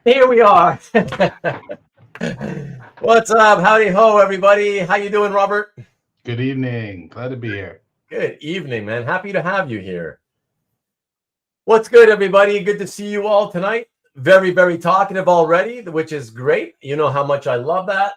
Here we are. What's up? Howdy ho, everybody. How you doing, Robert? Good evening. Glad to be here. Good evening, man. Happy to have you here. What's good, everybody? Good to see you all tonight. Very, very talkative already, which is great. You know how much I love that.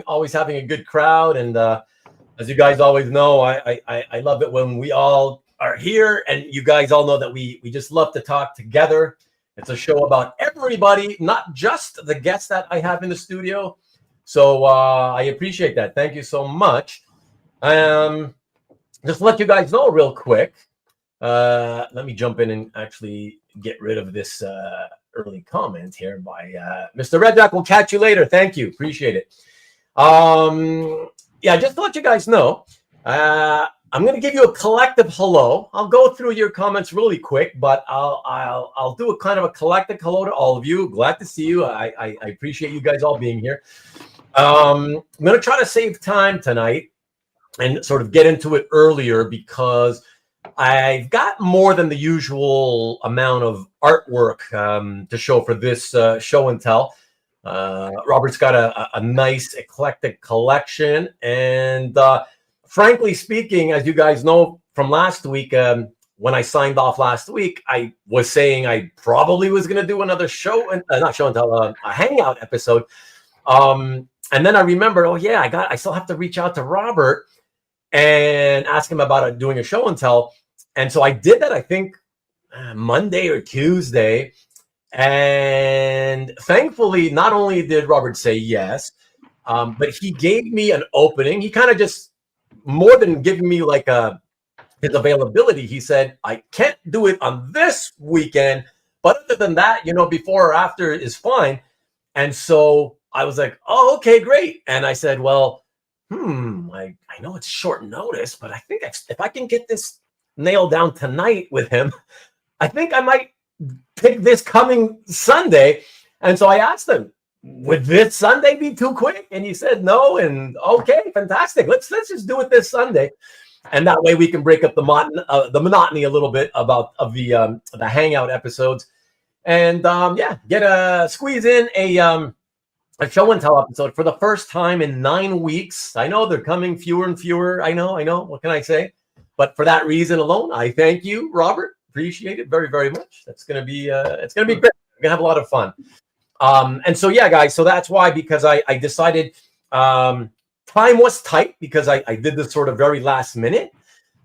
Always having a good crowd, and as you guys always know, I love it when we all are here, and you guys all know that we just love to talk together. It's a show about everybody, not just the guests that I have in the studio. So I appreciate that. Thank you so much. Just to let you guys know real quick. Let me jump in and actually get rid of this early comment here by Mr. Red Duck. We'll catch you later. Thank you. Appreciate it. Yeah, just to let you guys know, I'm going to give you a collective hello. I'll go through your comments really quick, but I'll do a kind of a collective hello to all of you. Glad to see you. I appreciate you guys all being here. I'm going to try to save time tonight and sort of get into it earlier because I've got more than the usual amount of artwork to show for this show and tell. Robert's got a nice eclectic collection, and frankly speaking, as you guys know from last week, when I signed off last week, I was saying I probably was going to do another show and not show and tell, a hangout episode. And then I remembered, oh yeah, I still have to reach out to Robert and ask him about doing a show and tell. And so I did that, I think Monday or Tuesday. And thankfully, not only did Robert say yes, but he gave me an opening. He kind of just, more than giving me like his availability, he said, I can't do it on this weekend, but other than that, before or after is fine. And so I was like, oh, okay, great. And I said, well, I know it's short notice, but I think if I can get this nailed down tonight with him, I think I might pick this coming Sunday. And so I asked him, would this Sunday be too quick? And he said no. And okay, fantastic. Let's just do it this Sunday, and that way we can break up the monotony a little bit of the hangout episodes, and squeeze in a show and tell episode for the first time in 9 weeks. I know they're coming fewer and fewer. I know. What can I say? But for that reason alone, I thank you, Robert. Appreciate it very, very much. That's gonna be great. We're gonna have a lot of fun. And so, yeah, guys, so that's why, because I decided time was tight because I did this sort of very last minute.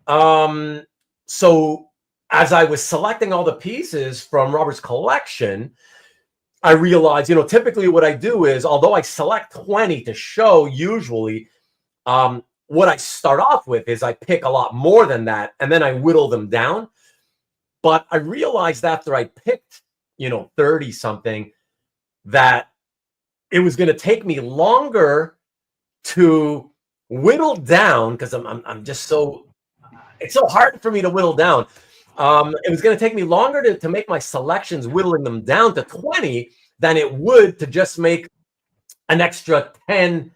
So as I was selecting all the pieces from Robert's collection, I realized, typically what I do is, although I select 20 to show usually, what I start off with is I pick a lot more than that, and then I whittle them down. But I realized after I picked, 30 something, that it was going to take me longer to whittle down because I'm just so, it's so hard for me to whittle down. It was going to take me longer to make my selections, whittling them down to 20 than it would to just make an extra 10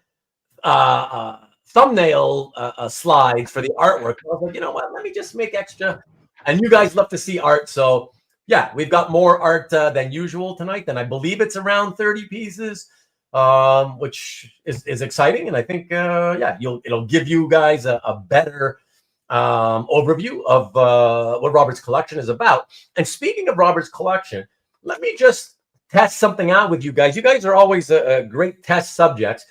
thumbnail slides for the artwork. I was like, you know what, let me just make extra. And you guys love to see art, so yeah, we've got more art than usual tonight. And I believe it's around 30 pieces, which is exciting. And I think, it'll give you guys a better overview of what Robert's collection is about. And speaking of Robert's collection, let me just test something out with you guys. You guys are always a great test subjects.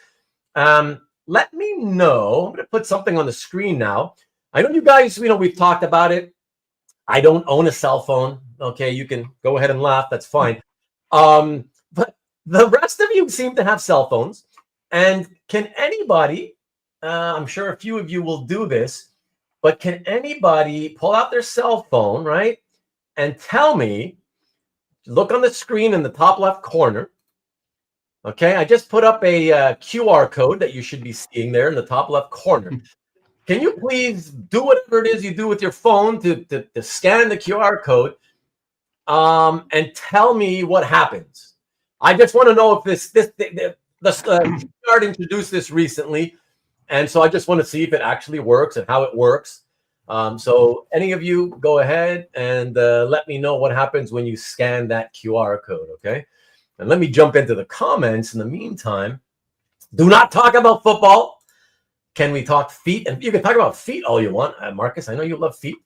Let me know. I'm going to put something on the screen now. I know you guys, we've talked about it. I don't own a cell phone. Okay, you can go ahead and laugh. That's fine. But the rest of you seem to have cell phones. And can anybody, I'm sure a few of you will do this, but can anybody pull out their cell phone, right, and tell me, look on the screen in the top left corner. Okay, I just put up a QR code that you should be seeing there in the top left corner. Can you please do whatever it is you do with your phone to scan the QR code and tell me what happens? I just want to know if the Start introduced this recently, and so I just want to see if it actually works and how it works. So any of you go ahead and let me know what happens when you scan that QR code, okay? And let me jump into the comments in the meantime. Do not talk about football. Can we talk feet? And you can talk about feet all you want, Marcus. I know you love feet.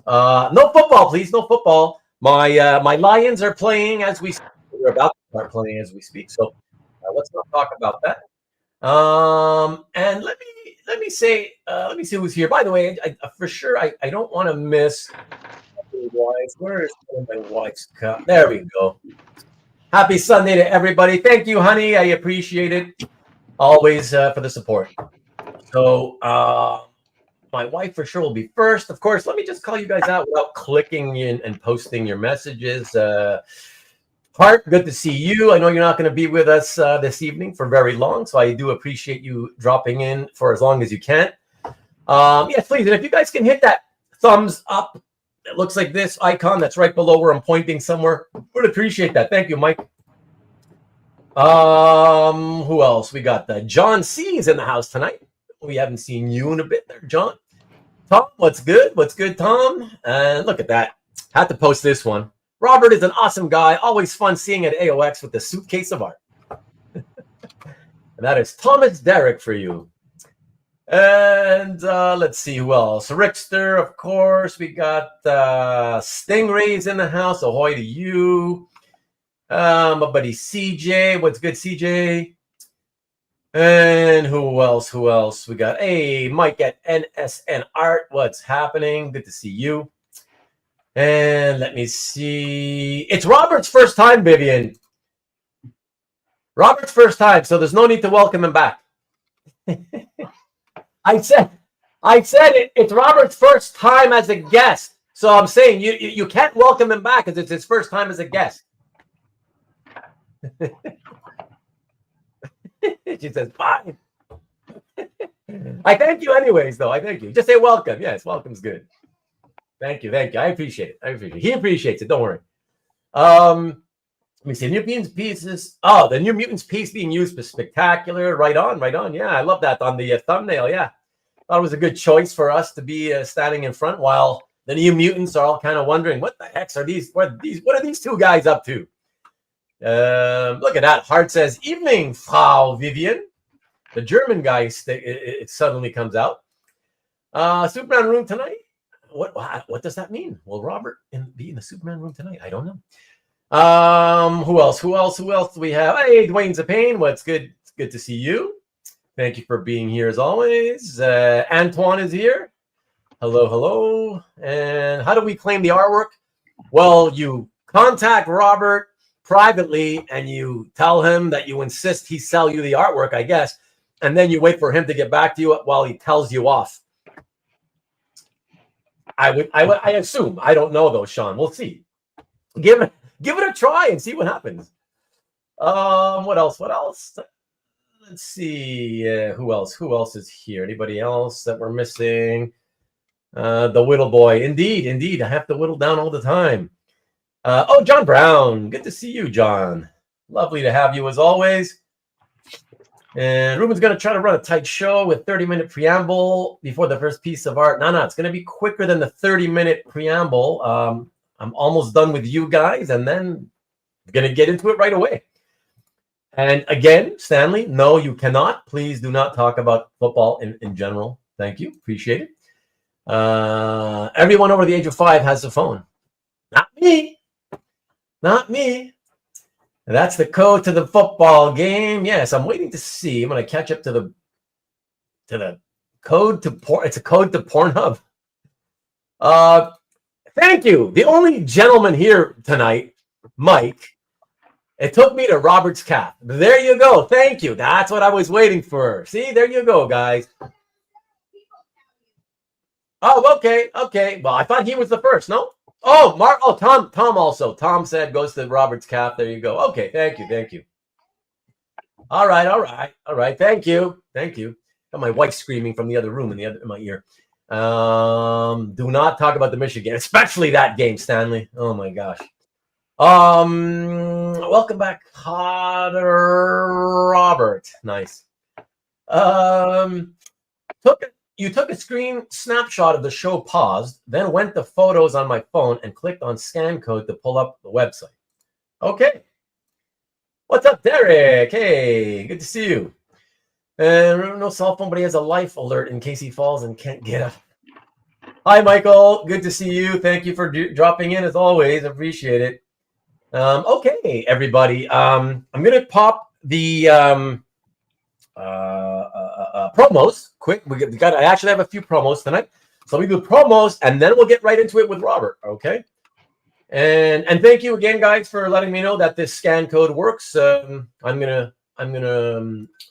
No football, please. No football. My Lions are playing as we speak. We're about to start playing as we speak. So let's not talk about that. And let me see who's here. By the way, for sure, I don't want to miss my wife. Where is my wife's cup? There we go. Happy Sunday to everybody. Thank you, honey. I appreciate it always for the support. So my wife for sure will be first. Of course, let me just call you guys out without clicking in and posting your messages. Hart, good to see you. I know you're not going to be with us this evening for very long, so I do appreciate you dropping in for as long as you can. Yes, please. And if you guys can hit that thumbs up, it looks like this icon that's right below where I'm pointing somewhere. Would appreciate that. Thank you, Mike. Who else? We got John C is in the house tonight. We haven't seen you in a bit there, John. Tom, what's good? What's good, Tom? And look at that. Had to post this one. Robert is an awesome guy. Always fun seeing at AOX with the suitcase of art. And that is Thomas Derrick for you. And let's see who else. Rickster, of course. We got Stingray's in the house. Ahoy to you. My buddy CJ. What's good, CJ? And who else? Who else? We got Mike at NSN Art. What's happening? Good to see you. And let me see. It's Robert's first time, Vivian. Robert's first time, so there's no need to welcome him back. I said it's Robert's first time as a guest. So I'm saying you can't welcome him back because it's his first time as a guest. She says, fine. I thank you anyways, though. I thank you. Just say welcome. Yes, welcome's good. Thank you. Thank you. I appreciate it. He appreciates it. Don't worry. Let me see. New Mutants pieces. Oh, the New Mutants piece being used for spectacular. Right on. Right on. Yeah, I love that on the thumbnail. Yeah. Thought it was a good choice for us to be standing in front while the New Mutants are all kind of wondering, what the heck are these? What are these two guys up to? Look at that. Hart says, evening, Frau Vivian. The German guy, it suddenly comes out. Superman room tonight? What does that mean? Will Robert be in the Superman room tonight? I don't know. Who else? Who else do we have? Hey, Dwayne Zapane. What's good? It's good to see you. Thank you for being here as always. Antoine is here. Hello, hello. And how do we claim the artwork? Well, you contact Robert privately and you tell him that you insist he sell you the artwork, I guess. And then you wait for him to get back to you while he tells you off. I assume. I don't know though, Sean. We'll see. Give it a try and see what happens. What else? Let's see. Who else is here? Anybody else that we're missing? The Whittle Boy. Indeed. I have to whittle down all the time. John Brown. Good to see you, John. Lovely to have you as always. And Ruben's going to try to run a tight show with 30-minute preamble before the first piece of art. No, it's going to be quicker than the 30-minute preamble. I'm almost done with you guys, and then I'm going to get into it right away. And again, Stanley, no, you cannot. Please do not talk about football in general. Thank you. Appreciate it. Everyone over the age of 5 has a phone. Not me. That's the code to the football game. Yes, I'm waiting to see. I'm going to catch up to the code to porn. It's a code to Pornhub. Thank you. The only gentleman here tonight, Mike. It took me to Robert's cap. There you go. Thank you. That's what I was waiting for. See, there you go, guys. Oh, okay. Well, I thought he was the first. No. Oh, Mark. Oh, Tom also. Tom said goes to Robert's cap. There you go. Okay, thank you. All right. Thank you. Got my wife screaming from the other room in my ear. Do not talk about the Michigan, especially that game, Stanley. Oh my gosh. Welcome back, Robert. Nice. You took a screen snapshot of the show paused, then went to photos on my phone and clicked on scan code to pull up the website. Okay. What's up, Derek? Hey, good to see you. No cell phone, but he has a life alert in case he falls and can't get up. Hi, Michael. Good to see you. Thank you for dropping in as always. Appreciate it. Okay, everybody. I'm gonna pop the promos quick. I actually have a few promos tonight, so we do promos and then we'll get right into it with Robert. Okay. And thank you again, guys, for letting me know that this scan code works. I'm gonna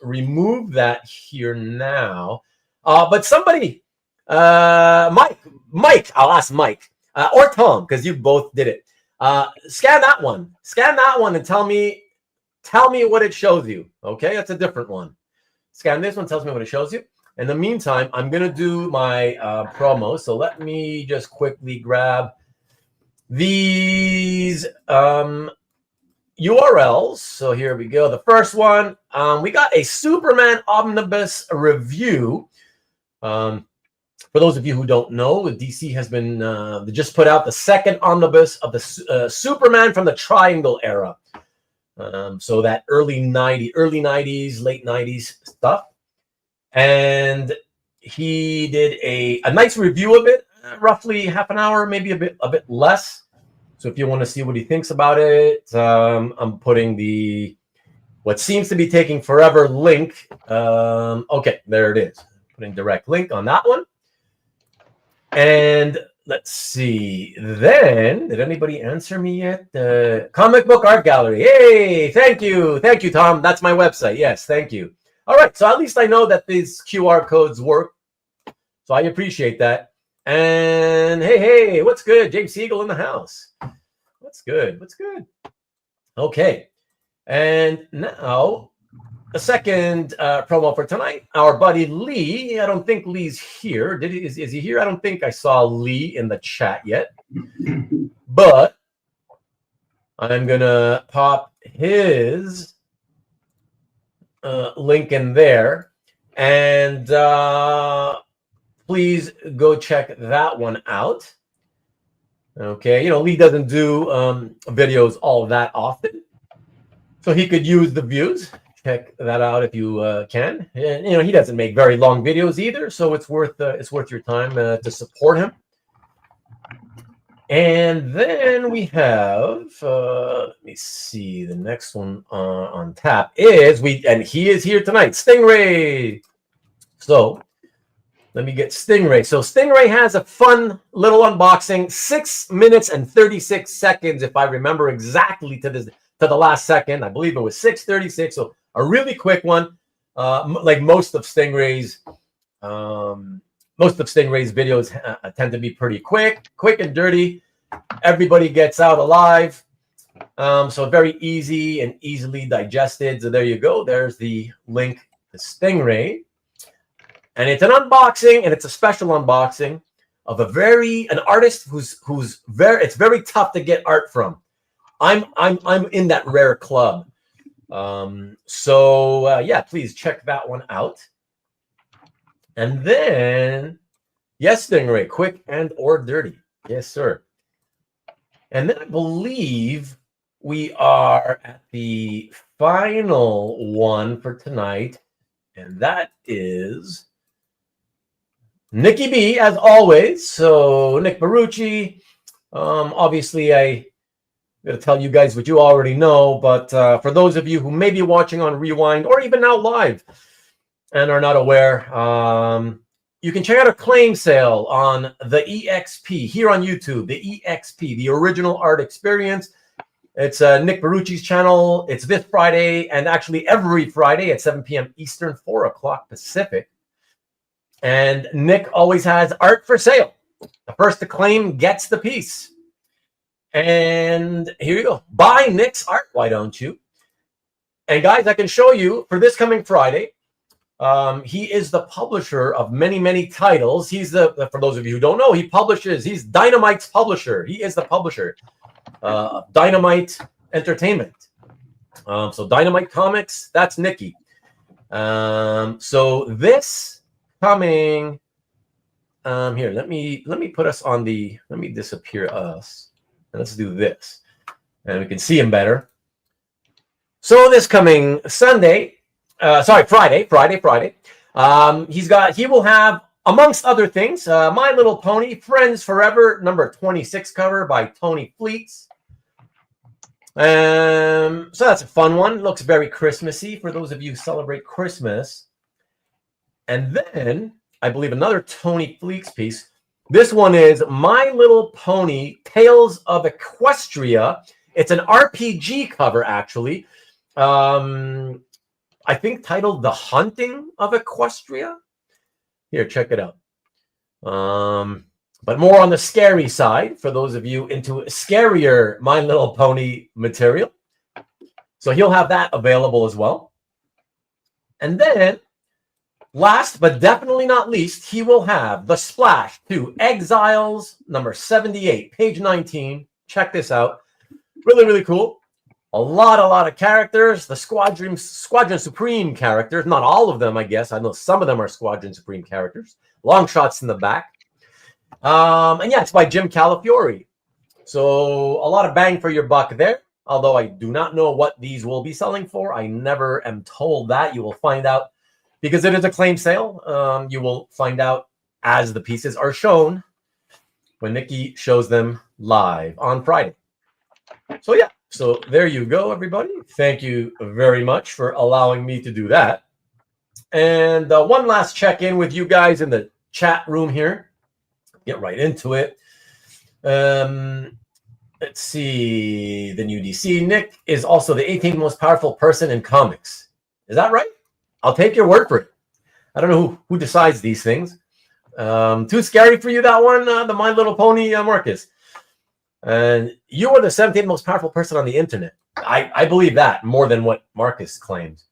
remove that here now. But somebody, Mike, I'll ask Mike or Tom because you both did it. Scan that one, and tell me what it shows you. Okay, that's a different one. Scan this one, tells me what it shows you. In the meantime, I'm gonna do my promo. So let me just quickly grab these URLs. So here we go. The first one, we got a Superman Omnibus review. For those of you who don't know, DC has been just put out the second omnibus of the Superman from the Triangle era. So that early 90s, late 90s stuff. And he did a nice review of it. Roughly half an hour, maybe a bit less. So if you want to see what he thinks about it, I'm putting the what seems to be taking forever link. Okay, there it is. Putting direct link on that one. And let's see. Then did anybody answer me yet? Comic Book Art Gallery. Hey, thank you, Tom. That's my website. Yes, thank you. All right, so at least I know that these QR codes work. So I appreciate that. And hey, what's good? James Siegel in the house. What's good? Okay. And now the second promo for tonight. Our buddy Lee. I don't think Lee's here. Is he here? I don't think I saw Lee in the chat yet. But I'm gonna pop his link in there, and please go check that one out. Okay, Lee doesn't do videos all that often, so he could use the views. Check that out if you can. And he doesn't make very long videos either, so it's worth your time to support him. And then we have let me see, the next one on tap is and he is here tonight, Stingray. So let me get Stingray. So Stingray has a fun little unboxing, 6 minutes and 36 seconds, if I remember exactly to the last second. I believe it was 6:36. So a really quick one, like most of Stingray's videos tend to be pretty quick and dirty. Everybody gets out alive. So very easy and easily digested. So there you go. There's the link to Stingray. And it's an unboxing, and it's a special unboxing of an artist who's it's very tough to get art from. I'm in that rare club. Yeah, please check that one out. And then, yes, Stingray, quick and or dirty. Yes, sir. And then I believe we are at the final one for tonight, and that is Nicky B, as always. So Nick Barucci. Obviously, I got to tell you guys what you already know, but for those of you who may be watching on Rewind or even now live and are not aware, you can check out a claim sale on the EXP here on YouTube. The EXP, the Original Art Experience. It's Nick Barucci's channel. It's this Friday, and actually every Friday at 7 p.m. Eastern, 4 o'clock Pacific. And Nick always has art for sale. The first to claim gets the piece. And here you go. Buy Nick's art, why don't you? And guys, I can show you for this coming Friday. He is the publisher of many, many titles. He's for those of you who don't know, he's Dynamite's publisher. He is the publisher of Dynamite Entertainment. So Dynamite Comics, that's Nicky. So this coming here, let me put us on let me disappear us, and let's do this, and we can see him better. So this coming Friday. He will have, amongst other things, My Little Pony, Friends Forever, number 26 cover by Tony Fleets. So that's a fun one. Looks very Christmassy for those of you who celebrate Christmas. And then, I believe another Tony Fleets piece. This one is My Little Pony, Tales of Equestria. It's an RPG cover, actually. I think titled The Hunting of Equestria. Here, check it out. But more on the scary side for those of you into scarier My Little Pony material. So he'll have that available as well. And then, last but definitely not least, he will have the Splash 2 Exiles, number 78, page 19. Check this out. Really, really cool. A lot of characters. The Squadron Supreme characters. Not all of them, I guess. I know some of them are Squadron Supreme characters. Long shots in the back. And yeah, it's by Jim Calafiore. So a lot of bang for your buck there. Although I do not know what these will be selling for. I never am told that. You will find out because it is a claim sale. You will find out as the pieces are shown when Nikki shows them live on Friday. So yeah. So there you go, everybody. Thank you very much for allowing me to do that. And one last check-in with you guys in the chat room here. Get right into it. Let's see. The new DC. Nick is also the 18th most powerful person in comics. Is that right? I'll take your word for it. I don't know who decides these things. Too scary for you, that one, the My Little Pony, Marcus. And you are the 17th most powerful person on the internet. I believe that more than what Marcus claims.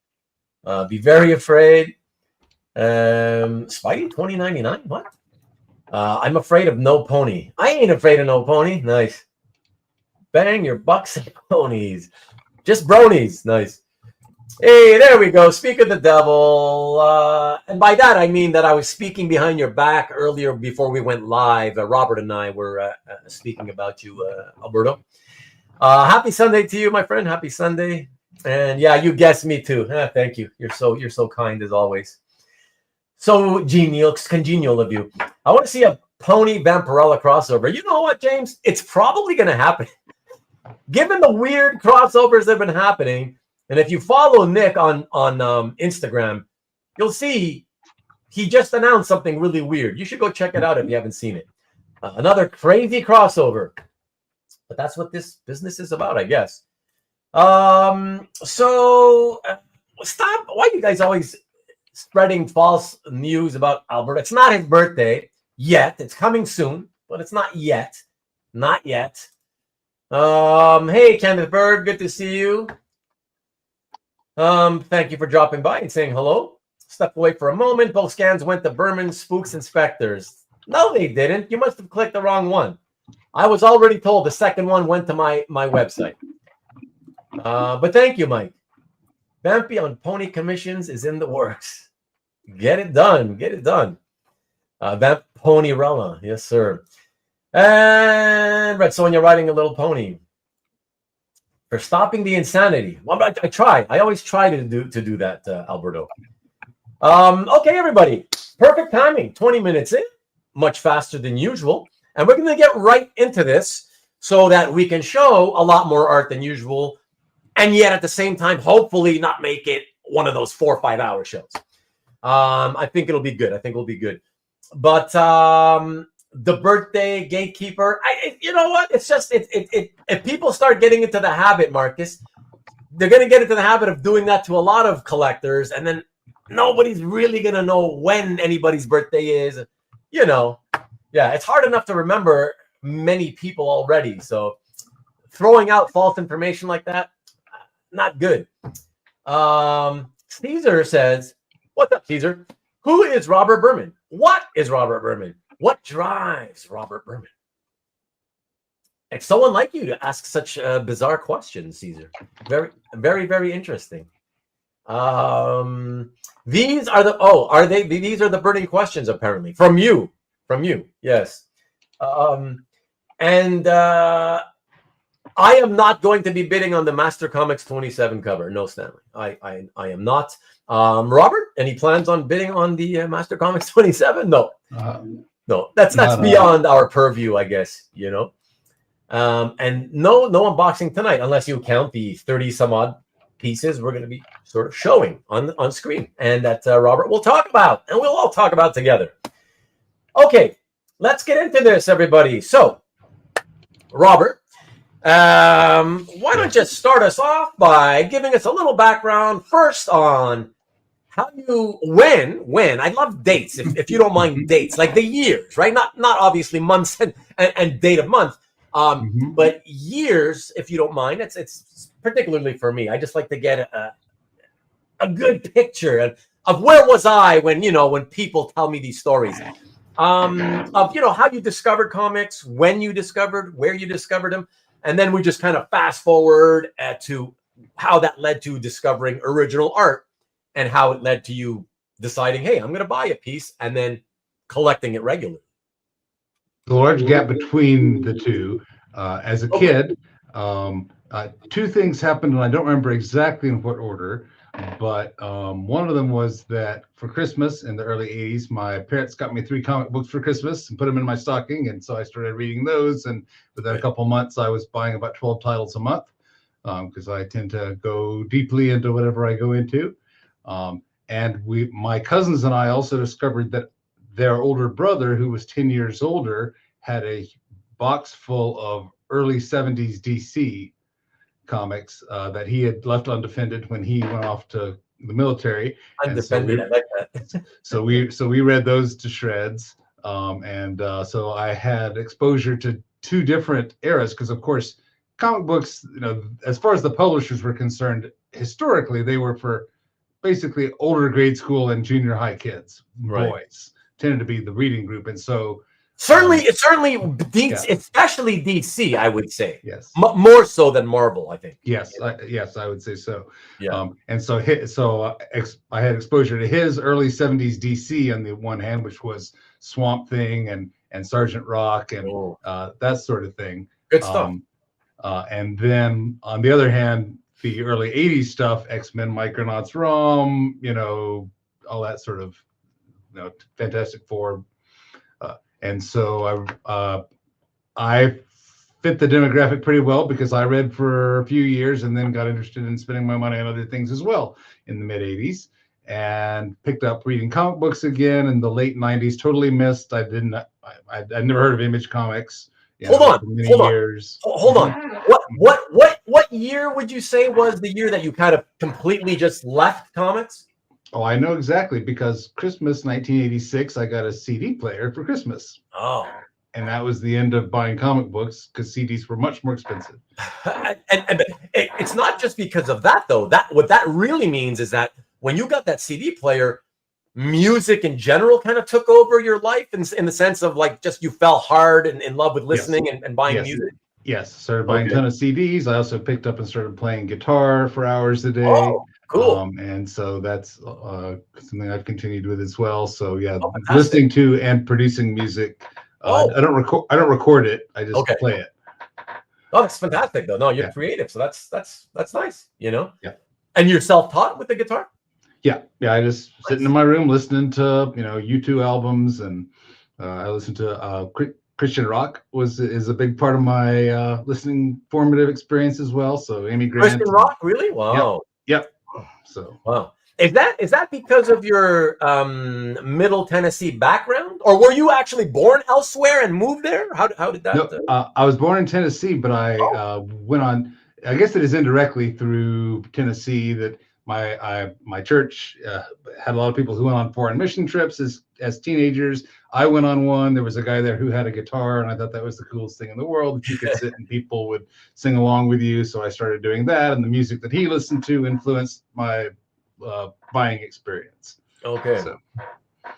Be very afraid. Spidey 2099. What? I'm afraid of no pony. I ain't afraid of no pony. Nice. Bang your bucks and ponies. Just bronies. Nice. Hey, there we go. Speak of the devil. And by that, I mean that I was speaking behind your back earlier before we went live. Robert and I were speaking about you, Alberto. Happy Sunday to you, my friend. Happy Sunday. And yeah, you guessed me too. Thank you. You're so kind as always. So congenial of you. I want to see a Pony Vampirella crossover. You know what, James? It's probably going to happen. Given the weird crossovers that have been happening, and if you follow Nick on Instagram, you'll see he just announced something really weird. You should go check it out if you haven't seen it. Another crazy crossover. But that's what this business is about, I guess. So stop. Why are you guys always spreading false news about Albert? It's not his birthday yet. It's coming soon, but it's not yet. Not yet. Hey, Kenneth Bird, good to see you. Thank you for dropping by and saying hello. Step away for a moment. Both scans went to Berman, Spooks, and Specters. No, they didn't. You must have clicked the wrong one. I was already told the second one went to my website. But thank you, Mike. Vampy on pony commissions is in the works. Get it done. Get it done. Vamp Ponyrella. Yes, sir. And Red Sonja riding a little pony. For stopping the insanity. Well, I try. I always try to do that, Alberto. Okay, everybody. Perfect timing. 20 minutes in. Much faster than usual. And we're going to get right into this so that we can show a lot more art than usual. And yet at the same time, hopefully not make it one of those 4 or 5 hour shows. I think it'll be good. I think it'll be good. But the birthday gatekeeper, you know what? It's just, if people start getting into the habit, Marcus, they're going to get into the habit of doing that to a lot of collectors. And then nobody's really going to know when anybody's birthday is. You know, yeah, it's hard enough to remember many people already. So throwing out false information like that, not good. Caesar says, what's up, Caesar? Who is Robert Berman? What is Robert Berman? What drives Robert Berman? It's so unlike you to ask such bizarre questions, Caesar. Very, very, very interesting. These are the are they? These are the burning questions, apparently, from you. From you, yes. And I am not going to be bidding on the Master Comics 27 cover. No, Stanley. I am not. Robert, any plans on bidding on the Master Comics 27? No. No, that's beyond our purview, I guess, you know. And no unboxing tonight, unless you count the 30 some odd pieces we're going to be sort of showing on screen, and that Robert will talk about, and we'll all talk about together. Okay, let's get into this, everybody. So, Robert, why don't you start us off by giving us a little background first on how you, when, I love dates, if you don't mind dates, like the years, right? Not obviously months and date of month, but years, if you don't mind. It's particularly for me. I just like to get a good picture of where was I when people tell me these stories, of, how you discovered comics, when you discovered, where you discovered them. And then we just kind of fast forward to how that led to discovering original art and how it led to you deciding, hey, I'm going to buy a piece, and then collecting it regularly. The large gap between the two. As a kid, two things happened, and I don't remember exactly in what order, but one of them was that for Christmas in the early 80s, my parents got me 3 comic books for Christmas and put them in my stocking, and so I started reading those, and within a couple months, I was buying about 12 titles a month, because I tend to go deeply into whatever I go into. And my cousins and I also discovered that their older brother, who was 10 years older, had a box full of early 70s DC comics that he had left undefended when he went off to the military. Undefended, I like that. so we read those to shreds, so I had exposure to 2 different eras, because of course comic books, as far as the publishers were concerned, historically they were for basically older grade school and junior high kids. Right. Boys tended to be the reading group, and so certainly especially DC, I would say. Yes. More so than Marvel, I think. Yes, I would say so. Yeah. And so I had exposure to his early 70s DC on the one hand, which was Swamp Thing and Sergeant Rock and that sort of thing. Good stuff. And then on the other hand, the early 80s stuff, X-Men, Micronauts, Rom, all that sort of, Fantastic Four. And so I fit the demographic pretty well, because I read for a few years and then got interested in spending my money on other things as well in the mid 80s, and picked up reading comic books again in the late 90s. Totally missed. I'd never heard of Image Comics. Hold on. What year would you say was the year that you kind of completely just left comics? Oh, I know exactly, because Christmas 1986, I got a CD player for Christmas. Oh. And that was the end of buying comic books, because CDs were much more expensive. and it's not just because of that, though. What that really means is that when you got that CD player, music in general kind of took over your life in the sense of like just you fell hard and in love with listening and buying music. Yes, started buying a ton of CDs. I also picked up and started playing guitar for hours a day. Oh, cool. And so that's something I've continued with as well. So listening to and producing music. I don't record it. I just play it. Oh, that's fantastic, though. No, you're creative, so that's nice. Yeah. And you're self-taught with the guitar? Yeah. I just sitting in my room listening to U2 albums, and I listen to Christian rock is a big part of my listening formative experience as well. So Amy Grant. Christian rock, really? Wow. Yep. So wow. Is that because of your Middle Tennessee background, or were you actually born elsewhere and moved there? How did that? No, I was born in Tennessee, but I went on. I guess it is indirectly through Tennessee that my church had a lot of people who went on foreign mission trips as teenagers. I went on one. There was a guy there who had a guitar, and I thought that was the coolest thing in the world. That you could sit and people would sing along with you. So I started doing that, and the music that he listened to influenced my buying experience. Okay. So.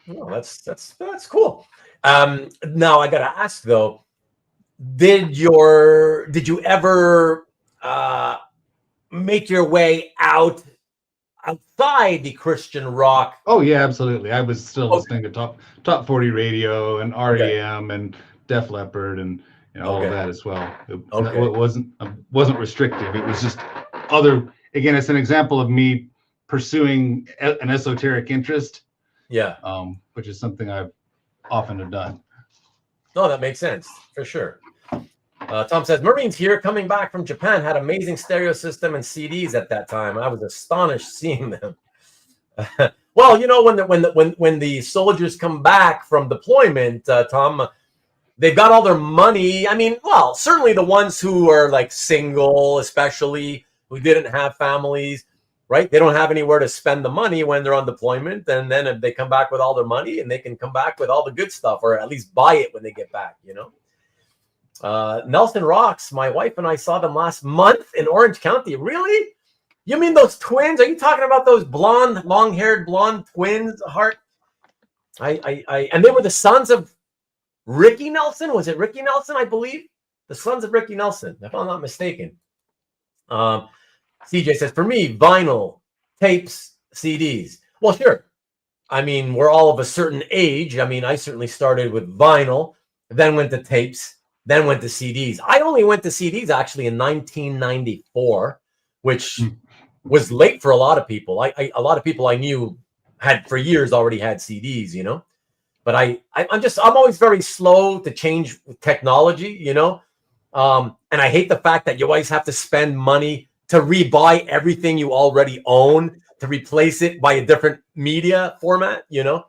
Well, that's cool. Now I gotta ask though, did you ever make your way outside the Christian rock? Oh yeah, absolutely. I was still listening to top 40 radio and REM and Def Leppard and and all of that as well. It wasn't restrictive. It was just other. Again, it's an example of me pursuing an esoteric interest. Yeah. Which is something I've often have done. No, that makes sense for sure. Tom says Marines here coming back from Japan had amazing stereo system and CDs at that time. I was astonished seeing them. Well, you know, when the soldiers come back from deployment, Tom, they've got all their money. I mean, well, certainly the ones who are like single, especially who didn't have families, right? They don't have anywhere to spend the money when they're on deployment. And then if they come back with all their money, and they can come back with all the good stuff, or at least buy it when they get back, you know? Nelson Rocks, my wife and I saw them last month in Orange County. Really? You mean those twins? Are you talking about those blonde, long-haired blonde twins, Hart? And they were the sons of Ricky Nelson. Was it Ricky Nelson, I believe? The sons of Ricky Nelson, if I'm not mistaken. CJ says, for me, vinyl, tapes, CDs. Well, sure. I mean, we're all of a certain age. I mean, I certainly started with vinyl, then went to tapes, then went to CDs. I only went to CDs actually in 1994, which was late for a lot of people. A lot of people I knew had for years already had CDs, you know. But I'm always very slow to change with technology, you know. And I hate the fact that you always have to spend money to rebuy everything you already own, to replace it by a different media format, you know?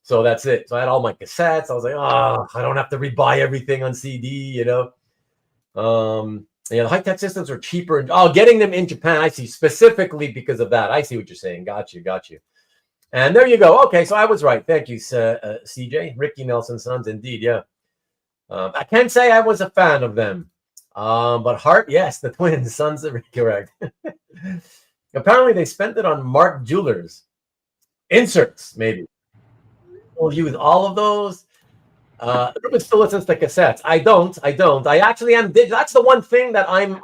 So that's it. So I had all my cassettes. I was like, oh, I don't have to rebuy everything on CD, you know? The high-tech systems are cheaper. Getting them in Japan, I see, specifically because of that. I see what you're saying. Got you. And there you go. Okay, so I was right. Thank you, CJ. Ricky Nelson's sons, indeed, yeah. I can't say I was a fan of them. But Hart, yes, the twins, sons of Ricky, correct. Apparently, they spent it on Mark Jewelers. Inserts, maybe. We'll use all of those. Ruben still listens to cassettes. I don't. I actually am. That's the one thing that I'm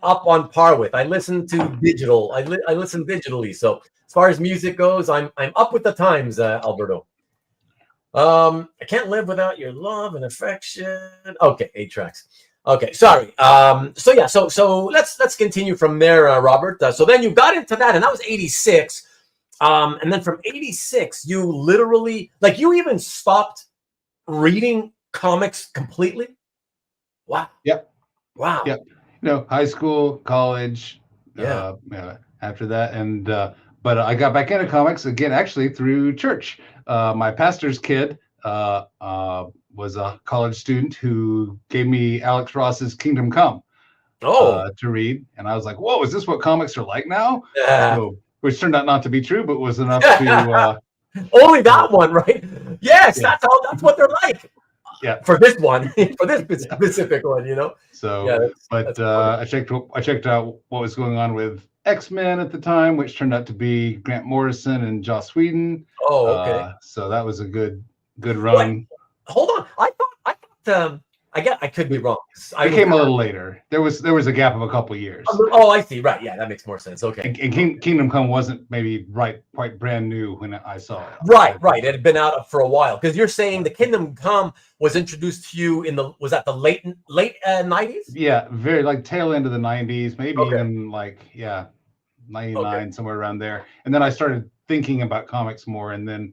up on par with. I listen to digital. I listen digitally. So as far as music goes, I'm up with the times, Alberto. I can't live without your love and affection. Okay, 8 tracks. Okay, sorry. So let's continue from there, Robert. So then you got into that, and that was 86. And then from 86, you literally, like, you even stopped reading comics completely? Wow. Yep. Wow. Yep. You know, high school, college, yeah. After that. And but I got back into comics again, actually through church. My pastor's kid was a college student who gave me Alex Ross's Kingdom Come to read. And I was like, whoa, is this what comics are like now? Yeah. So, which turned out not to be true, but was enough to... Only that one, right? Yes, yeah. That's what they're like. Yeah. For this one, for this specific one, you know? So, yeah, but I checked out what was going on with X-Men at the time, which turned out to be Grant Morrison and Joss Whedon. Oh, okay. So that was a good run. Wait, hold on. I thought I could be wrong. It came a little later. There was a gap of a couple years. Oh, I see. Right. Yeah, that makes more sense. Okay. And Kingdom Come wasn't maybe quite brand new when I saw it. Right. It had been out for a while, because you're saying the Kingdom Come was introduced to you was that the late 90s? Yeah, very like tail end of the 90s, maybe even like 99, somewhere around there. And then I started thinking about comics more, and then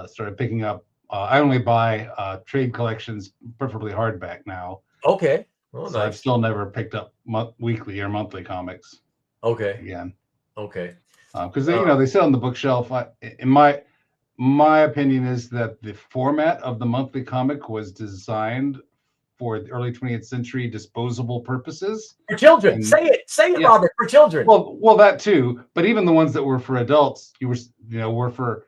started picking up. I only buy trade collections, preferably hardback now. Okay. Oh, so nice. I've still never picked up weekly or monthly comics. Okay. Again. Okay. Because they sit on the bookshelf. In my opinion is that the format of the monthly comic was designed for the early 20th century disposable purposes. For children. Say it, yeah. Robert, for children. Well, that too. But even the ones that were for adults, were for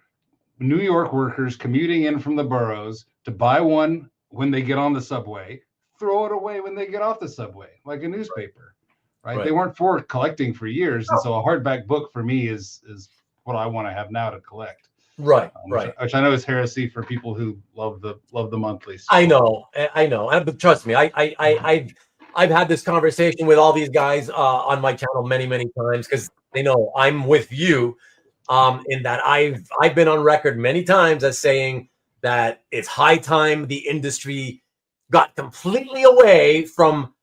New York workers commuting in from the boroughs to buy one when they get on the subway, throw it away when they get off the subway, like a newspaper, right? They weren't for collecting for years. And so a hardback book for me is what I want to have now to collect. Right. Which I know is heresy for people who love the monthlies. I know. But trust me, I've had this conversation with all these guys on my channel many times, because they know I'm with you. In that I've been on record many times as saying that it's high time the industry got completely away from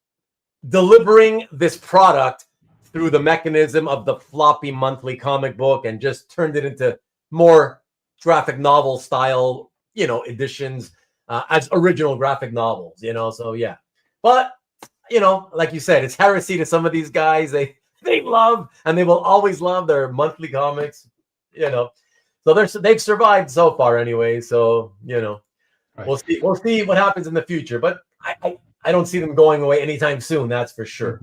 delivering this product through the mechanism of the floppy monthly comic book and just turned it into more graphic novel style, editions as original graphic novels, so yeah. But, like you said, it's heresy to some of these guys. They love, and they will always love their monthly comics, so they've survived so far anyway. So, right. We'll see what happens in the future, but I don't see them going away anytime soon. That's for sure.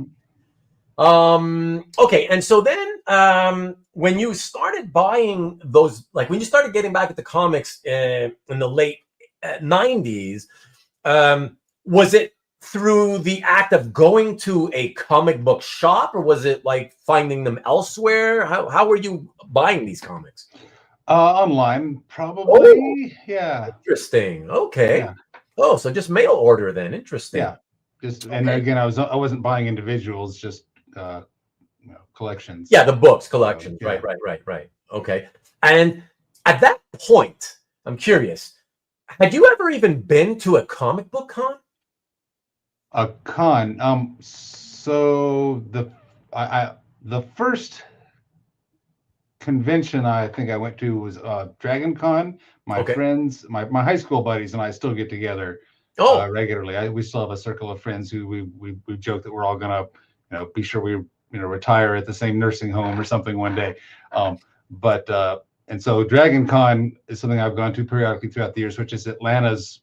Okay. And so then, when you started buying those, like when you started getting back at the comics in the late 90s, was it through the act of going to a comic book shop, or was it like finding them elsewhere? How were you buying these comics? Online, probably. Yeah. Interesting. Okay. Yeah. Oh, so just mail order then. Interesting. Yeah. And again, I wasn't buying individuals, just collections. Yeah, the books collections. So, yeah. Right. Okay. And at that point, I'm curious, had you ever even been to a comic book con? A con. So the first convention I think I went to was Dragon Con. My friends, my high school buddies and I still get together regularly. We still have a circle of friends who we joke that we're all gonna be sure we retire at the same nursing home or something one day. And so Dragon Con is something I've gone to periodically throughout the years, which is Atlanta's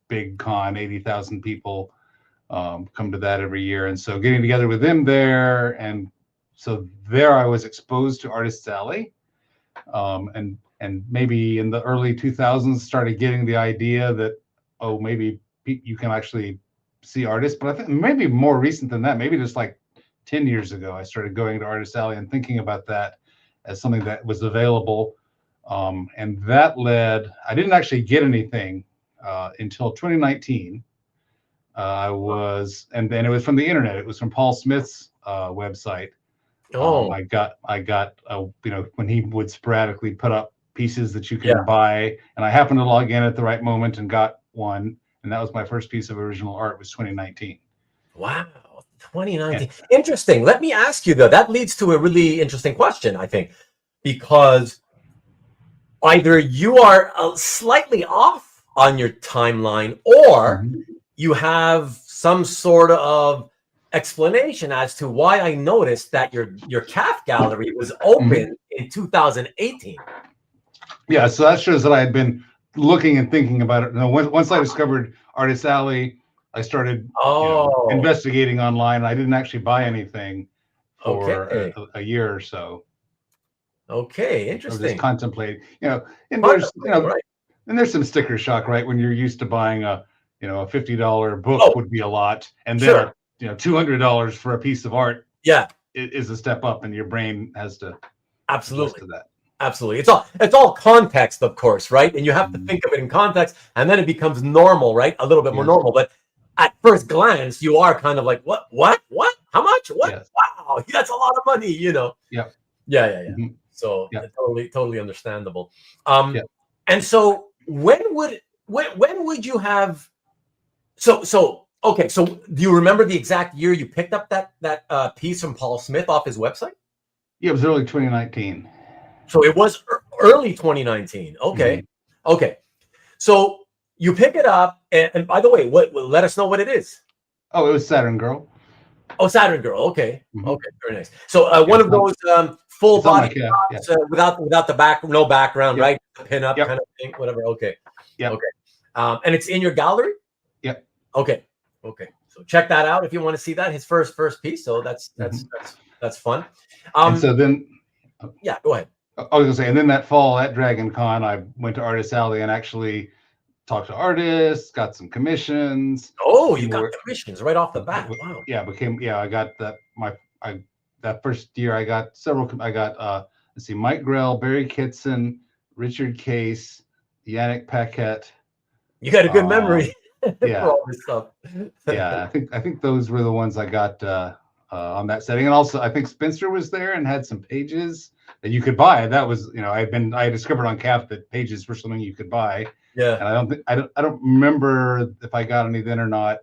big con. 80,000 people come to that every year, and so getting together with them there, and so there I was exposed to Artist's Alley, and maybe in the early 2000s started getting the idea that maybe you can actually see artists. But I think maybe more recent than that, maybe just like 10 years ago, I started going to Artist's Alley and thinking about that as something that was available, and that led. I didn't actually get anything until 2019. And then it was from the internet. It was from Paul Smith's website. I got when he would sporadically put up pieces that you can buy, and I happened to log in at the right moment and got one, and that was my first piece of original art. Was 2019. Wow, 2019. Interesting. Let me ask you though. That leads to a really interesting question, I think, because either you are slightly off on your timeline, or you have some sort of explanation as to why I noticed that your calf gallery was open in 2018. Yeah, so that shows that I had been looking and thinking about it. Once I discovered Artist's Alley, I started investigating online. I didn't actually buy anything for a year or so. Okay, interesting. I was just contemplating, and there's and there's some sticker shock, right? When you're used to buying a $50 book would be a lot, and then $200 for a piece of art is a step up, and your brain has to adjust to that. Absolutely. It's all context, of course, right? And you have to think of it in context, and then it becomes normal, right? A little bit more normal. But at first glance, you are kind of like, what? How much? What? Yes. Wow, that's a lot of money, Yeah. So totally understandable. And so when would you have? So do you remember the exact year you picked up that piece from Paul Smith off his website? Yeah, it was early 2019. So it was early 2019. Okay. So you pick it up, and by the way, let us know what it is. Oh, it was Saturn Girl. Oh, Saturn Girl. Okay. Okay, very nice. So one of those full body shots, without the no background, right? Pin up kind of thing, whatever. Okay. Yeah. Okay. And it's in your gallery? Yep. Okay. So check that out if you want to see that, his first piece. So that's fun. And so then go ahead. I was gonna say, and then that fall at Dragon Con, I went to Artist's Alley and actually talked to artists, got some commissions. Oh, you got commissions right off the bat. Wow. Yeah, I got that. That first year I got several. I got Mike Grell, Barry Kitson, Richard Case, Yannick Paquette. You got a good memory. Yeah. For all this stuff. Yeah, I think those were the ones I got on that setting, and also I think Spencer was there and had some pages that you could buy. That was I discovered on CAF that pages were something you could buy. Yeah. And I don't remember if I got any then or not.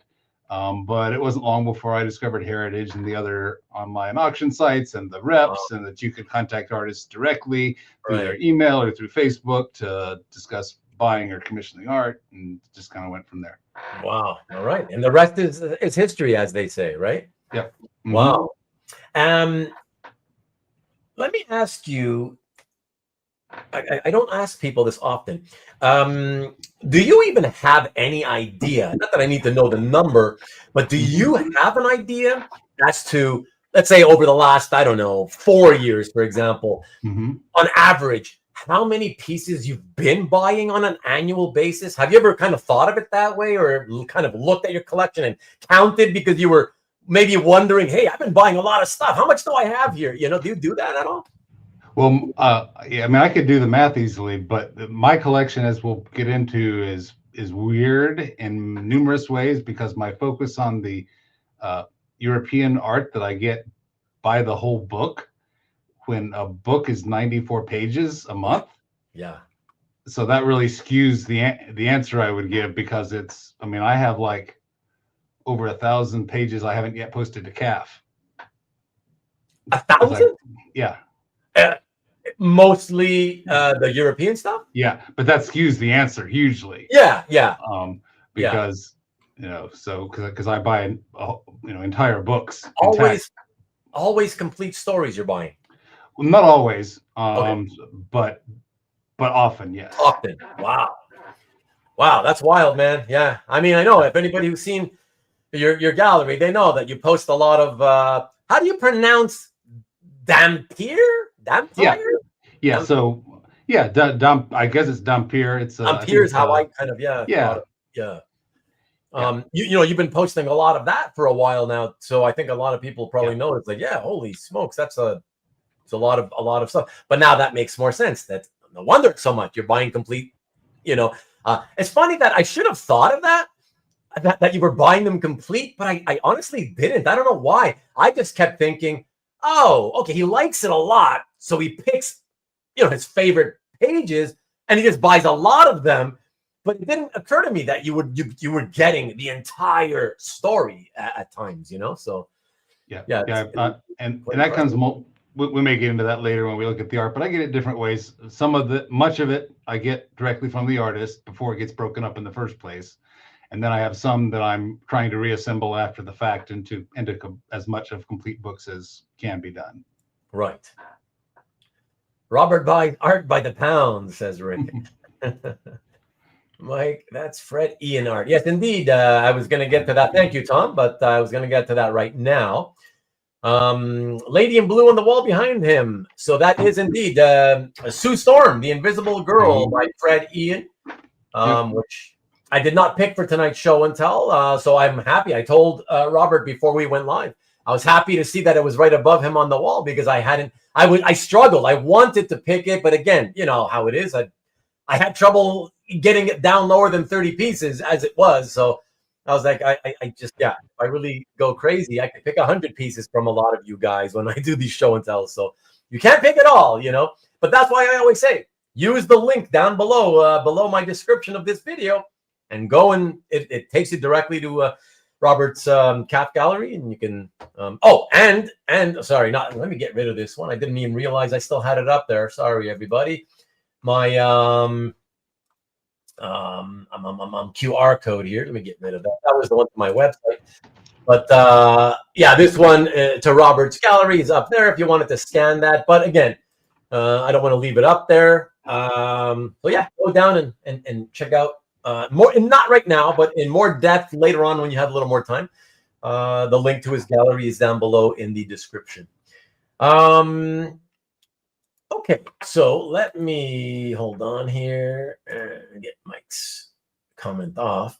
But it wasn't long before I discovered Heritage and the other online auction sites and the reps, and that you could contact artists directly through their email or through Facebook to discuss buying or commissioning art, and just kind of went from there. Wow. All right. And the rest is history, as they say, right? Yep. Mm-hmm. Wow. Let me ask you, I don't ask people this often. Do you even have any idea? Not that I need to know the number, but do you have an idea as to, let's say, over the last, I don't know, 4 years, for example, on average, how many pieces you've been buying on an annual basis? Have you ever kind of thought of it that way, or kind of looked at your collection and counted because you were maybe wondering, hey, I've been buying a lot of stuff. How much do I have here? You know, do you do that at all? Well, yeah, I mean, I could do the math easily, but my collection, as we'll get into, is weird in numerous ways because my focus on the European art that I get by the whole book, when a book is 94 pages a month. Yeah. So that really skews the answer I would give, because it's, I mean, I have like over 1,000 pages I haven't yet posted to CAF. 1,000? Yeah. Mostly the European stuff. Yeah, but that skews the answer hugely. Yeah. Because you know, so because I buy entire books. Always complete stories you're buying. Well, not always, Okay. but often, yes. Often. Wow, that's wild, man. Yeah, I mean, I know if anybody who's seen your gallery, they know that you post a lot of. How do you pronounce Dampyr? Dampyr? Yeah. So yeah, I guess it's Dampyr. It's Dampyr is how I kind of yeah. You know, you've been posting a lot of that for a while now, so I think a lot of people probably know it's like, yeah, holy smokes, it's a lot of stuff. But now that makes more sense. That's no wonder it's so much. You're buying complete. You know, it's funny that I should have thought of that you were buying them complete, but I honestly didn't. I don't know why. I just kept thinking, oh, okay, he likes it a lot, so he picks, his favorite pages, and he just buys a lot of them. But it didn't occur to me that you were getting the entire story at times, So and that comes. We may get into that later when we look at the art, but I get it different ways. Much of it I get directly from the artist before it gets broken up in the first place, and then I have some that I'm trying to reassemble after the fact into as much of complete books as can be done. Right. Robert buys art by the pound, says Rick. Mike, that's Fred Ian art. Yes, indeed. I was going to get to that. Thank you, Tom. But I was going to get to that right now. Lady in Blue on the wall behind him. So that is indeed Sue Storm, The Invisible Girl by Fred Ian, which I did not pick for tonight's show and tell. So I'm happy. I told Robert before we went live, I was happy to see that it was right above him on the wall, because I struggled. I wanted to pick it, but again, you know how it is. I had trouble getting it down lower than 30 pieces as it was. So I was like, if I really go crazy, I could pick 100 pieces from a lot of you guys when I do these show and tells. So you can't pick it all, but that's why I always say, use the link down below my description of this video, and go, and it takes you directly to Robert's CAF gallery, and you can, sorry, let me get rid of this one. I didn't even realize I still had it up there. Sorry, everybody. My QR code here. Let me get rid of that. That was the one to my website. But this one to Robert's gallery is up there if you wanted to scan that. But again, I don't want to leave it up there. Go down and check out more, and not right now, but in more depth later on when you have a little more time. The link to his gallery is down below in the description. Okay, so let me hold on here and get Mike's comment off.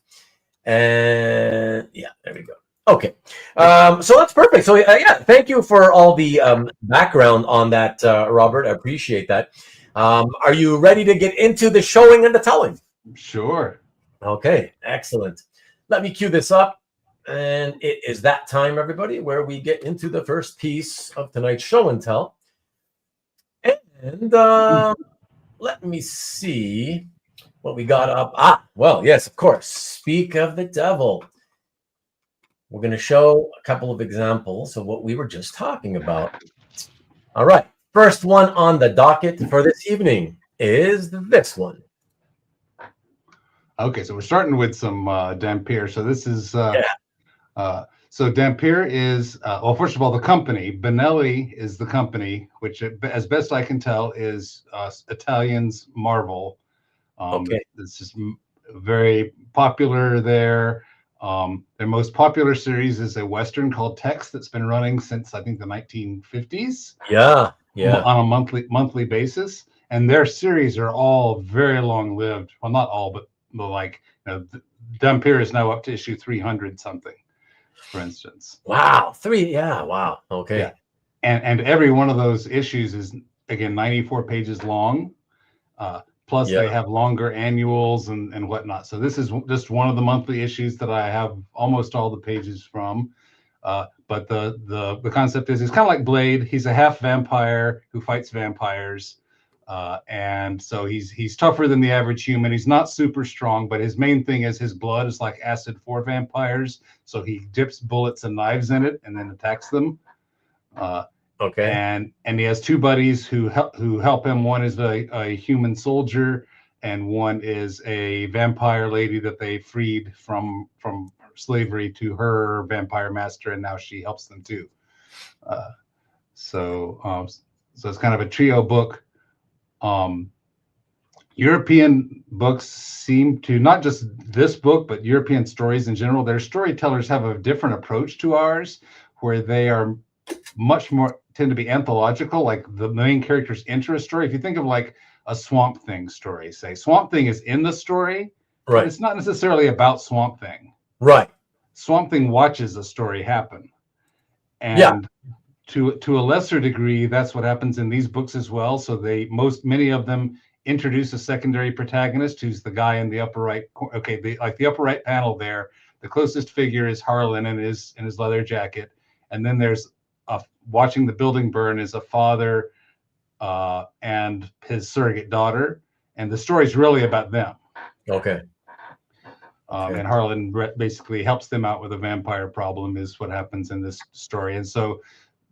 And there we go. Okay, so that's perfect. So thank you for all the background on that, Robert. I appreciate that. Are you ready to get into the showing and the telling? Sure. Okay, excellent. Let me cue this up. And it is that time, everybody, where we get into the first piece of tonight's show and tell. And let me see. what we got up. Well, yes, of course. Speak of the devil. We're going to show a couple of examples of what we were just talking about. All right. First one on the docket for this evening is this one. Okay, so we're starting with some Dampyr. So this is so Dampyr is well, first of all, the company Benelli is the company, which, as best I can tell, is Italian's Marvel. Okay. This is very popular there. Their most popular series is a Western called Tex that's been running since I think the 1950s. Yeah. On a monthly basis, and their series are all very long lived. Well, not all, but like, Dampyr is now up to issue 300 something, for instance. Wow. Wow. Okay. Yeah. And every one of those issues is, again, 94 pages long. Plus they have longer annuals and whatnot. So this is just one of the monthly issues that I have almost all the pages from. But the concept is, he's kind of like Blade. He's a half vampire who fights vampires. And so he's tougher than the average human. He's not super strong, but his main thing is his blood is like acid for vampires. So he dips bullets and knives in it and then attacks them. Okay. And he has two buddies who help him. One is a human soldier, and one is a vampire lady that they freed from slavery to her vampire master, and now she helps them too. So it's kind of a trio book. European books seem to, not just this book, but European stories in general, their storytellers have a different approach to ours, where they are much more tend to be anthological, like the main character's interest story. If you think of like a Swamp Thing story, say Swamp Thing is in the story, right? But it's not necessarily about Swamp Thing, right? Swamp Thing watches the story happen, and to a lesser degree, that's what happens in these books as well. So many of them introduce a secondary protagonist who's the guy in the upper right. Okay, the upper right panel there. The closest figure is Harlan in his leather jacket, and then there's watching the building burn is a father and his surrogate daughter, and the story's really about them. Okay. And Harlan basically helps them out with a vampire problem, is what happens in this story. And so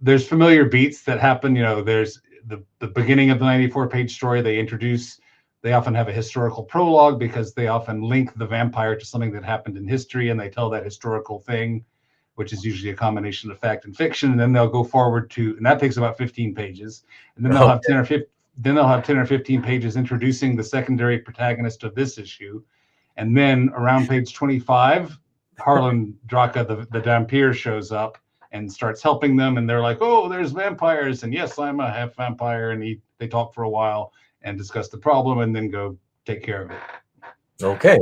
there's familiar beats that happen. There's the beginning of the 94-page story. They often have a historical prologue because they often link the vampire to something that happened in history, and they tell that historical thing, which is usually a combination of fact and fiction. And then they'll go forward and that takes about 15 pages. And then they'll have 10 or 15 pages introducing the secondary protagonist of this issue. And then around page 25, Harlan Draka, the Dampyr, shows up and starts helping them. And they're like, oh, there's vampires. And yes, I'm a half vampire. And they talk for a while and discuss the problem and then go take care of it. Okay.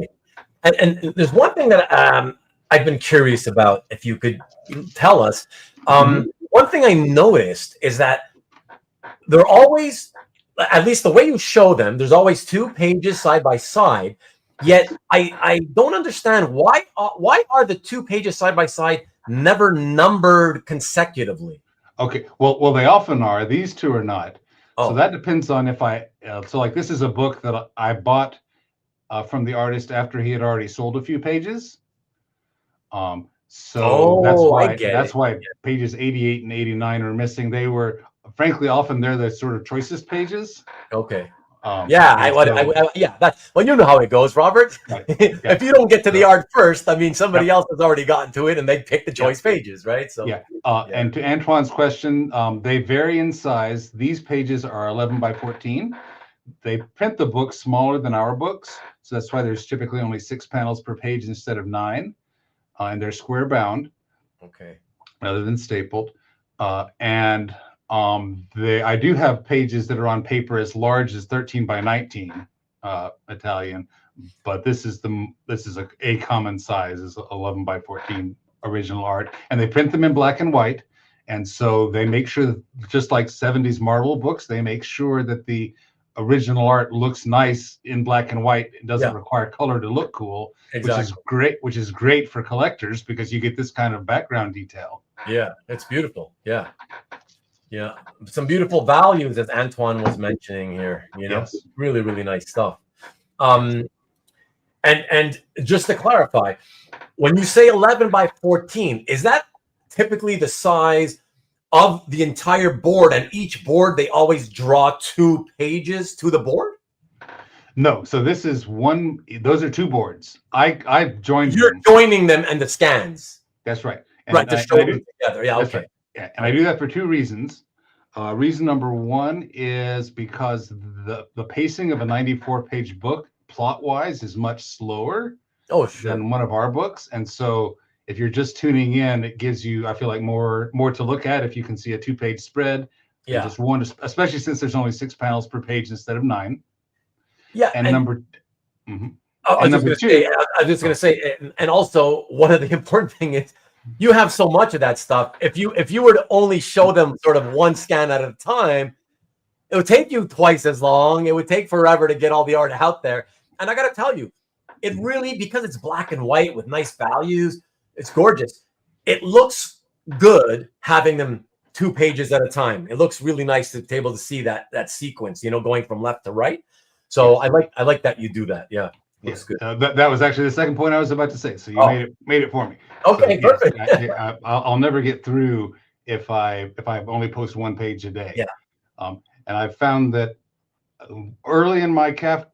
And there's one thing that I've been curious about, if you could tell us. One thing I noticed is that they're always, at least the way you show them, there's always 2 pages side by side. Yet I don't understand why are the 2 pages side by side never numbered consecutively? Okay, well they often are. These 2 are not. So that depends on if so like this is a book that I bought from the artist after he had already sold a few pages. So that's why pages 88 and 89 are missing. They were, frankly, often they're the sort of choicest pages. Okay. Well, you know how it goes, Robert. Right. If you don't get to the art first, I mean, somebody else has already gotten to it, and they pick the choice pages, right? So and to Antoine's question, they vary in size. These pages are 11 by 14. They print the books smaller than our books, so that's why there's typically only 6 panels per page instead of 9, and they're square bound, rather than stapled, I do have pages that are on paper as large as 13 by 19 Italian, but this is a common size, is 11 by 14 original art, and they print them in black and white. And so they make sure that, just like 70s Marvel books, they make sure that the original art looks nice in black and white. It doesn't require color to look cool, which is great for collectors, because you get this kind of background detail. Yeah, it's beautiful. Yeah, some beautiful values, as Antoine was mentioning here. Really, really nice stuff. And just to clarify, when you say 11 by 14, is that typically the size of the entire board, and each board they always draw 2 pages to the board? No, so this is one. Those are 2 boards. I joined. You're joining them and the scans. That's right. Right, to show them together. Yeah, okay. Right. Yeah, and I do that for 2 reasons. Reason number 1 is because the pacing of a 94-page book, plot-wise, is much slower than one of our books, and so if you're just tuning in, it gives you, I feel like, more to look at if you can see a 2-page spread. Yeah. Just one, especially since there's only 6 panels per page instead of 9. Yeah. And number. I was just going to say, and also one of the important thing is, you have so much of that stuff. If you were to only show them sort of one scan at a time, it would take you twice as long. It would take forever to get all the art out there. And I got to tell you, it really, because it's black and white with nice values, it's gorgeous. It looks good having them 2 pages at a time. It looks really nice to be able to see that sequence, going from left to right. So I like that you do that. Yeah. Looks good. That was actually the second point I was about to say. So you made it for me. Okay, so, perfect. Yes, I'll never get through if I only post 1 page a day. Yeah. And I found that early in my CAF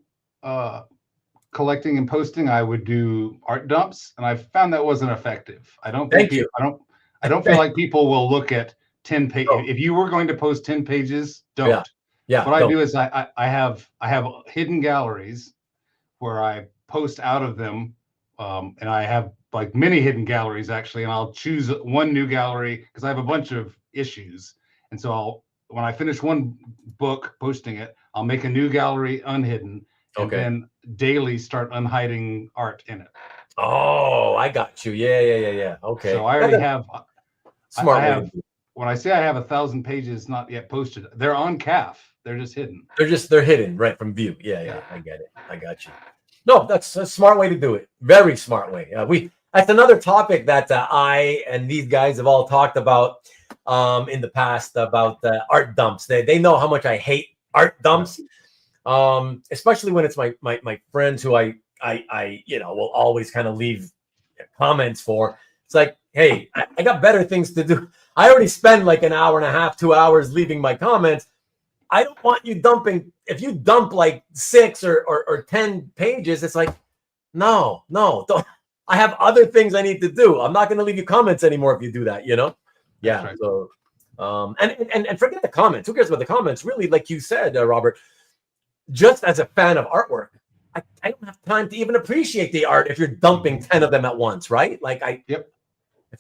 collecting and posting, I would do art dumps, and I found that wasn't effective. I don't feel like people will look at 10 pages. Oh. If you were going to post 10 pages, don't. Yeah. What I do is I have hidden galleries where I post out of them, and I have like many hidden galleries actually, and I'll choose one new gallery because I have a bunch of issues, and so when I finish one book posting it, I'll make a new gallery unhidden, and then daily start unhiding art in it. Oh, I got you. Yeah. Okay. So I already have. Smart. When I say I have 1,000 pages not yet posted, they're on CAF. They're just hidden. They're hidden right from view. Yeah. I get it. I got you. No, that's a smart way to do it. Very smart way. That's another topic that I and these guys have all talked about in the past about art dumps. They know how much I hate art dumps, especially when it's my friends who I will always kind of leave comments for. It's like, hey, I got better things to do. I already spend like an hour and a half, 2 hours leaving my comments. I don't want you dumping. If you dump like 6 or 10 pages, it's like, no, don't. I have other things I need to do. I'm not going to leave you comments anymore if you do that, Yeah. Right. So, and forget the comments. Who cares about the comments? Really, like you said, Robert, just as a fan of artwork, I don't have time to even appreciate the art if you're dumping 10 of them at once, right? Like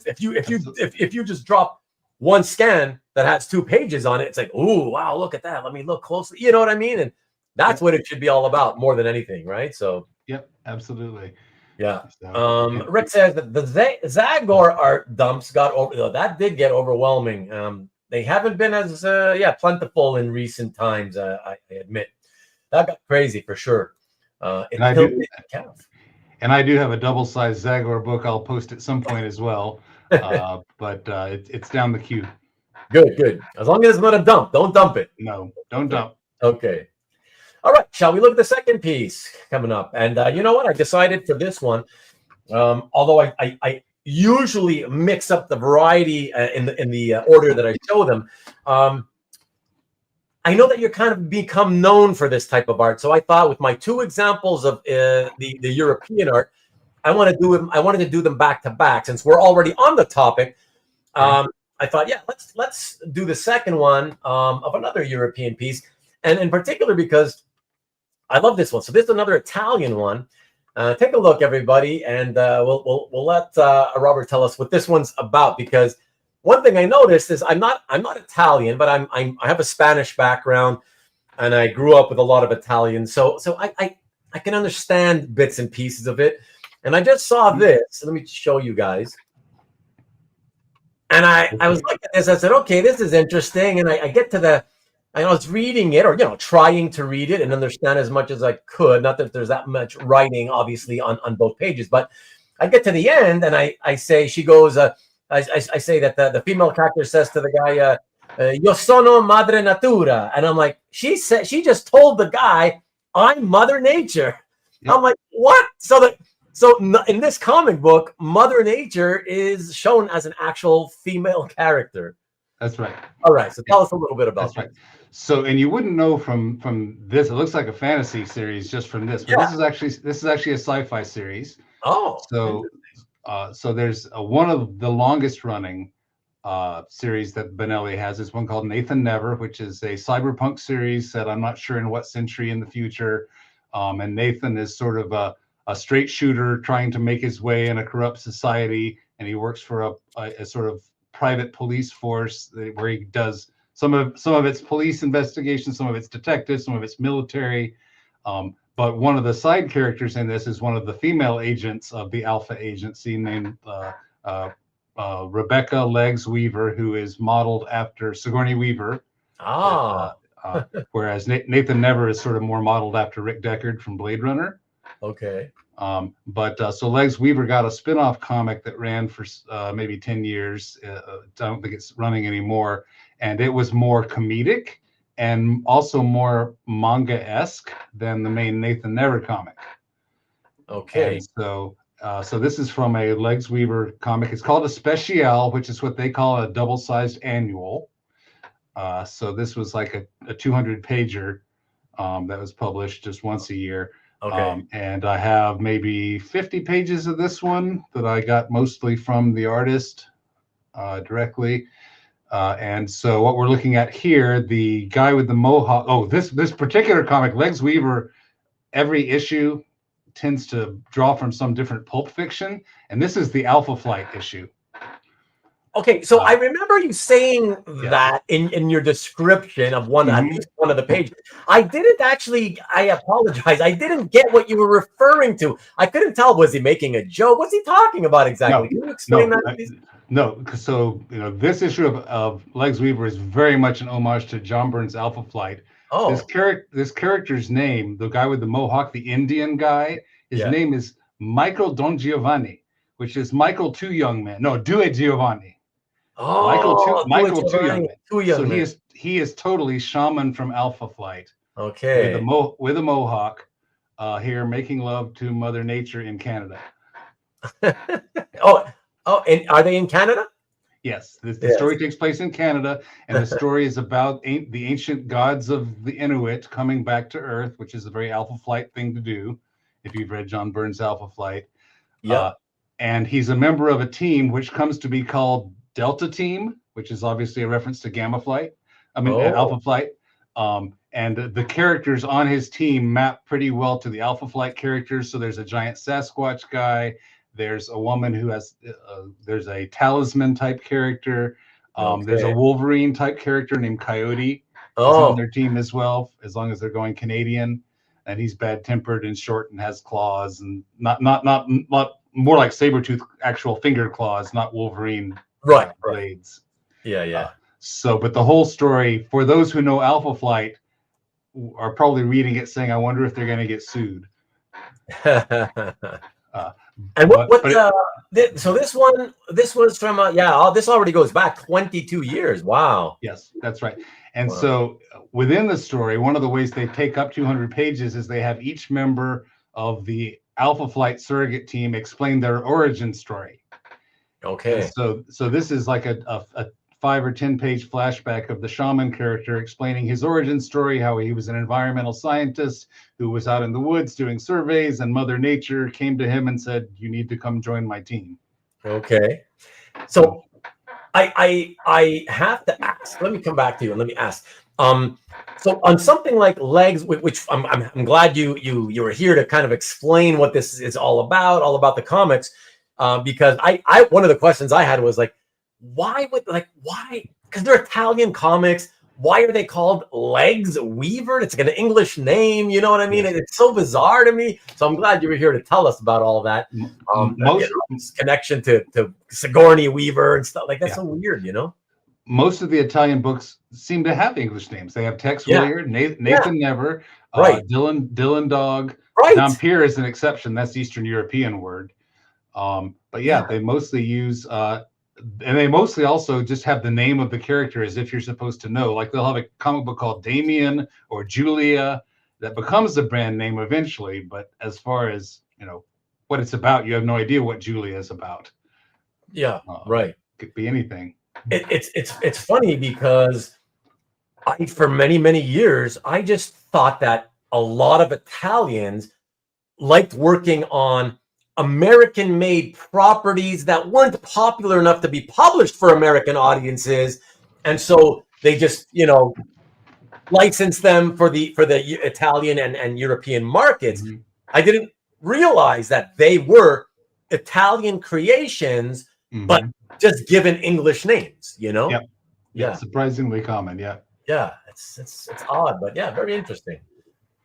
if you just drop one scan that has 2 pages on it, it's like, ooh, wow, look at that. Let me look closely. You know what I mean? And that's what it should be all about more than anything, right? So yep, absolutely. Yeah. Rick says that the Zagor art dumps that did get overwhelming. They haven't been as plentiful in recent times. I admit that got crazy for sure. And I do have a double-sized Zagor book. I'll post at some point as well. But it's down the queue. Good. As long as it's not a dump, don't dump it. No, don't dump. Okay. All right. Shall we look at the second piece coming up? And you know what? I decided for this one, although I usually mix up the variety in the order that I show them. I know that you're kind of become known for this type of art, so I thought with my 2 examples of the European art, I wanted to do them back to back since we're already on the topic. I thought, let's do the second one of another European piece, and in particular because I love this one. So this is another Italian one. Take a look, everybody, and we'll let Robert tell us what this one's about. Because one thing I noticed is I'm not Italian, but I have a Spanish background, and I grew up with a lot of Italians. So I can understand bits and pieces of it. And I just saw this. So let me show you guys. And I was looking at this. I said, okay, this is interesting. And I get to I was reading it, or trying to read it and understand as much as I could. Not that there's that much writing, obviously, on both pages. But I get to the end, and I say, she goes, I say that the female character says to the guy, "Io sono madre natura," and I'm like, she just told the guy, "I'm Mother Nature." Yep. I'm like, what? In this comic book, Mother Nature is shown as an actual female character. That's right. All right, so tell us a little bit about That's right. So, and you wouldn't know from this. It looks like a fantasy series just from this, but this is actually a sci-fi series. Oh, so so there's one of the longest running series that Benelli has is one called Nathan Never, which is a cyberpunk series set I'm not sure in what century in the future. And Nathan is sort of a straight shooter trying to make his way in a corrupt society, and he works for a sort of private police force where he does some of its police investigations, some of its detectives, some of its military. But one of the side characters in this is one of the female agents of the Alpha Agency named Rebecca Legs Weaver, who is modeled after Sigourney Weaver. Whereas Nathan Never is sort of more modeled after Rick Deckard from Blade Runner. Okay. So Legs Weaver got a spin-off comic that ran for maybe 10 years. I don't think it's running anymore. And it was more comedic and also more manga-esque than the main Nathan Never comic. Okay. And so this is from a Legs Weaver comic. It's called a Speciale, which is what they call a double-sized annual. So this was like a 200-pager that was published just once a year. Okay. And I have maybe 50 pages of this one that I got mostly from the artist directly. And so what we're looking at here, the guy with the mohawk. This particular comic, Legs Weaver, every issue tends to draw from some different pulp fiction. And this is the Alpha Flight issue. Okay, so I remember you saying that in your description of at least one of the pages. I didn't actually, I apologize, I didn't get what you were referring to. I couldn't tell, was he making a joke? What's he talking about exactly? Can you explain that, please? No, so this issue of Legs Weaver is very much an homage to John Byrne's Alpha Flight. Oh. This character's name, the guy with the mohawk, the Indian guy, his name is Michael Don Giovanni, which is Michael Two Young Men. No, Due Giovanni. Oh, Michael Two Young Men. So he is totally Shaman from Alpha Flight. Okay. With a mohawk, here making love to Mother Nature in Canada. And are they in Canada? Yes, the story takes place in Canada, and the story is about the ancient gods of the Inuit coming back to Earth, which is a very Alpha Flight thing to do, if you've read John Byrne's Alpha Flight. Yeah. And he's a member of a team which comes to be called Delta Team, which is obviously a reference to Alpha Flight. And the characters on his team map pretty well to the Alpha Flight characters. So there's a giant Sasquatch guy. There's a woman who has, there's a talisman type character. There's a Wolverine type character named Coyote. He's on their team as well, as long as they're going Canadian. And he's bad tempered and short and has claws and not more like Sabretooth, actual finger claws, not Wolverine blades. Yeah. But the whole story, for those who know Alpha Flight, are probably reading it saying, I wonder if they're going to get sued. So this was from this already goes back 22 years. Wow. Yes, that's right. And so within the story, one of the ways they take up 200 pages is they have each member of the Alpha Flight surrogate team explain their origin story. Okay. And so this is like a 5 or 10 page flashback of the shaman character explaining his origin story, how he was an environmental scientist who was out in the woods doing surveys, and Mother Nature came to him and said, you need to come join my team. Okay. So I have to ask, let me come back to you and let me ask. So on something like Legs, which I'm glad you were here to kind of explain what this is all about the comics, because I one of the questions I had was like, why? Because they're Italian comics. Why are they called Legs Weaver? It's like an English name, you know what I mean? Yes. It's so bizarre to me. So I'm glad you were here to tell us about all that. Connection to Sigourney Weaver and stuff like that's so weird, you know. Most of the Italian books seem to have English names. They have Tex Willard, Nathan Never, Dylan Dog. Right. Dampyr is an exception. That's Eastern European word. But they mostly use and they mostly also just have the name of the character as if you're supposed to know. Like they'll have a comic book called Damien or Julia. that becomes a brand name eventually. But as far as what it's about, you have no idea what Julia is about. Yeah, right. Could be anything. It's funny because for many years I just thought that a lot of Italians liked working on American-made properties that weren't popular enough to be published for American audiences, and so they just licensed them for the Italian and European markets. Mm-hmm. I didn't realize that they were Italian creations, Mm-hmm. but just given English names. Yep. Yeah, surprisingly common. Yeah. It's odd, but yeah, very interesting.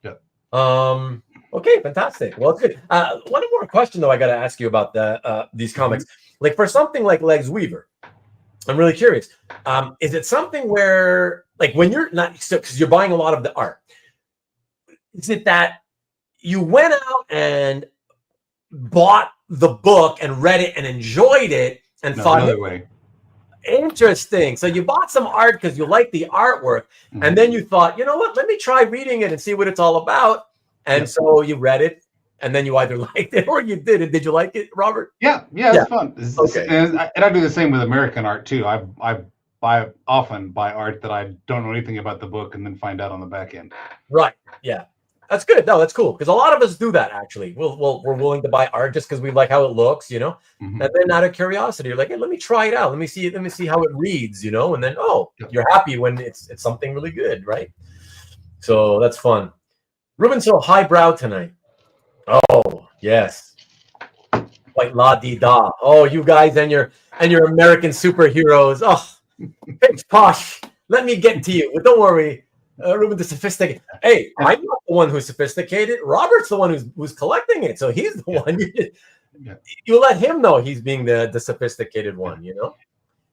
Yep. Okay, fantastic. Well, it's good. One more question though I got to ask you about these comics. Like for something like Legs Weaver, I'm really curious. Is it something where, like, when you're not, because you're buying a lot of the art, is it that you went out and bought the book and read it and enjoyed it and thought, another way. Interesting. So you bought some art because you liked the artwork, and then you thought, you know what? Let me try reading it and see what it's all about. And so you read it, and then you either liked it or you didn't. Did you like it, Robert? Yeah, it's fun. Okay. And I do the same with American art too. I often buy art that I don't know anything about the book and then find out on the back end. Right. Yeah. That's good. No, that's cool. Because a lot of us do that, actually. We're willing to buy art just because we like how it looks, And then out of curiosity, you're like, hey, let me try it out. Let me see how it reads, And then, you're happy when it's something really good, right? So that's fun. Ruben's so highbrow tonight. Oh, yes. Like la-di-da. Oh, you guys and your American superheroes. Oh, pitch posh. Let me get to you. But don't worry. Ruben the sophisticated. Hey, I'm not the one who's sophisticated. Robert's the one who's collecting it. So he's the one. You let him know he's being the sophisticated one,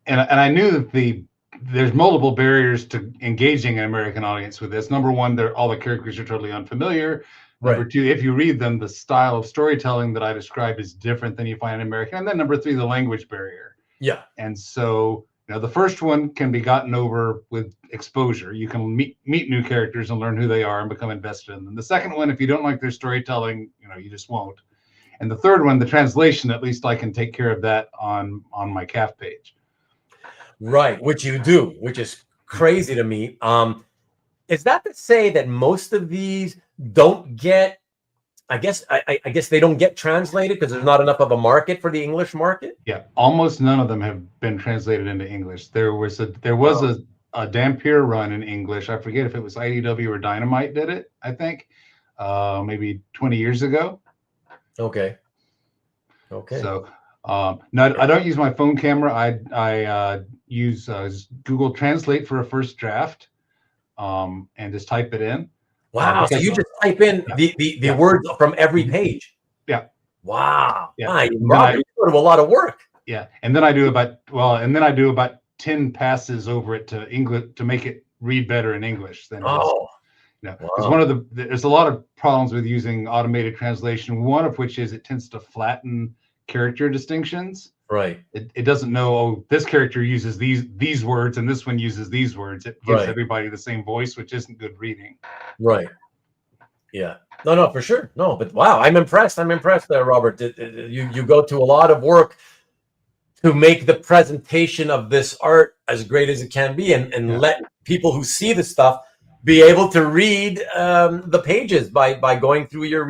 And I knew that there's multiple barriers to engaging an American audience with this. Number one, all the characters are totally unfamiliar. Number two, if you read them, the style of storytelling that I described is different than you find in American. And then number three, the language barrier. Yeah. And so the first one can be gotten over with exposure. You can meet new characters and learn who they are and become invested in them. The second one, if you don't like their storytelling, you just won't. And the third one, the translation, at least I can take care of that on my CAF page. Right, which you do, which is crazy to me. Is that to say that most of these don't get, I guess they don't get translated because there's not enough of a market for the English market? Yeah, almost none of them have been translated into English. There was a Dampyr run in English. I forget if it was IDW or Dynamite did it, I think, maybe 20 years ago. Okay. So no, I don't use my phone camera. I use Google Translate for a first draft, and just type it in. Wow! So you just type in the words from every page. Yeah. Wow. Yeah. You go to a lot of work. Yeah, and then I do about 10 passes over it to English to make it read better in English. Because there's a lot of problems with using automated translation. One of which is it tends to flatten character distinctions. Right. It doesn't know, this character uses these words and this one uses these words. It gives everybody the same voice, which isn't good reading. Right. Yeah. No, for sure. No, but wow, I'm impressed. There, Robert. You go to a lot of work to make the presentation of this art as great as it can be, and let people who see the stuff be able to read the pages by going through your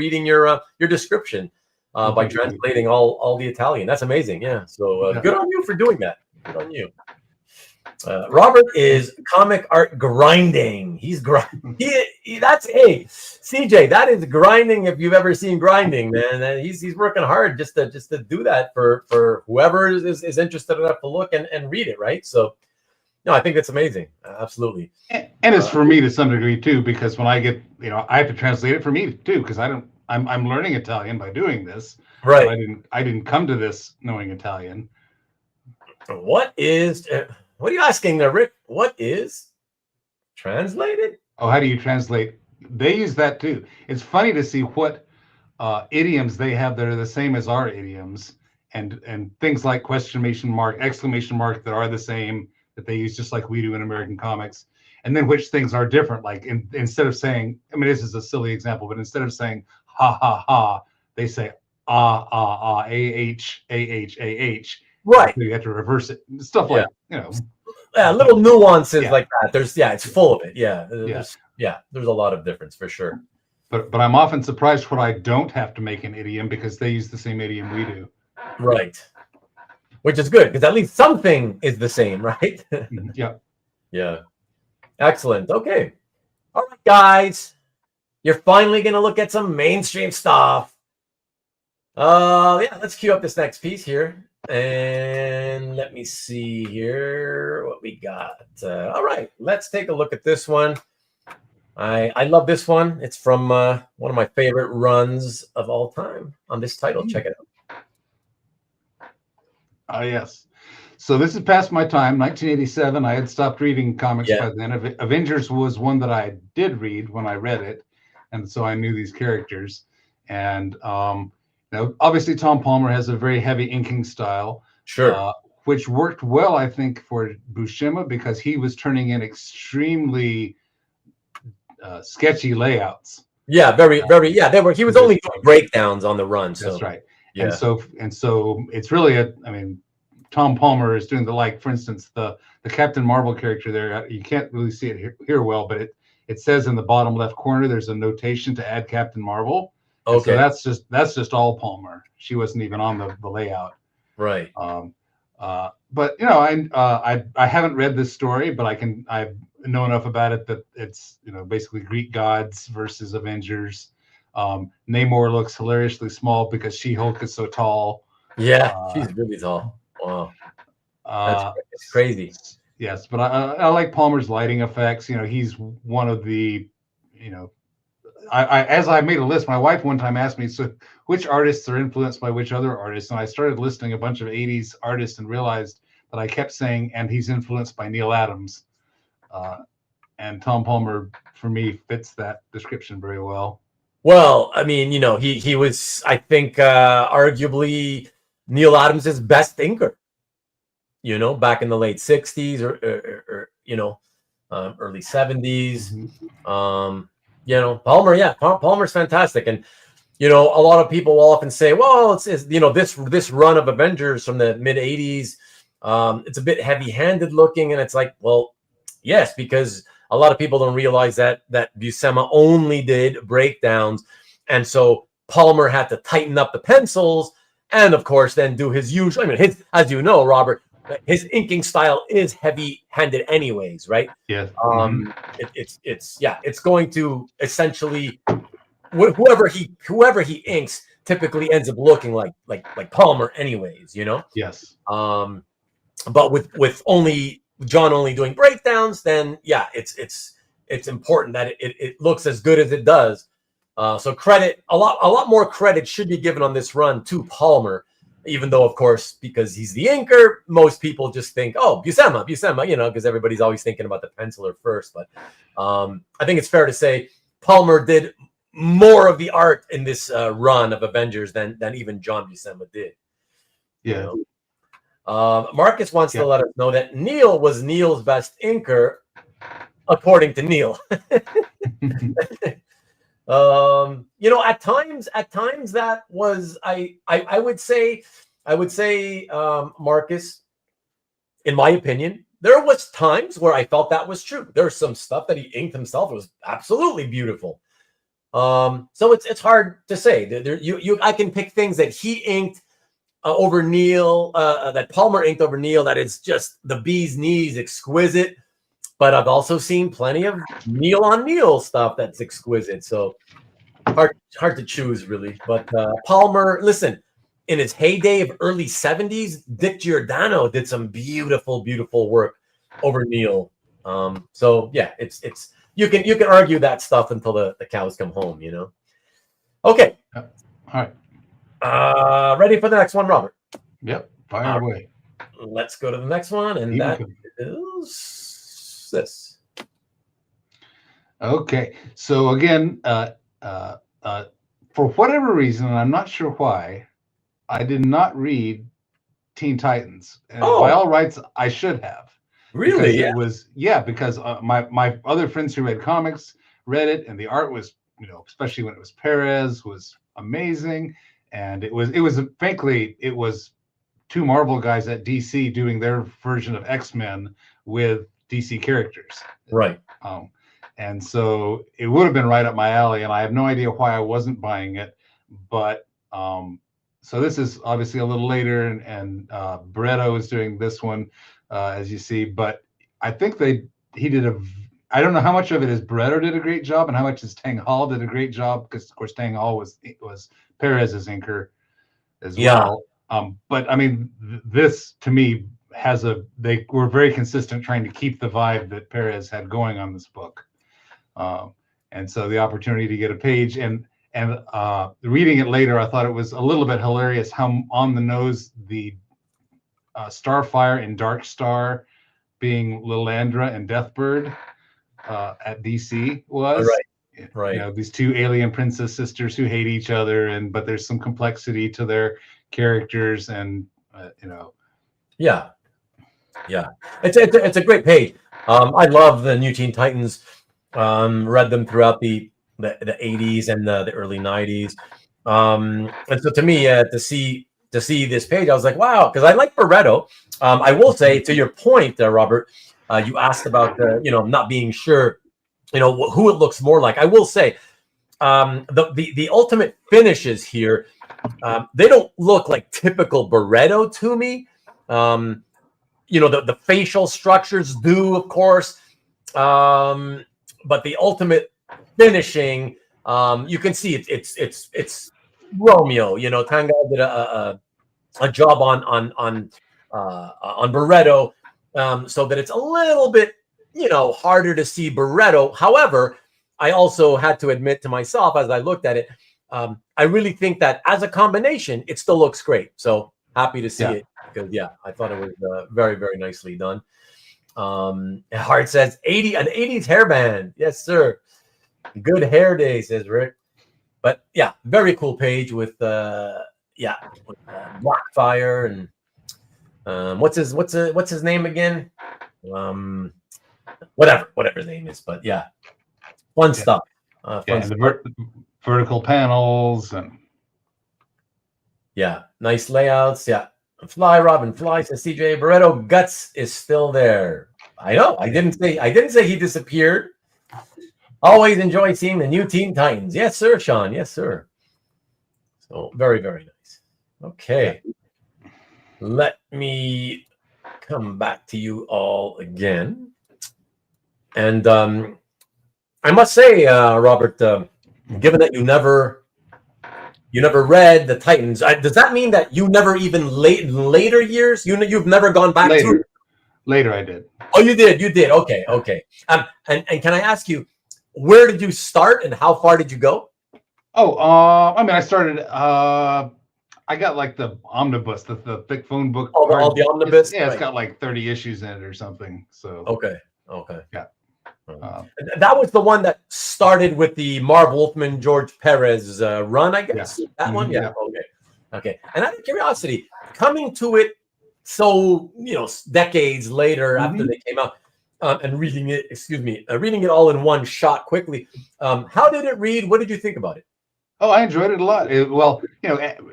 description. By translating all the Italian. That's amazing. Yeah. So good on you for doing that. Good on you. Robert is comic art grinding. He's grinding. That's CJ. That is grinding. If you've ever seen grinding, man, he's working hard just to do that for whoever is interested enough to look and read it. Right. So, no, I think that's amazing. Absolutely. And it's for me to some degree too, because when I get, I have to translate it for me too, because I'm learning Italian by doing this. Right. So I didn't come to this knowing Italian. What are you asking there, Rick? What is translated? Oh, how do you translate? They use that too. It's funny to see what idioms they have that are the same as our idioms, and things like question mark, exclamation mark that are the same that they use just like we do in American comics. and then which things are different. Like instead of saying, I mean, this is a silly example, but instead of saying ha ha ha, they say ah ah ah, ah. Right. So you have to reverse it. Stuff Yeah. like, you know. Yeah, little nuances Yeah. like that. There's it's full of it. Yeah. Yeah. There's a lot of difference for sure. But I'm often surprised when I don't have to make an idiom because they use the same idiom we do. Right. Which is good because at least something is the same, right? Yeah. Yeah. Excellent. Okay. All right, guys. You're finally going to look at some mainstream stuff. Yeah, let's cue up this next piece here. And let me see here what we got. All right, let's take a look at this one. I love this one. It's from one of my favorite runs of all time on this title. Check it out. Yes. So this is past my time, 1987. I had stopped reading comics Yeah. by then. Avengers was one that I did read when I read it, and so I knew these characters. And obviously Tom Palmer has a very heavy inking style, Sure. which worked well, I think, for Buscema because he was turning in extremely sketchy layouts. Yeah, very. Yeah, he was only doing breakdowns on the run. So that's right. Yeah. And so it's really I mean, Tom Palmer is doing for instance, the Captain Marvel character there. You can't really see it here well, but it says in the bottom left corner there's a notation to add Captain Marvel. Okay. So that's just all Palmer. She wasn't even on the layout. Right. But I haven't read this story, but I know enough about it that it's basically Greek gods versus Avengers. Namor looks hilariously small because She-Hulk is so tall. Yeah, she's really tall. Wow, that's crazy. Yes, but I like Palmer's lighting effects. He's one of the, as I made a list, my wife one time asked me, so which artists are influenced by which other artists? And I started listing a bunch of 80s artists and realized that I kept saying, and he's influenced by Neil Adams. And Tom Palmer, for me, fits that description very well. Well, I mean, he was, I think, arguably Neil Adams' best thinker, back in the late 60s or early 70s. Palmer's fantastic. And, a lot of people will often say, well, it's this run of Avengers from the mid 80s, it's a bit heavy handed looking. And it's like, well, yes, because a lot of people don't realize that Buscema only did breakdowns. And so Palmer had to tighten up the pencils and, of course, then do his usual. I mean, as you know, Robert, his inking style is heavy-handed anyways, right? Yeah. It's going to essentially whoever he inks typically ends up looking like Palmer anyways, Yes. But with John only doing breakdowns, then yeah, it's important that it looks as good as it does. So a lot more credit should be given on this run to Palmer, even though, of course, because he's the inker, most people just think, oh, Buscema, because everybody's always thinking about the penciler first. But I think it's fair to say Palmer did more of the art in this run of Avengers than even John Buscema did. Yeah. Marcus wants to let us know that Neil was Neil's best inker, according to Neil. At times that was I would say Marcus, in my opinion, there was times where I felt that was true. There's some stuff that he inked himself. It was absolutely beautiful. So it's hard to say. I can pick things that he inked over Neil, that Palmer inked over Neil, that is just the bee's knees exquisite. But I've also seen plenty of Neil on Neil stuff that's exquisite. So hard to choose, really. But Palmer, listen, in his heyday of early 70s, Dick Giordano did some beautiful, beautiful work over Neil. So yeah, it's you can argue that stuff until the cows come home, Okay. All right. Ready for the next one, Robert? Yep. Fire away. Let's go to the next one, and that is this. Okay. So again, for whatever reason, and I'm not sure why, I did not read Teen Titans. And by all rights, I should have. Really? Because it was, yeah, because my other friends who read comics read it, and the art was, especially when it was Perez, was amazing. And it was frankly, it was two Marvel guys at DC doing their version of X-Men with DC characters. Right. And so it would have been right up my alley, and I have no idea why I wasn't buying it. But so this is obviously a little later, and Barreto is doing this one, as you see. But I think he did I don't know how much of it is Barreto did a great job and how much is Tanghal did a great job, because of course Tanghal was Perez's inker as well. But I mean, this to me they were very consistent trying to keep the vibe that Perez had going on this book. And so the opportunity to get a page and reading it later, I thought it was a little bit hilarious how on the nose the Starfire and Dark Star being Lilandra and Deathbird at DC was. Right. These two alien princess sisters who hate each other, but there's some complexity to their characters, and Yeah. It's a great page. I love the New Teen Titans. Read them throughout the 80s and the early 90s. And so to me, to see this page, I was like, wow, because I like Barreto. I will say, to your point, Robert, you asked about not being sure, who it looks more like. I will say, the ultimate finishes here, they don't look like typical Barreto to me. The facial structures do, of course, but the ultimate finishing, you can see it's Romeo. Tanghal did a job on Barreto, so that it's a little bit harder to see Barreto. However, I also had to admit to myself as I looked at it, I really think that as a combination, it still looks great. So happy to see it, because I thought it was very, very nicely done. Hart says an 80s hairband. Yes, sir. Good hair day, says Rick. But yeah, very cool page with Blackfire and what's his name again? Whatever his name is, but fun stuff. And the vertical panels and nice layouts. Fly Robin Fly says CJ Barreto guts is still there. I know. I didn't say he disappeared. Always enjoy seeing the New Teen Titans. Yes, sir, Sean. Yes, sir. So very, very nice. Okay. Let me come back to you all again. And I must say, Robert, given that you never read the Titans, does that mean that you never even later years you've never gone back to? Later, I did. Oh, you did. Okay. And can I ask you, where did you start and how far did you go? I mean, I started. I got like the omnibus, the thick phone book. The omnibus. It's got like 30 issues in it or something. So okay. Yeah. That was the one that started with the Marv Wolfman, George Pérez run, I guess. That one, yeah. Okay. And out of curiosity, coming to it, so decades later after they came out, and reading it all in one shot quickly. How did it read? What did you think about it? Oh, I enjoyed it a lot.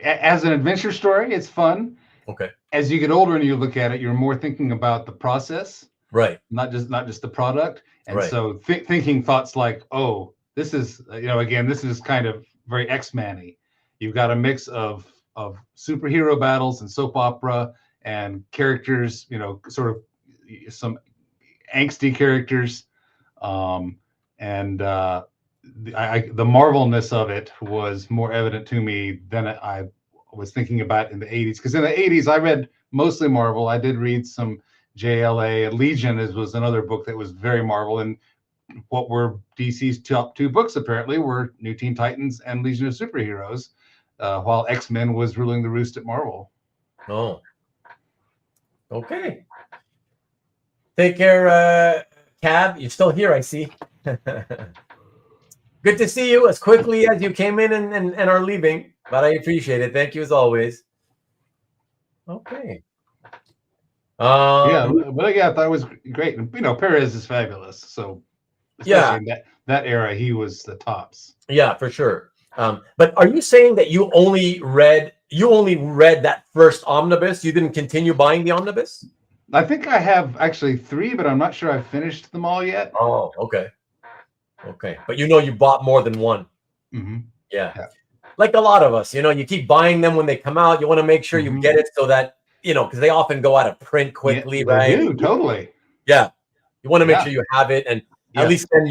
As an adventure story, it's fun. Okay. As you get older and you look at it, you're more thinking about the process, right? Not just the product. And right. So thinking thoughts like, oh, this is again, this is kind of very X-Man-y. You've got a mix of superhero battles and soap opera and characters, sort of some angsty characters, and the Marvelness of it was more evident to me than I was thinking about in the 80s. Because in the 80s, I read mostly Marvel. I did read some JLA. Legion was another book that was very Marvel. And what were DC's top two books apparently were New Teen Titans and Legion of Superheroes, while X-Men was ruling the roost at Marvel. Oh, okay. Take care, Cab. You're still here, I see. Good to see you as quickly as you came in and are leaving, but I appreciate it. Thank you as always. Okay. Yeah, Um, but yeah, I thought it was great. And Perez is fabulous. So especially yeah, in that era, he was the tops. yeah, for sure. But are you saying that you only read that first omnibus? You didn't continue buying the omnibus? I think I have actually 3, but I'm not sure I've finished them all yet. Oh, okay. Okay. But you bought more than one. Hmm. Yeah. Yeah. Like a lot of us, you keep buying them when they come out. You want to make sure you Hmm. get it so that, because they often go out of print Yeah, quickly, they right? do totally. Yeah. You want to make Yeah. sure you have it. And at Yes. least then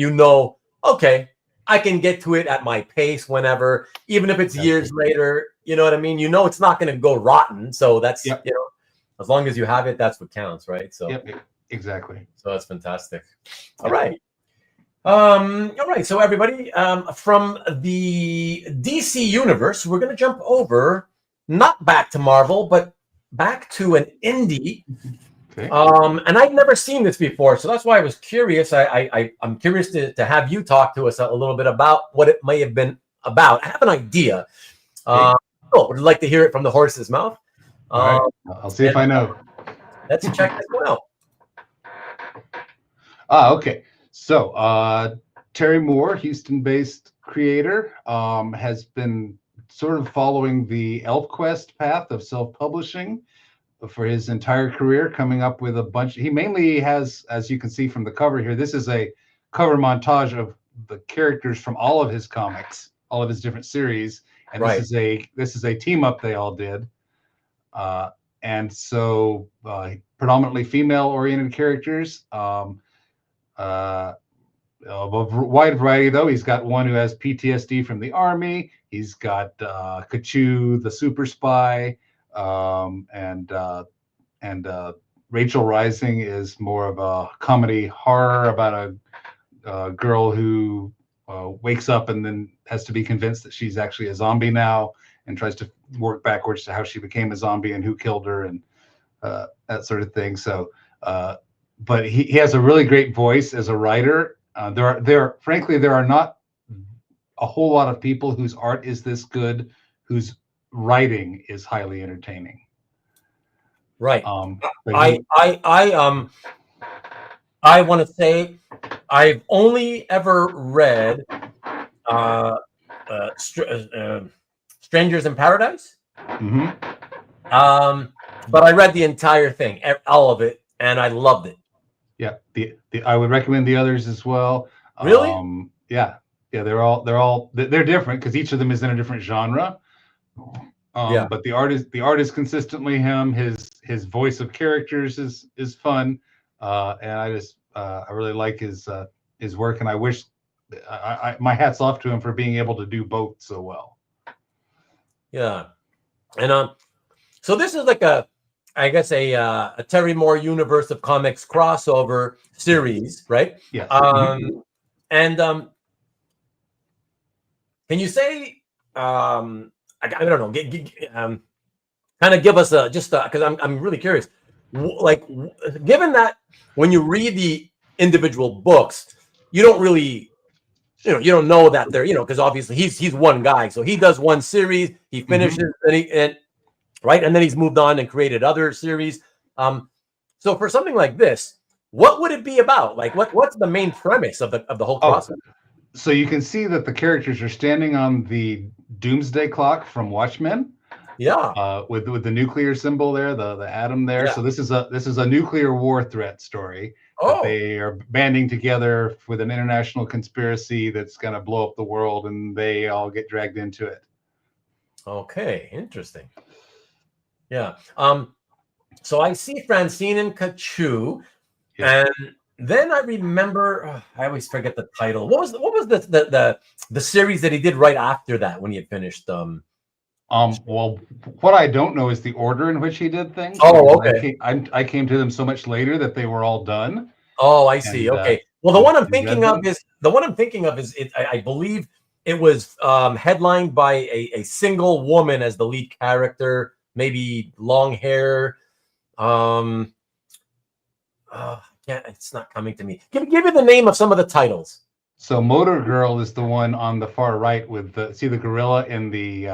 okay, I can get to it at my pace whenever, even if it's Exactly. years later. You know what I mean? It's not going to go rotten. So that's, Yep. as long as you have it, that's what counts, right? So, Yep. Exactly. so that's fantastic. All right. All right. So everybody, from the DC universe, we're going to jump over, not back to Marvel, but back to an indie. Okay. And I'd never seen this before, so that's why I was curious. I'm curious to have you talk to us a little bit about what it may have been about. I have an idea. Okay. Would like to hear it from the horse's mouth. All right. I'll see if I know. Let's check this one out. Okay. So Terry Moore, Houston-based creator, has been sort of following the ElfQuest path of self-publishing for his entire career, coming up with a bunch. He mainly has, as you can see from the cover here, this is a cover montage of the characters from all of his comics, all of his different series, and Right. this is a team up they all did, and so predominantly female-oriented characters. Of a wide variety, though. He's got one who has PTSD from the army. He's got Kachu, the super spy, and Rachel Rising is more of a comedy horror about a girl who wakes up and then has to be convinced that she's actually a zombie now, and tries to work backwards to how she became a zombie and who killed her and that sort of thing. So, but he has a really great voice as a writer. Frankly, there are not a whole lot of people whose art is this good, whose writing is highly entertaining. Right. But I want to say I've only ever read Strangers in Paradise. Mhm. But I read the entire thing, all of it, and I loved it. Yeah, I would recommend the others as well. Really? Yeah, they're different because each of them is in a different genre. Yeah. But the art is consistently him. His voice of characters is fun, and I really like his work, and I wish my hat's off to him for being able to do both so well. Yeah, and so this is like I guess a Terry Moore universe of comics crossover series, right? Yes. And can you say I don't know, kind of give us because I'm really curious, given that when you read the individual books, you don't really you don't know that they're because obviously he's one guy, so he does one series, he finishes, and right, and then he's moved on and created other series. So for something like this, what would it be about? Like, what's the main premise of the whole process? So you can see that the characters are standing on the doomsday clock from Watchmen. Yeah. With the nuclear symbol there, the atom there. Yeah. So this is a nuclear war threat story. That they are banding together with an international conspiracy that's going to blow up the world, and they all get dragged into it. Okay, interesting. Yeah. So I see Francine and Kachu, and then I remember I always forget the title. What was the series that he did right after that when he had finished? Well, what I don't know is the order in which he did things. Oh, okay. I came to them so much later that they were all done. Oh, I see. And, okay. Well, the one I'm thinking of is I believe it was headlined by a single woman as the lead character, maybe long hair. Yeah, it's not coming to me. Give me the name of some of the titles. So Motor Girl is the one on the far right with the gorilla in the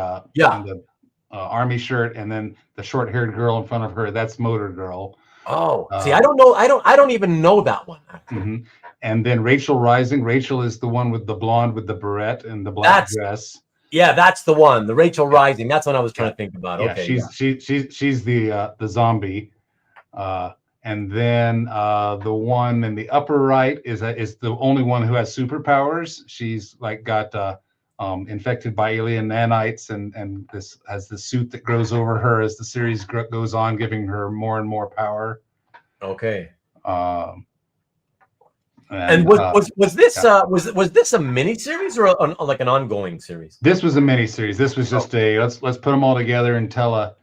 army shirt, and then the short-haired girl in front of her. That's Motor Girl. Oh, see, I don't know. I don't even know that one. Mm-hmm. And then Rachel Rising. Rachel is the one with the blonde with the beret and the black dress. Yeah, that's the one. The Rachel Rising. That's what I was trying to think about. Yeah, Okay, she's the zombie. And then the one in the upper right is the only one who has superpowers. She's like got infected by alien nanites, and this has the suit that grows over her as the series goes on, giving her more and more power. Okay. And was this was this a mini series or like an ongoing series? This was a mini series. This was just a let's put them all together and tell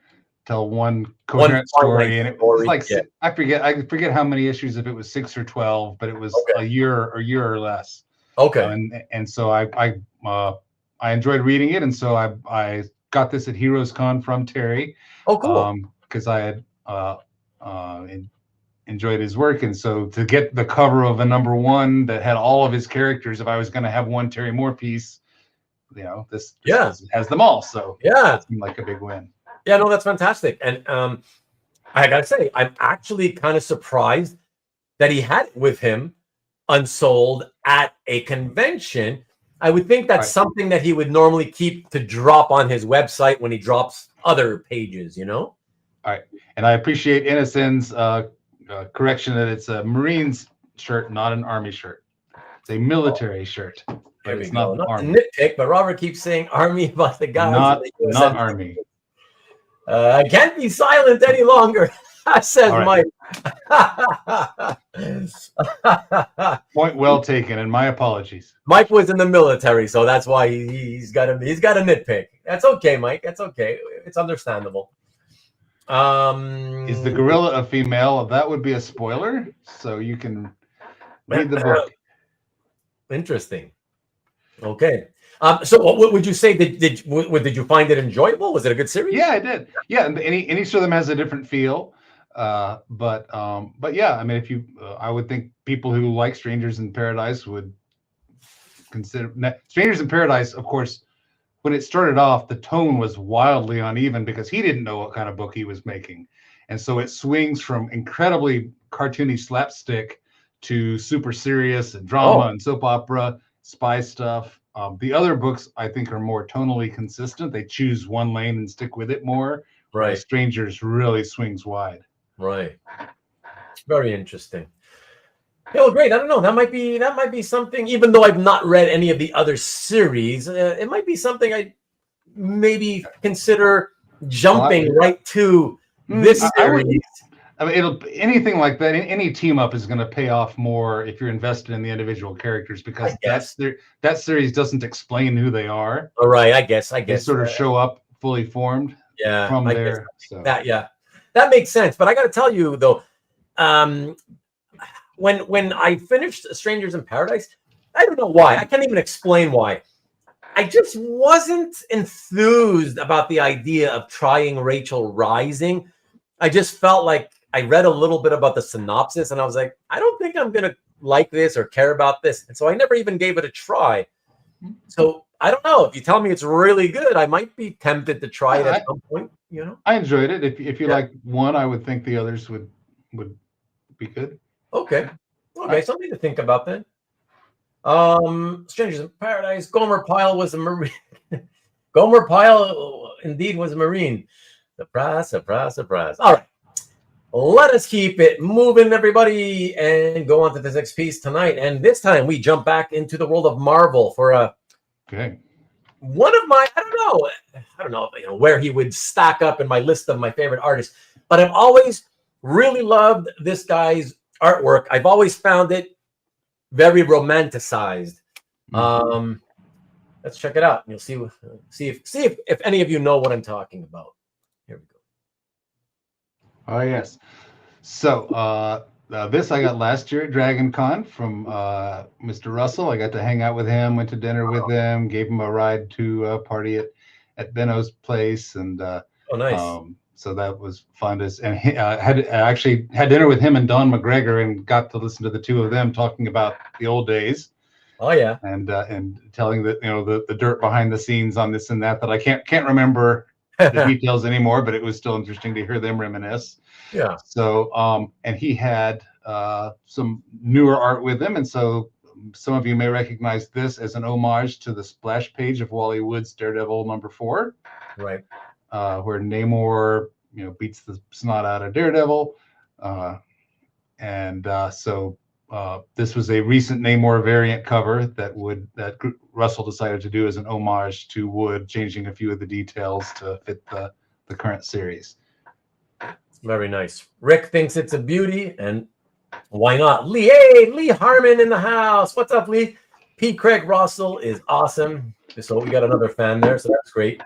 one coherent story. And it was like I forget how many issues, if it was 6 or 12, but it was a year or less. Okay. And so I enjoyed reading it, and so I got this at Heroes Con from Terry. Oh, cool. Because I had enjoyed his work, and so to get the cover of a #1 that had all of his characters, if I was going to have one Terry Moore piece, this has them all. So it seemed like a big win. Yeah, no, that's fantastic. And I gotta say, I'm actually kind of surprised that he had it with him unsold at a convention. I would think that's something that he would normally keep to drop on his website when he drops other pages, All right. And I appreciate Innocent's correction that it's a Marines shirt, not an Army shirt. It's a military shirt, but it's not Army. Nitpick, but Robert keeps saying Army about the guys. Not Army. I can't be silent any longer, says Mike. Point well taken, and my apologies. Mike was in the military, so that's why he's got a nitpick. That's okay, Mike. That's okay. It's understandable. Is the gorilla a female? That would be a spoiler, so you can read the book. Interesting. Okay. So what would you say? Did you find it enjoyable? Was it a good series? Yeah, I did. Yeah, and each of them has a different feel. But yeah, I mean, if you, I would think people who like Strangers in Paradise would consider Strangers in Paradise. Of course, when it started off, the tone was wildly uneven because he didn't know what kind of book he was making, and so it swings from incredibly cartoony slapstick to super serious and drama and soap opera, spy stuff. The other books, I think, are more tonally consistent. They choose one lane and stick with it more. Right. Strangers really swings wide. Right. Very interesting. Yeah, well, great. I don't know. That might be something. Even though I've not read any of the other series, it might be something I maybe consider jumping right to this series. I mean, anything like that. Any team up is going to pay off more if you're invested in the individual characters, because that series doesn't explain who they are. All right, I guess they sort of show up fully formed. Yeah, from there. That makes sense. But I got to tell you though, when I finished Strangers in Paradise, I don't know why. I can't even explain why. I just wasn't enthused about the idea of trying Rachel Rising. I just felt like I read a little bit about the synopsis and I was like, I don't think I'm going to like this or care about this. And so I never even gave it a try. So I don't know. If you tell me it's really good, I might be tempted to try it at some point. I enjoyed it. If you like one, I would think the others would be good. Okay. Something to think about then. Strangers in Paradise. Gomer Pyle was a Marine. Gomer Pyle indeed was a Marine. Surprise, surprise, surprise. All right. Let us keep it moving, everybody, and go on to the next piece tonight. And this time we jump back into the world of Marvel for one of my, I don't know where he would stack up in my list of my favorite artists, but I've always really loved this guy's artwork. I've always found it very romanticized. Let's check it out. You'll see if any of you know what I'm talking about. Here we go. Oh, yes. So this I got last year at Dragon Con from Mr. Russell. I got to hang out with him, went to dinner with him, gave him a ride to a party at Benno's place. And nice. So that was fun. And I actually had dinner with him and Don McGregor and got to listen to the two of them talking about the old days. Oh, yeah. And telling the dirt behind the scenes on this and that I can't remember the details anymore, but it was still interesting to hear them reminisce. Yeah. So, and he had some newer art with him, and so some of you may recognize this as an homage to the splash page of Wally Wood's Daredevil #4, Right. where Namor, beats the snot out of Daredevil, and so this was a recent Namor variant cover that Russell decided to do as an homage to Wood, changing a few of the details to fit the current series. Very nice. Rick thinks it's a beauty, and why not? Lee Harmon in the house. What's up, Lee? P. Craig Russell is awesome. So we got another fan there, so that's great.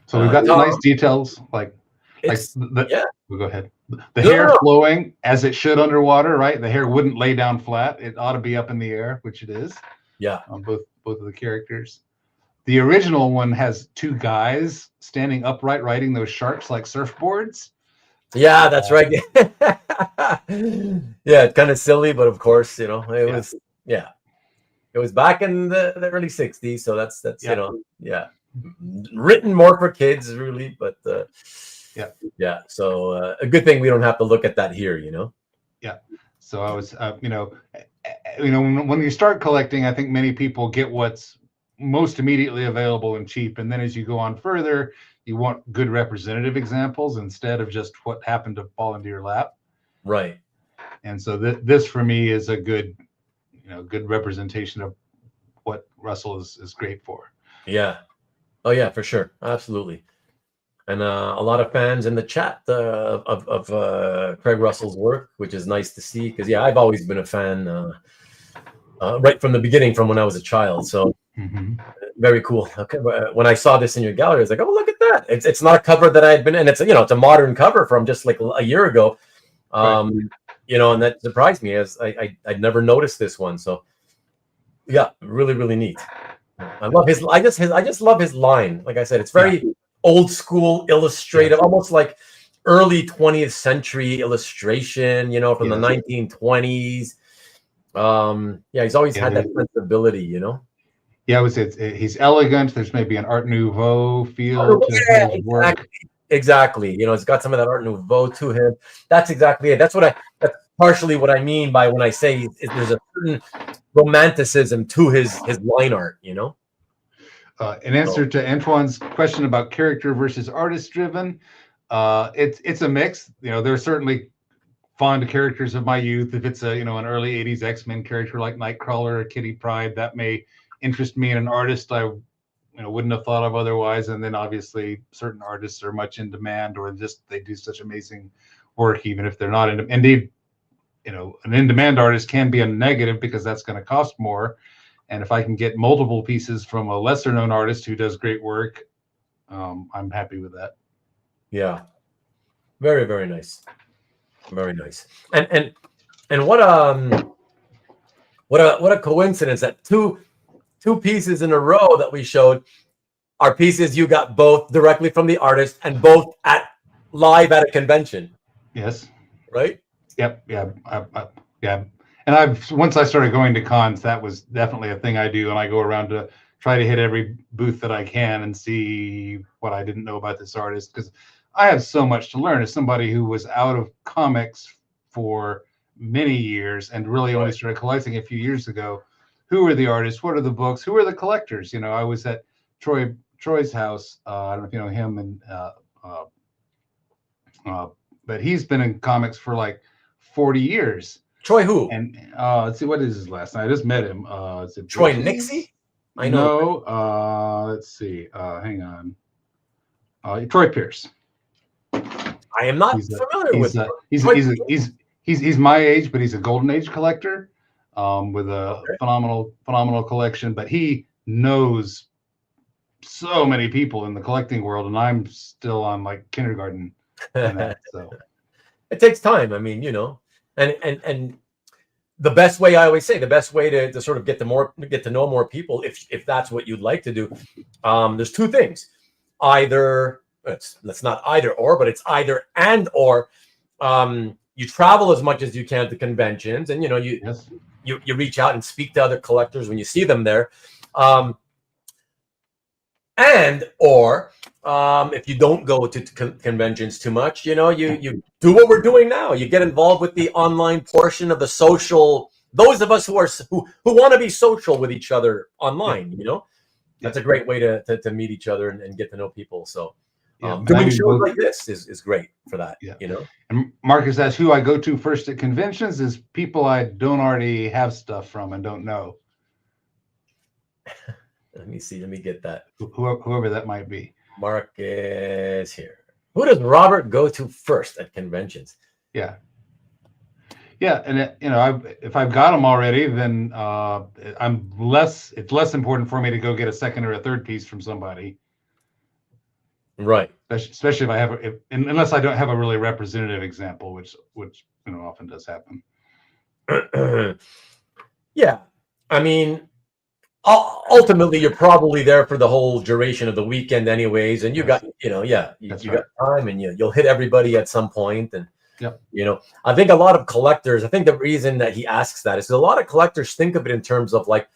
So we've got some nice details, we'll go ahead. The hair flowing as it should underwater, right? The hair wouldn't lay down flat. It ought to be up in the air, which it is. Yeah. On both of the characters. The original one has two guys standing upright riding those sharks like surfboards. Yeah, that's right. Yeah, it's kind of silly, but of course, it was it was back in the early 60s, so that's written more for kids really, but so a good thing we don't have to look at that here. Yeah. So I was when you start collecting, I think many people get what's most immediately available and cheap, and then as you go on further, you want good representative examples instead of just what happened to fall into your lap. Right. And so this for me is a good representation of what Russell is great for. Yeah. Oh yeah, for sure. Absolutely. And a lot of fans in the chat of Craig Russell's work, which is nice to see, because I've always been a fan right from the beginning, from when I was a child. So very cool. Okay, when I saw this in your gallery, I was like, oh, look at that. It's not a cover that I had been in. It's it's a modern cover from just like a year ago. And that surprised me, as I'd never noticed this one. So yeah, really, really neat. I love his. I just love his line. Like I said, it's very old school, illustrative, almost like early 20th century illustration. From the 1920s. He's always had that sensibility. Yeah, he's elegant. There's maybe an Art Nouveau feel to his work. Exactly. It's got some of that Art Nouveau to him. That's exactly it. That's partially what I mean by when I say there's a certain romanticism to his line art. In answer to Antoine's question about character versus artist driven, it's a mix. There's certainly fond characters of my youth. If it's an early 80s X-Men character like Nightcrawler or Kitty Pryde, that may interest me in an artist I wouldn't have thought of otherwise. And then obviously certain artists are much in demand, or just they do such amazing work even if they're not in. Indeed, an in-demand artist can be a negative because that's going to cost more. And if I can get multiple pieces from a lesser known artist who does great work, I'm happy with that. Yeah, very, very nice. Very nice. And what a coincidence that two pieces in a row that we showed are pieces you got both directly from the artist and both live at a convention. Yes. Right? Yep. Yeah. Yeah. And once I started going to cons, that was definitely a thing I do, and I go around to try to hit every booth that I can and see what I didn't know about this artist, because I have so much to learn as somebody who was out of comics for many years and really only started collecting a few years ago. Who are the artists? What are the books? Who are the collectors? I was at Troy's house. I don't know if you know him, but he's been in comics for like 40 years. Troy who? And let's see, what is his last name? I just met him. Is it Troy Nixie? I know. No. Let's see. Hang on. Troy Pierce. I am not familiar with him. He's my age, but he's a golden age collector with a phenomenal collection. But he knows so many people in the collecting world, and I'm still on like kindergarten. So it takes time. I mean, and the best way, I always say, the best way to sort of get to know more people, if that's what you'd like to do, there's two things. Either it's not either or, but it's either and or. You travel as much as you can to conventions, and you reach out and speak to other collectors when you see them there. And or if you don't go to conventions too much, you do what we're doing now. You get involved with the online portion of the social. Those of us who want to be social with each other online, that's a great way to meet each other and get to know people. So doing shows like this is great for that. Yeah. And Marcus asks who I go to first at conventions is people I don't already have stuff from and don't know. Let me see. Let me get that. Whoever that might be. Mark is here. Who does Robert go to first at conventions? Yeah. Yeah, and if I've got them already, then it's less important for me to go get a second or a third piece from somebody. Right. Especially if I have, unless I don't have a really representative example, which often does happen. Yeah, I mean, ultimately you're probably there for the whole duration of the weekend, anyways, and you got you got time, and you'll hit everybody at some point, and I think a lot of collectors. I think the reason that he asks that is a lot of collectors think of it in terms of like,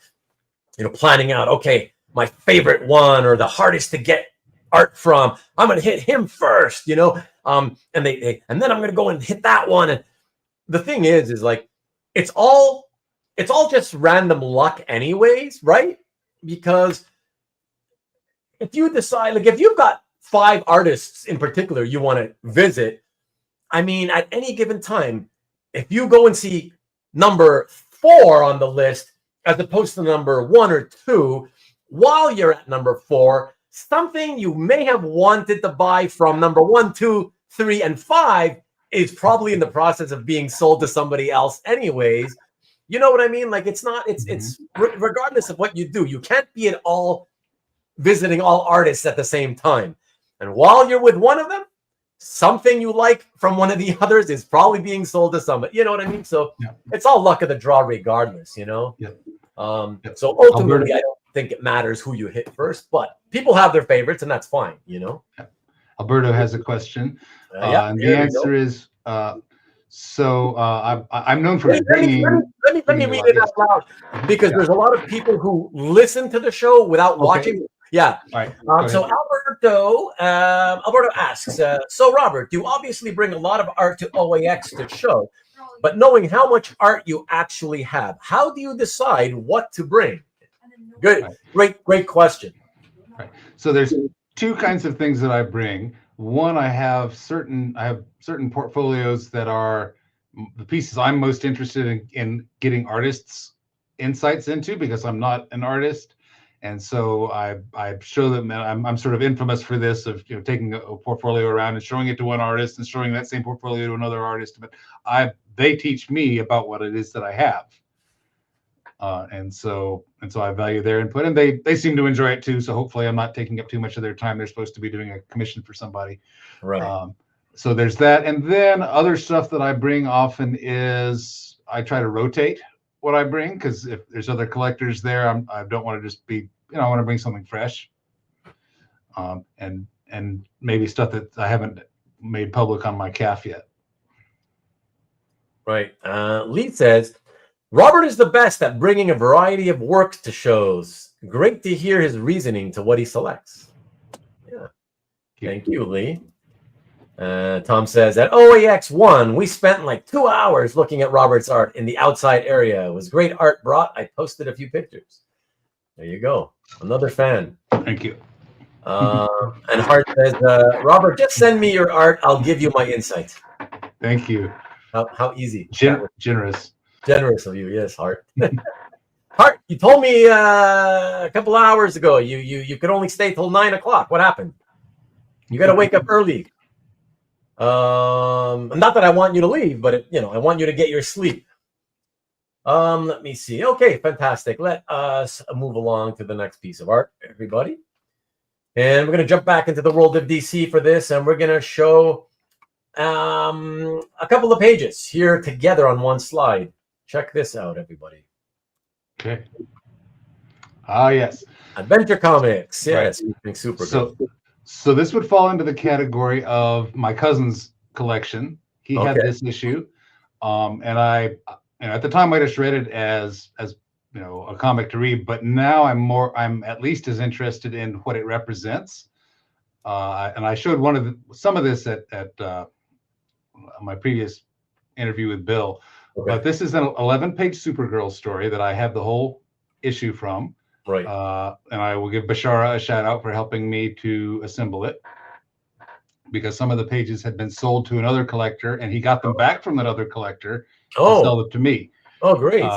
planning out. Okay, my favorite one or the hardest to get art from, I'm gonna hit him first, and then I'm gonna go and hit that one. And the thing is like it's all just random luck anyways, right? Because if you decide, like if you've got 5 artists in particular you want to visit, I mean, at any given time, if you go and see number 4 on the list as opposed to number 1 or 2, while you're at number 4, something you may have wanted to buy from number 1, 2, 3, and 5 is probably in the process of being sold to somebody else anyways. You know what I mean? Like it's regardless of what you do, you can't be at all visiting all artists at the same time. And while you're with one of them, something you like from one of the others is probably being sold to somebody. You know what I mean? So it's all luck of the draw regardless, So ultimately, I don't think it matters who you hit first, but people have their favorites and that's fine, Alberto has a question. And the answer is, I'm known for bringing. Let me read it out loud because there's a lot of people who listen to the show without watching. Yeah. All right. So Alberto asks, so Robert, you obviously bring a lot of art to OAX to show, but knowing how much art you actually have, how do you decide what to bring? Good. Great question. Right. So there's 2 kinds of things that I bring. One, I have certain portfolios that are the pieces I'm most interested in getting artists' insights into because I'm not an artist, and so I show them. I'm sort of infamous for this of taking a portfolio around and showing it to one artist and showing that same portfolio to another artist. But they teach me about what it is that I have, and so I value their input, and they seem to enjoy it too. So hopefully, I'm not taking up too much of their time. They're supposed to be doing a commission for somebody, right? So there's that, and then other stuff that I bring often is I try to rotate what I bring because if there's other collectors there, I don't want to just be I want to bring something fresh, and maybe stuff that I haven't made public on my calf yet. Right. Lee says, Robert is the best at bringing a variety of works to shows. Great to hear his reasoning to what he selects. Yeah. Thank you, Lee. Tom says, at OAX 1, we spent like 2 hours looking at Robert's art in the outside area. It was great art brought. I posted a few pictures. There you go. Another fan. Thank you. And Hart says, Robert, just send me your art. I'll give you my insight. Thank you. How easy. Generous. Generous of you. Yes, Hart. Hart, you told me a couple hours ago you could only stay till 9 o'clock. What happened? You got to wake up early. Not that I want you to leave, but I want you to get your sleep. Let me see. Okay, fantastic. Let us move along to the next piece of art, everybody. And we're going to jump back into the world of DC for this, and we're going to show a couple of pages here together on one slide. Check this out, everybody. Okay. Yes. Adventure Comics. Yes. Right. Supergirl. So this would fall into the category of my cousin's collection. He had this issue, and I, at the time, I just read it as a comic to read. But now I'm at least as interested in what it represents. And I showed some of this at my previous interview with Bill. Okay. But this is an 11-page Supergirl story that I have the whole issue from. Right. And I will give Bashara a shout out for helping me to assemble it, because some of the pages had been sold to another collector, and he got them back from that other collector to sell them to me. Oh, great.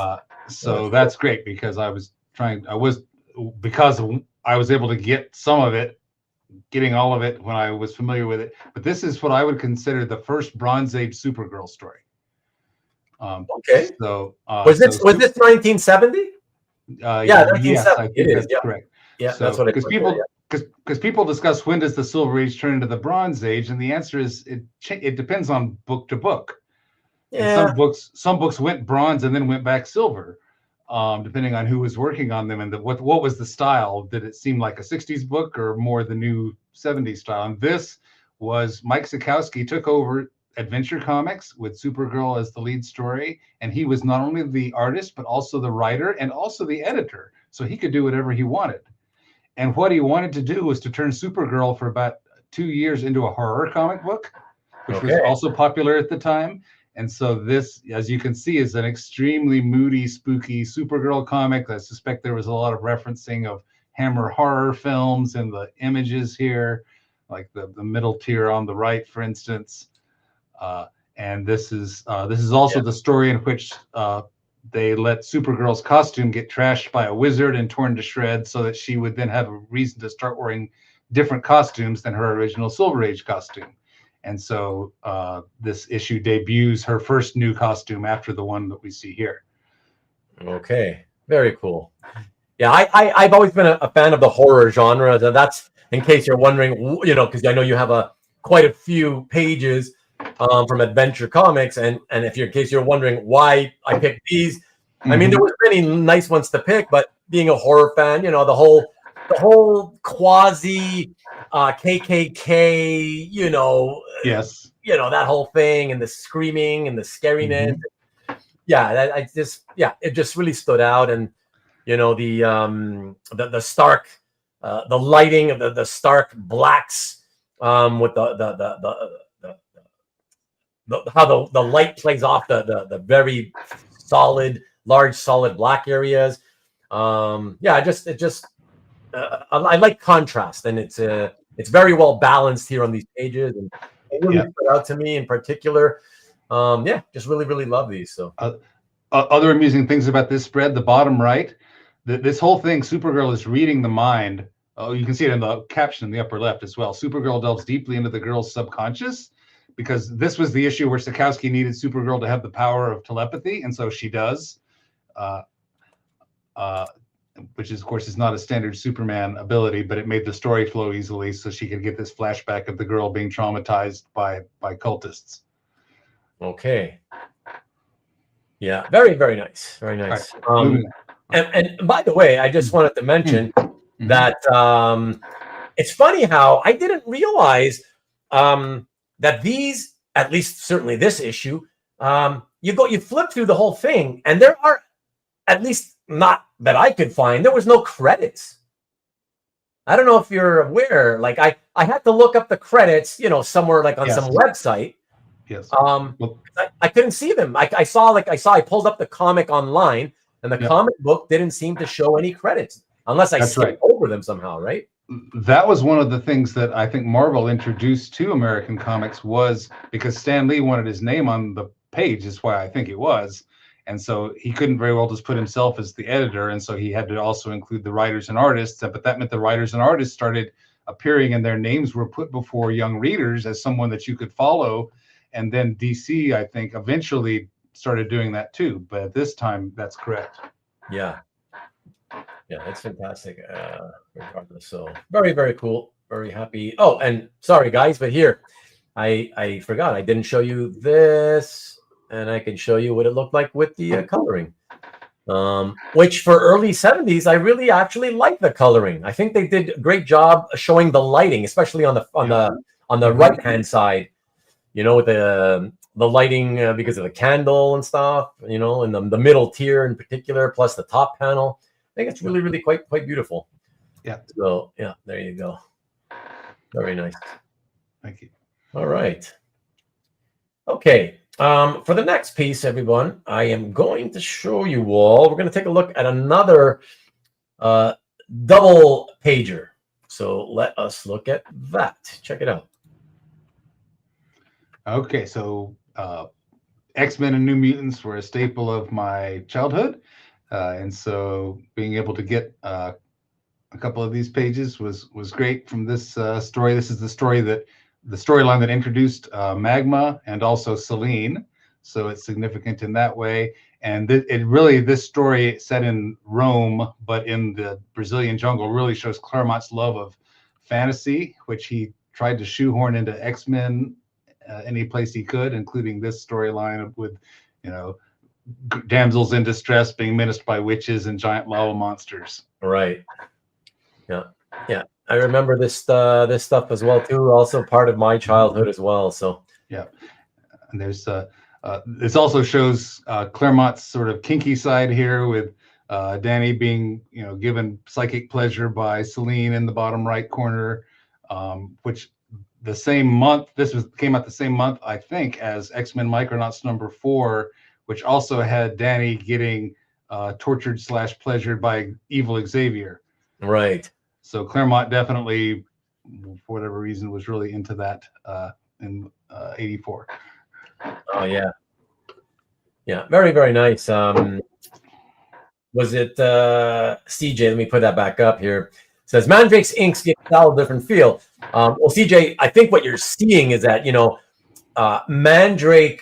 So that's great, because I was able to get some of it, getting all of it when I was familiar with it. But this is what I would consider the first Bronze Age Supergirl story. Okay. So was this 1970? Yeah, 1970. Yes, I think that's correct. Yeah, so, that's what because people discuss when does the Silver Age turn into the Bronze Age, and the answer is it depends on book to book. Yeah. And some books went bronze and then went back silver, depending on who was working on them and what was the style. Did it seem like a 60s book or more the new 70s style? And this was Mike Sekowsky took over Adventure Comics with Supergirl as the lead story, and he was not only the artist but also the writer and also the editor, so he could do whatever he wanted. And what he wanted to do was to turn Supergirl for about 2 years into a horror comic book, which was also popular at the time. And so this, as you can see, is an extremely moody, spooky Supergirl comic. I suspect there was a lot of referencing of Hammer horror films in the images here, like the middle tier on the right, for instance. And this is also the story in which they let Supergirl's costume get trashed by a wizard and torn to shreds, so that she would then have a reason to start wearing different costumes than her original Silver Age costume. And so this issue debuts her first new costume after the one that we see here. Okay, very cool. Yeah, I've always been a fan of the horror genre. That's in case you're wondering, because I know you have quite a few pages from Adventure Comics, and if in case you're wondering why I picked these, I mean, there was many nice ones to pick, but being a horror fan, the whole quasi KKK, yes, that whole thing, and the screaming and the scariness. It just really stood out. And the stark, the lighting of the stark blacks, with how the light plays off the very large solid black areas. I like contrast, and it's very well balanced here on these pages, and it really stood out to me in particular. Just really, really love these. So other amusing things about this spread, the bottom right, this whole thing, Supergirl is reading the mind. Oh, you can see it in the caption in the upper left as well. Supergirl delves deeply into the girl's subconscious, because this was the issue where Sekowsky needed Supergirl to have the power of telepathy, and so she does. Which is, of course, is not a standard Superman ability, but it made the story flow easily, so she could get this flashback of the girl being traumatized by cultists. Okay. Yeah, very, very nice. Very nice. Right. And by the way, I just wanted to mention that it's funny how I didn't realize that these, at least certainly this issue, you flip through the whole thing, and there are, at least not that I could find, there was no credits. I don't know if you're aware. Like I had to look up the credits, somewhere like on some website. Yes. I couldn't see them. I pulled up the comic online, and the comic book didn't seem to show any credits unless I skipped over them somehow, right? That was one of the things that I think Marvel introduced to American comics, was because Stan Lee wanted his name on the page, is why I think it was. And so he couldn't very well just put himself as the editor. And so he had to also include the writers and artists. But that meant the writers and artists started appearing, and their names were put before young readers as someone that you could follow. And then DC, I think, eventually started doing that too. But at this time, that's correct. Yeah. Yeah, that's fantastic. Regardless. So very, very cool. Very happy. Oh, and sorry, guys, but here, I forgot. I didn't show you this. And I can show you what it looked like with the coloring, which for early 70s, I really actually like the coloring. I think they did a great job showing the lighting, especially on the right hand side. With the lighting because of the candle and stuff, you know, and the middle tier in particular, plus the top panel. I think it's really, really quite beautiful. Yeah. So yeah, there you go. Very nice. Thank you. All right. Okay. For the next piece, everyone, I am going to show you all. We're going to take a look at another double pager. So let us look at that. Check it out. Okay, so X-Men and New Mutants were a staple of my childhood, and so being able to get a couple of these pages was great from this story. This is the storyline that introduced Magma and also Selene, so it's significant in that way. And this story set in Rome, but in the Brazilian jungle, really shows Claremont's love of fantasy, which he tried to shoehorn into X-Men any place he could, including this storyline with, you know, damsels in distress being menaced by witches and giant lava monsters. Right. Yeah. Yeah. I remember this stuff as well too. Also part of my childhood as well. So yeah, and there's this also shows Claremont's sort of kinky side here with Danny being, you know, given psychic pleasure by Selene in the bottom right corner, which the same month, came out the same month, I think, as X-Men Micronauts #4, which also had Danny getting tortured / pleasured by evil Xavier. Right. So Claremont definitely, for whatever reason, was really into that in '84. Oh yeah. Yeah. Very, very nice. Was it CJ? Let me put that back up here. Says Mandrake's inks give Sal a different feel. Well, CJ, I think what you're seeing is that, you know, Mandrake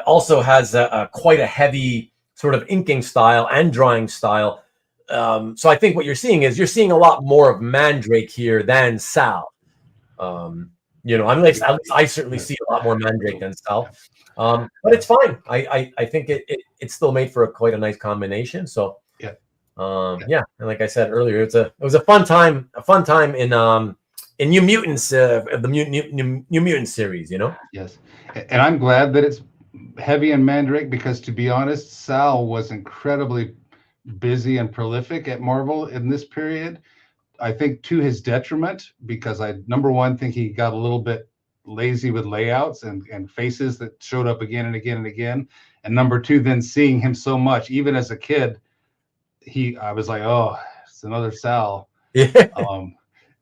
also has quite a heavy sort of inking style and drawing style. So I think what you're seeing is a lot more of Mandrake here than Sal. You know, at least I certainly see a lot more Mandrake than Sal. But it's fine. I think it's still made for quite a nice combination. So yeah. Yeah, and like I said earlier, it was a fun time in New Mutants, the New Mutants series, you know. Yes, and I'm glad that it's heavy in Mandrake because, to be honest, Sal was incredibly busy and prolific at Marvel in this period. I think to his detriment, because I, number one, think he got a little bit lazy with layouts and faces that showed up again and again and again. And number two, then seeing him so much, even as a kid, I was like, oh, it's another Sal. Yeah.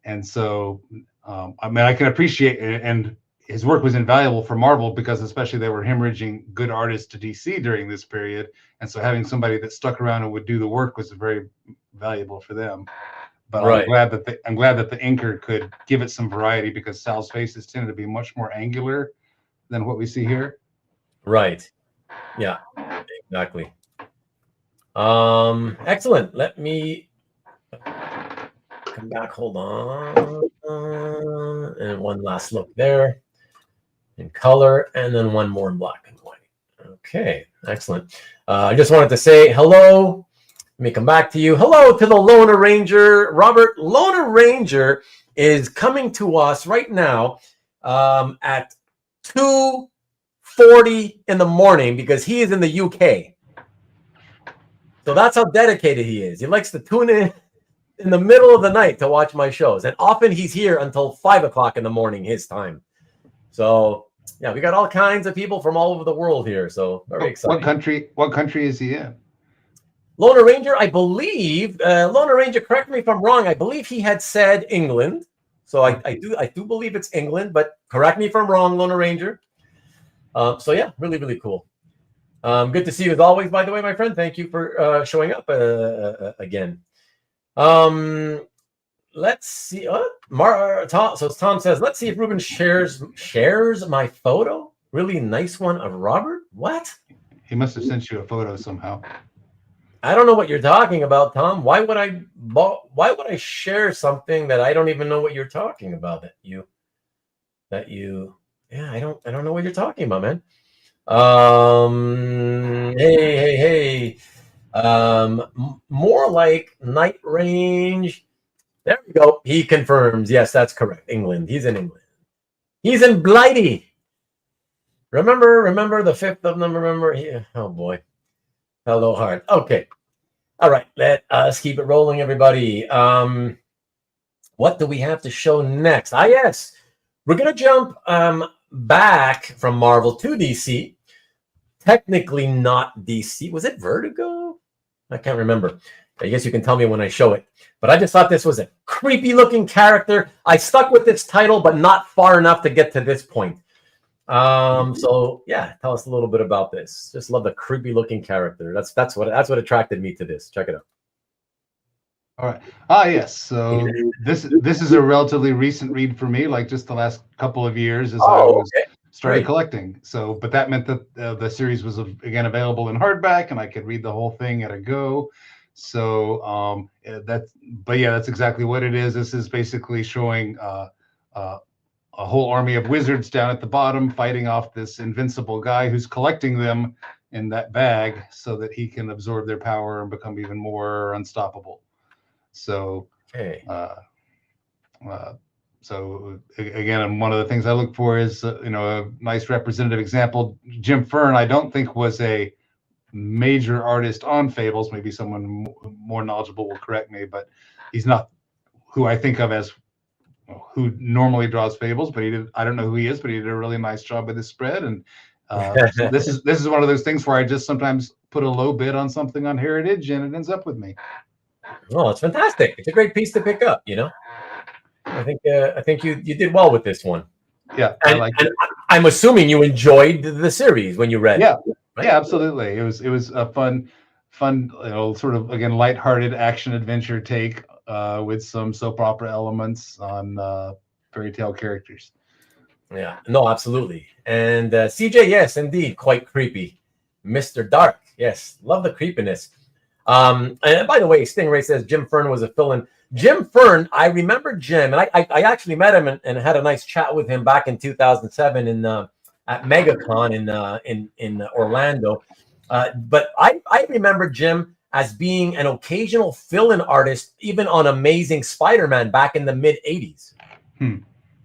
And so, I mean, I can appreciate it, and his work was invaluable for Marvel because especially they were hemorrhaging good artists to DC during this period. And so having somebody that stuck around and would do the work was very valuable for them. But right. I'm glad that the inker could give it some variety because Sal's faces tended to be much more angular than what we see here. Right. Yeah, exactly. Excellent. Let me come back. Hold on. And one last look there in color, and then one more in black and white. Okay, excellent. I just wanted to say hello. Let me come back to you. Hello to the Lone Ranger. Robert, Lone Ranger is coming to us right now at 2:40 in the morning because he is in the UK. So that's how dedicated he is. He likes to tune in the middle of the night to watch my shows. And often he's here until 5 o'clock in the morning, his time. So, yeah, we got all kinds of people from all over the world here. So, very exciting. What country is he in? Lone Ranger, I believe, Lone Ranger, correct me if I'm wrong, I believe he had said England. So I do believe it's England, but correct me if I'm wrong, Lone Ranger. So, yeah, really, really cool. Good to see you as always, by the way, my friend. Thank you for showing up again. Let's see. So Tom says, let's see if Ruben shares my photo. Really nice one of Robert. What? He must have sent you a photo somehow. I don't know what you're talking about, Tom. Why would I share something that I don't even know what you're talking about? Yeah, I don't know what you're talking about, man. Hey. More like Night Range. There we go. He confirms. Yes, that's correct. England. He's in England. He's in Blighty. Remember the 5th of them. Remember? Yeah. Oh boy. Hello, heart. Okay. All right. Let us keep it rolling, everybody. What do we have to show next? Yes. We're gonna jump back from Marvel to DC. Technically not DC. Was it Vertigo? I can't remember. I guess you can tell me when I show it. But I just thought this was a creepy looking character. I stuck with this title, but not far enough to get to this point. So yeah, tell us a little bit about this. Just love the creepy looking character. That's what attracted me to this. Check it out. All right. Yes. So this is a relatively recent read for me, like just the last couple of years as I was started collecting. So, but that meant that the series was again available in hardback, and I could read the whole thing at a go. So that's exactly what it is. This is basically showing a whole army of wizards down at the bottom fighting off this invincible guy who's collecting them in that bag so that he can absorb their power and become even more unstoppable. So, so again, one of the things I look for is a nice representative example. Jim Fern, I don't think was a major artist on Fables. Maybe someone more knowledgeable will correct me, but he's not who I think of as who normally draws Fables. But I don't know who he is, but he did a really nice job with this spread. And so this is one of those things where I just sometimes put a low bid on something on Heritage, and it ends up with me. Oh, it's fantastic! It's a great piece to pick up. I think you did well with this one. Yeah, and I'm assuming you enjoyed the series when you read. Yeah, right? Yeah, absolutely. It was a fun, sort of again lighthearted action adventure take with some soap opera elements on fairy tale characters. Yeah, no, absolutely. And CJ, yes, indeed, quite creepy. Mr. Dark, yes, love the creepiness. And by the way, Stingray says Jim Fern was a fill-in. Jim Fern, I remember Jim, and I actually met him and had a nice chat with him back in 2007 at MegaCon in Orlando. But I remember Jim as being an occasional fill-in artist, even on Amazing Spider-Man back in the mid '80s.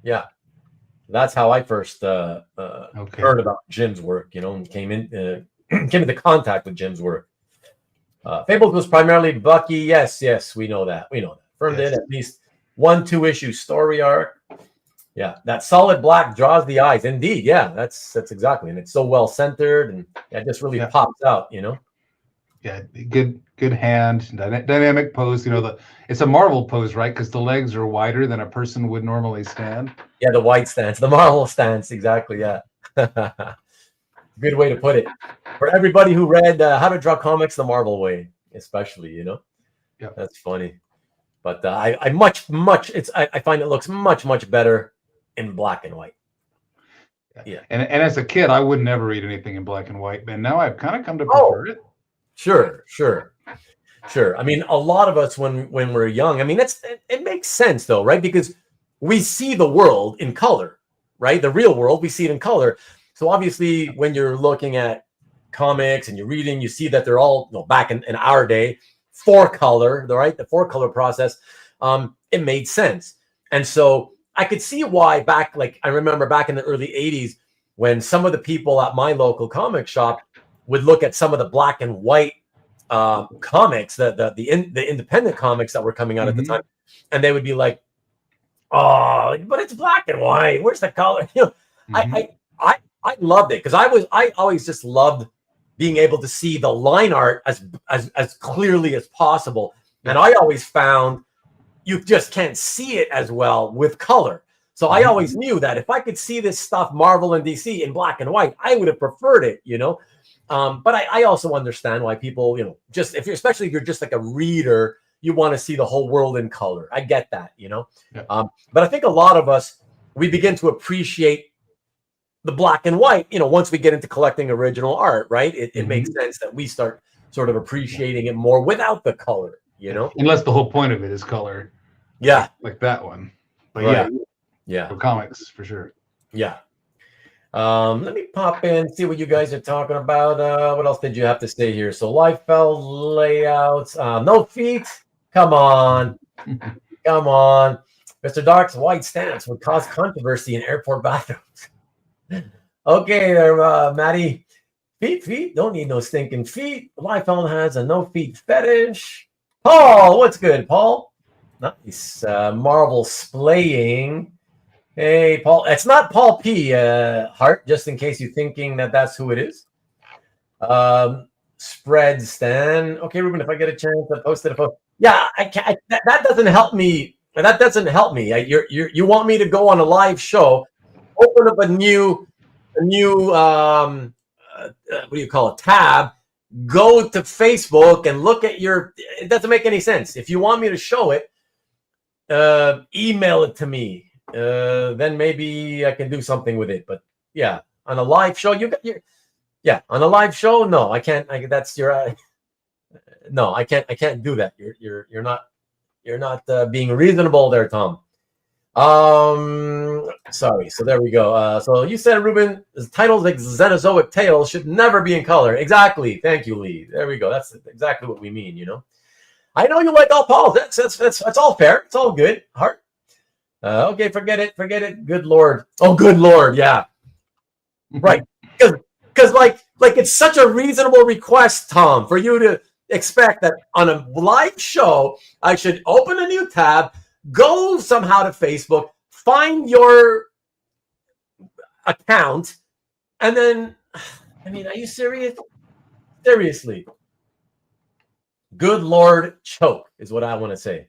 Yeah, that's how I first heard about Jim's work. And came into contact with Jim's work. Fables was primarily Bucky. Yes, we know that. Fern did at least 1-2 issue story arc. Yeah, that solid black draws the eyes. Indeed, yeah, that's exactly, and it's so well centered, and it just really pops out. Yeah, good hand, dynamic pose. It's a Marvel pose, right? Because the legs are wider than a person would normally stand. Yeah, the wide stance, the Marvel stance, exactly. Yeah, good way to put it. For everybody who read How to Draw Comics the Marvel way, especially, Yeah, that's funny. But I find it looks much better in black and white. Yeah. And as a kid, I would never read anything in black and white, and now I've kind of come to prefer it. Sure. I mean, a lot of us when we're young, I mean, it makes sense though, right? Because we see the world in color, right? The real world, we see it in color. So obviously, when you're looking at comics and you're reading, you see that they're all back in our day, 4-color, right? The 4-color process. It made sense, and so I could see why I remember back in the early '80s when some of the people at my local comic shop would look at some of the black and white comics, the independent comics that were coming out at the time, and they would be like, "Oh, but it's black and white. Where's the color?" I loved it because I always just loved being able to see the line art as clearly as possible, and I always found you just can't see it as well with color. So I always knew that if I could see this stuff, Marvel and DC, in black and white, I would have preferred it, But I also understand why people, especially if you're just like a reader, you want to see the whole world in color. I get that, Yeah. But I think a lot of us, we begin to appreciate the black and white, once we get into collecting original art, right? It makes sense that we start sort of appreciating it more without the color, Unless the whole point of it is color. Yeah. Like that one. But right. Yeah. For comics, for sure. Yeah. Let me pop in, see what you guys are talking about. What else did you have to say here? So Liefeld layouts, no feet. Come on. Mr. Dark's white stance would cause controversy in airport bathrooms. Okay, there, Maddie. Feet. Don't need no stinking feet. Liefeld has a no feet fetish. Paul, what's good, Paul? Nice. Marvel splaying. Hey, Paul. It's not Paul P. Hart, just in case you're thinking that that's who it is. Spread Stan. Okay, Ruben, if I get a chance to post it, yeah, I can't. That doesn't help me. That doesn't help me. You want me to go on a live show, open up a new what do you call it, tab, go to Facebook and look at your. It doesn't make any sense. If you want me to show it, email it to me. Then maybe I can do something with it. But yeah, on a live show, you got your. Yeah, on a live show, no, I can't. That's your. No, I can't. I can't do that. You're not being reasonable there, Tom. Sorry. So there we go. So you said, Ruben, titles like Xenozoic Tales should never be in color. Exactly. Thank you, Lee. There we go. That's exactly what we mean. You know. I know you like all Pauls. That's all fair. It's all good. Heart. Okay, forget it. Good Lord. Oh, good Lord. Yeah. Right. Because like it's such a reasonable request, Tom, for you to expect that on a live show I should open a new tab, go somehow to Facebook, find your account, and then, I mean, are you serious? Seriously. Good Lord, choke is what I want to say.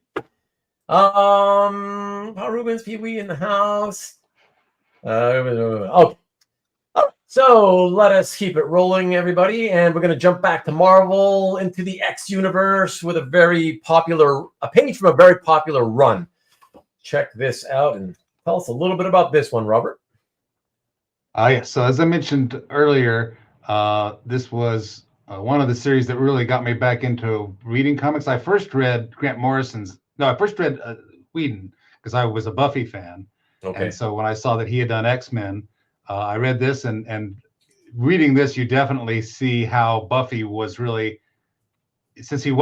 Paul Rubens, Pee Wee in the house. Okay. So let us keep it rolling, everybody, and we're going to jump back to Marvel into the X universe with a page from a very popular run. Check this out and tell us a little bit about this one, Robert. Yeah. So as I mentioned earlier, this was one of the series that really got me back into reading comics. I first read Whedon because I was a Buffy fan. Okay. And so when I saw that he had done X-Men, I read this, and reading this, you definitely see how Buffy was really, since he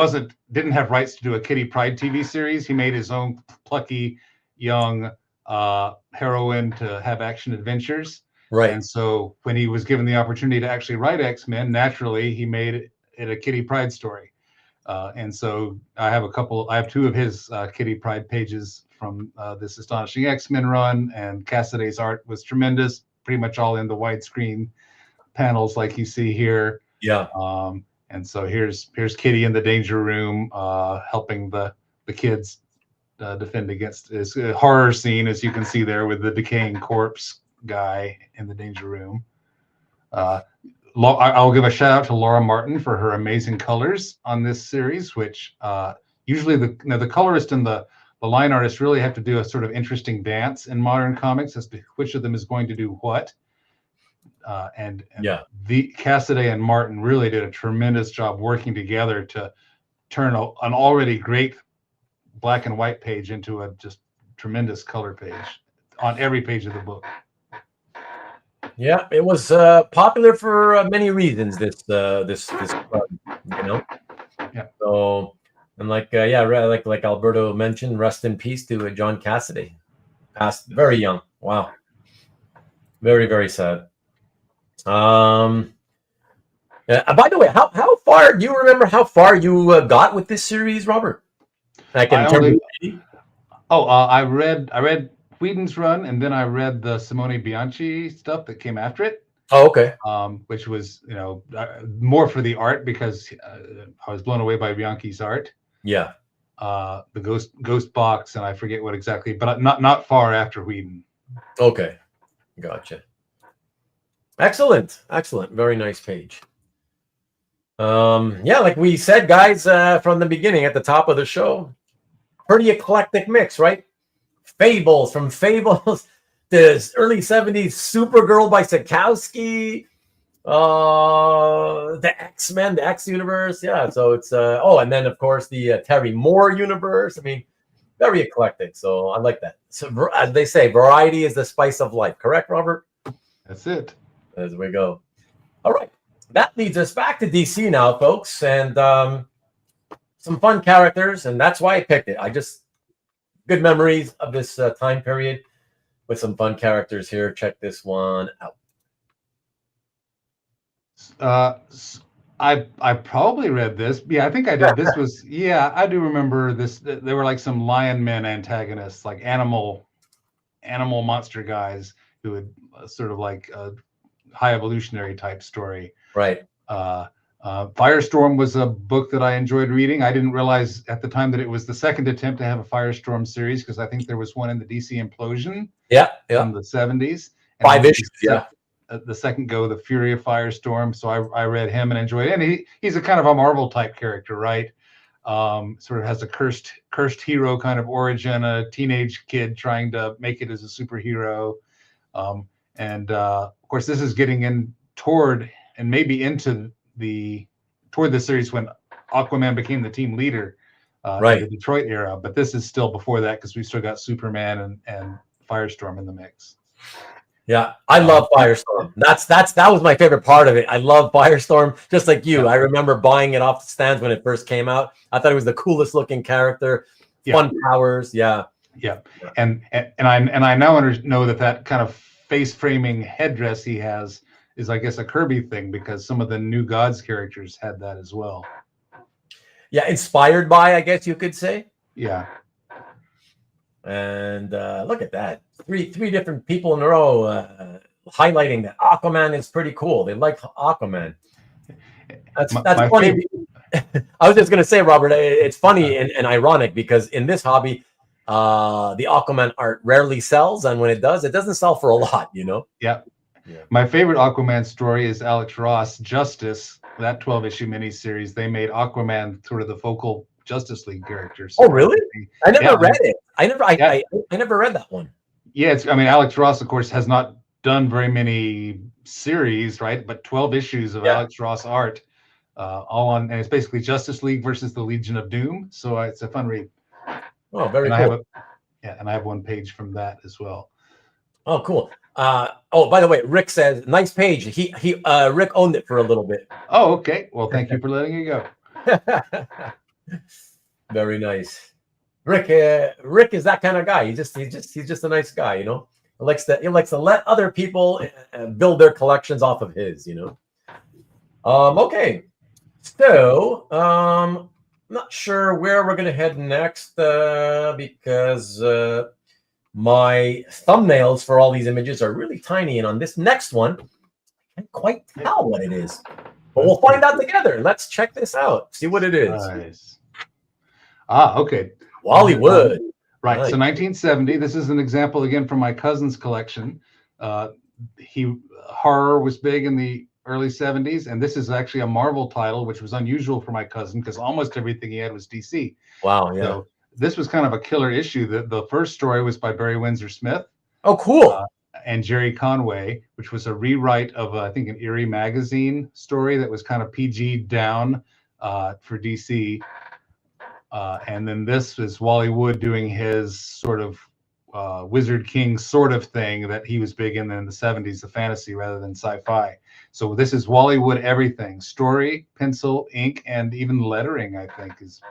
didn't have rights to do a Kitty Pryde TV series, he made his own plucky young heroine to have action adventures. Right. And so when he was given the opportunity to actually write X-Men, naturally he made it a Kitty Pryde story. And so I have two of his Kitty Pryde pages from this Astonishing X-Men run, and Cassiday's art was tremendous. Pretty much all in the widescreen panels like you see here. Yeah. And so here's Kitty in the danger room, helping the kids defend against this horror scene, as you can see there, with the decaying corpse guy in the danger room. I'll give a shout out to Laura Martin for her amazing colors on this series, which usually the colorist and the line artist really have to do a sort of interesting dance in modern comics as to which of them is going to do what. And the Cassaday and Martin really did a tremendous job working together to turn an already great black and white page into a just tremendous color page on every page of the book. Yeah, it was popular for many reasons. This you know. Yeah. So. And like Alberto mentioned, rest in peace to John Cassaday. Passed very young. Wow. Very, very sad. By the way, how far do you remember how far you got with this series, Robert? I read Whedon's run, and then I read the Simone Bianchi stuff that came after it. Oh, okay. Which was, more for the art, because I was blown away by Bianchi's art. Yeah. The ghost box, and I forget what exactly, but not far after Whedon. Okay. Gotcha. Excellent. Very nice page. Like we said, guys, from the beginning at the top of the show, pretty eclectic mix, right? Fables, from Fables to early 70s, Supergirl by Sekowsky, the X-Men, the X universe. Yeah, so it's and then of course the Terry Moore universe. I mean, very eclectic. So I like that. So as they say, variety is the spice of life. Correct, Robert? That's it. As we go. All right. That leads us back to DC now, folks, and some fun characters, and that's why I picked it. Good memories of this time period with some fun characters here. Check this one out. I probably read this. Yeah, I think I did. This was, yeah, I do remember this. They were like some lion men antagonists, like animal monster guys who would sort of like a high evolutionary type story. Right. Firestorm was a book that I enjoyed reading. I didn't realize at the time that it was the second attempt to have a Firestorm series, because I think there was one in the DC Implosion in the 70s. And 5 issues, yeah. The second go, The Fury of Firestorm. So I read him and enjoyed it. And he's a kind of a Marvel type character, right? Sort of has a cursed hero kind of origin, a teenage kid trying to make it as a superhero. Of course, this is getting in toward and maybe into toward the series when Aquaman became the team leader in the Detroit era. But this is still before that, because we still got Superman and Firestorm in the mix. Yeah, I love Firestorm. That was my favorite part of it. I love Firestorm, just like you. I remember buying it off the stands when it first came out. I thought it was the coolest looking character. Fun powers, yeah. And I now know that kind of face framing headdress he has is, I guess, a Kirby thing, because some of the New Gods characters had that as well. Yeah, inspired by, I guess you could say. Yeah. And look at that. Three different people in a row highlighting that Aquaman is pretty cool. They like Aquaman. That's funny. I was just going to say, Robert, it's funny and ironic, because in this hobby, the Aquaman art rarely sells. And when it does, it doesn't sell for a lot, you know? Yeah. My favorite Aquaman story is Alex Ross, Justice, that 12-issue miniseries. They made Aquaman sort of the focal Justice League character. So really? I never read it. I never read that one. Yeah, Alex Ross, of course, has not done very many series, right? But 12 issues of Alex Ross art, all on, and it's basically Justice League versus the Legion of Doom. So it's a fun read. Oh, very cool. And I have one page from that as well. Oh, cool. By the way, Rick says, nice page. Rick owned it for a little bit. Oh, okay. Well, thank you for letting it go. Very nice. Rick is that kind of guy. He's just a nice guy, you know. He likes to let other people build their collections off of his, you know. Okay. So, not sure where we're gonna head next, because my thumbnails for all these images are really tiny, and on this next one, I can't quite tell what it is. But we'll find out together. Let's check this out. See what it is. Nice. Okay. Wally Wood. Right. Nice. So 1970. This is an example again from my cousin's collection. Horror was big in the early 70s, and this is actually a Marvel title, which was unusual for my cousin, because almost everything he had was DC. Wow. Yeah. So this was kind of a killer issue. The first story was by Barry Windsor Smith. Oh, cool. And Jerry Conway, which was a rewrite of, I think, an Eerie magazine story that was kind of PG down for DC. And then this is Wally Wood doing his sort of Wizard King sort of thing that he was big in the 70s, the fantasy rather than sci-fi. So this is Wally Wood everything. Story, pencil, ink, and even lettering, I think, is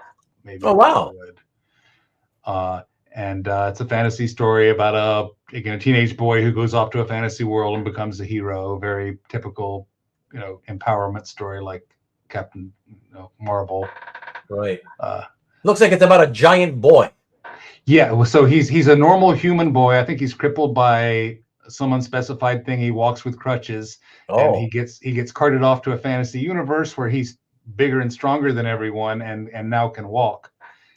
maybe. Oh, wow. And it's a fantasy story about a teenage boy who goes off to a fantasy world and becomes a hero. Very typical, empowerment story like Captain Marvel. Right. Looks like it's about a giant boy. Yeah. So he's a normal human boy. I think he's crippled by some unspecified thing. He walks with crutches, and he gets carted off to a fantasy universe where he's bigger and stronger than everyone, and now can walk.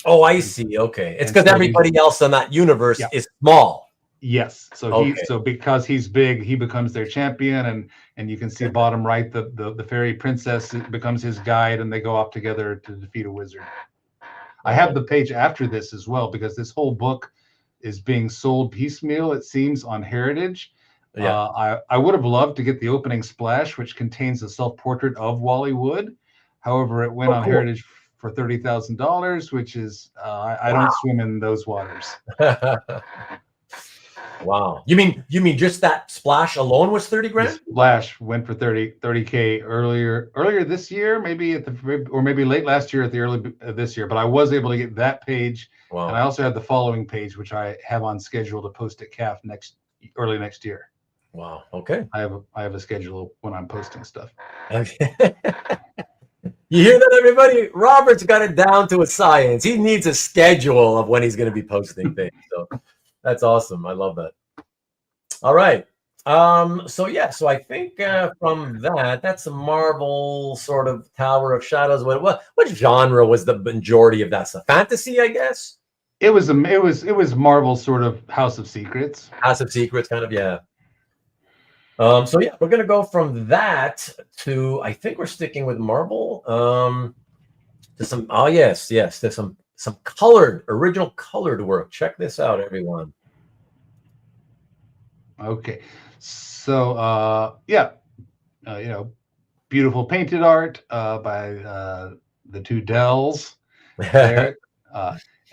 Oh, I see. Okay, it's because everybody else in that universe is small. Yes. So because he's big, he becomes their champion, and you can see bottom right the fairy princess becomes his guide, and they go off together to defeat a wizard. I have the page after this as well, because this whole book is being sold piecemeal, it seems, on Heritage. Yeah. I would have loved to get the opening splash, which contains a self-portrait of Wally Wood. However, it went on Heritage for $30,000, which is I don't swim in those waters. Wow. You mean just that splash alone was 30 grand? The splash went for 30K earlier this year, maybe maybe late last year at the early this year. But I was able to get that page. Wow. And I also had the following page, which I have on schedule to post at CAF early next year. Wow. Okay. I have a schedule when I'm posting stuff. Okay. You hear that, everybody? Robert's got it down to a science. He needs a schedule of when he's going to be posting things. So that's awesome. I love that. All right. So I think from that's a Marvel sort of Tower of Shadows. What genre was the majority of that stuff? Fantasy, I guess. It was Marvel sort of House of Secrets. House of Secrets, kind of, yeah. So yeah, we're gonna go from that to, I think we're sticking with Marvel. To some, oh yes, there's some original colored work. Check this out, everyone. Okay, so beautiful painted art by the two Dells there.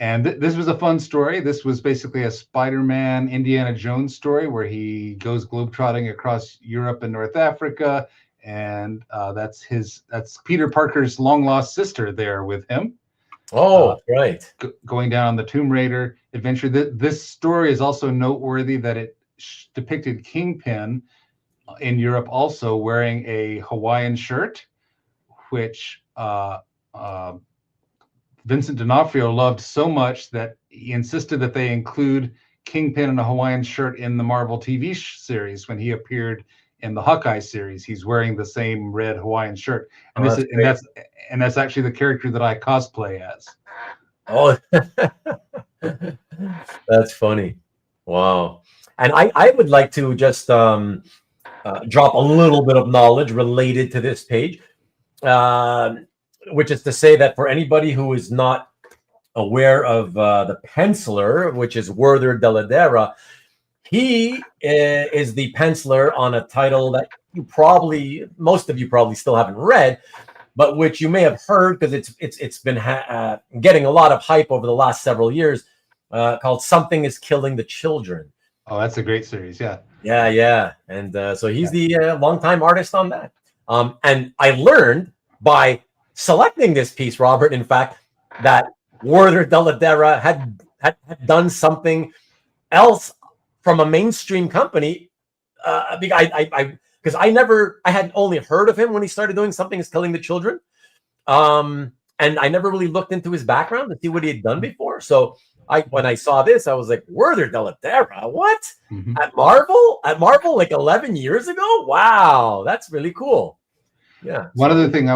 And this was a fun story. This was basically a Spider-Man Indiana Jones story where he goes globetrotting across Europe and North Africa, and that's Peter Parker's long lost sister there with him. Oh, right. Going down on the Tomb Raider adventure. This story is also noteworthy that it depicted Kingpin in Europe also wearing a Hawaiian shirt, which Vincent D'Onofrio loved so much that he insisted that they include Kingpin in a Hawaiian shirt in the Marvel TV series. When he appeared in the Hawkeye series, he's wearing the same red Hawaiian shirt, and that's actually the character that I cosplay as. Oh, that's funny. Wow. And I would like to just drop a little bit of knowledge related to this page. Which is to say that for anybody who is not aware of the penciler, which is Werther Dell'Edera, he is the penciler on a title that most of you probably still haven't read, but which you may have heard because it's been getting a lot of hype over the last several years, called Something is Killing the Children. Oh, that's a great series, yeah. Yeah. And so he's the longtime artist on that. And I learned by selecting this piece, Robert, in fact, that Werther Dell'Edera had done something else from a mainstream company. Because I had only heard of him when he started doing Something is Killing the Children. And I never really looked into his background to see what he had done before. So when I saw this, I was like, Werther Dell'Edera, what? Mm-hmm. At Marvel, like 11 years ago? Wow, that's really cool. Yeah. One other thing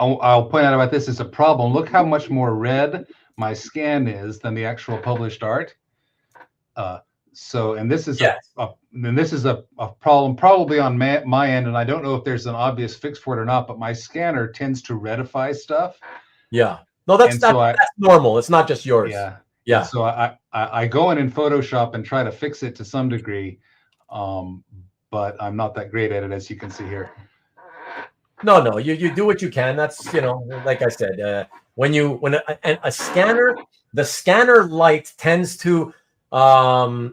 I'll point out about this is a problem. Look how much more red my scan is than the actual published art. This is a problem probably on my end, and I don't know if there's an obvious fix for it or not, but my scanner tends to redify stuff. Yeah. No, that's normal. It's not just yours. Yeah. Yeah. And so I go in Photoshop and try to fix it to some degree, but I'm not that great at it, as you can see here. No, you do what you can. That's, like I said, when a scanner, the scanner light tends to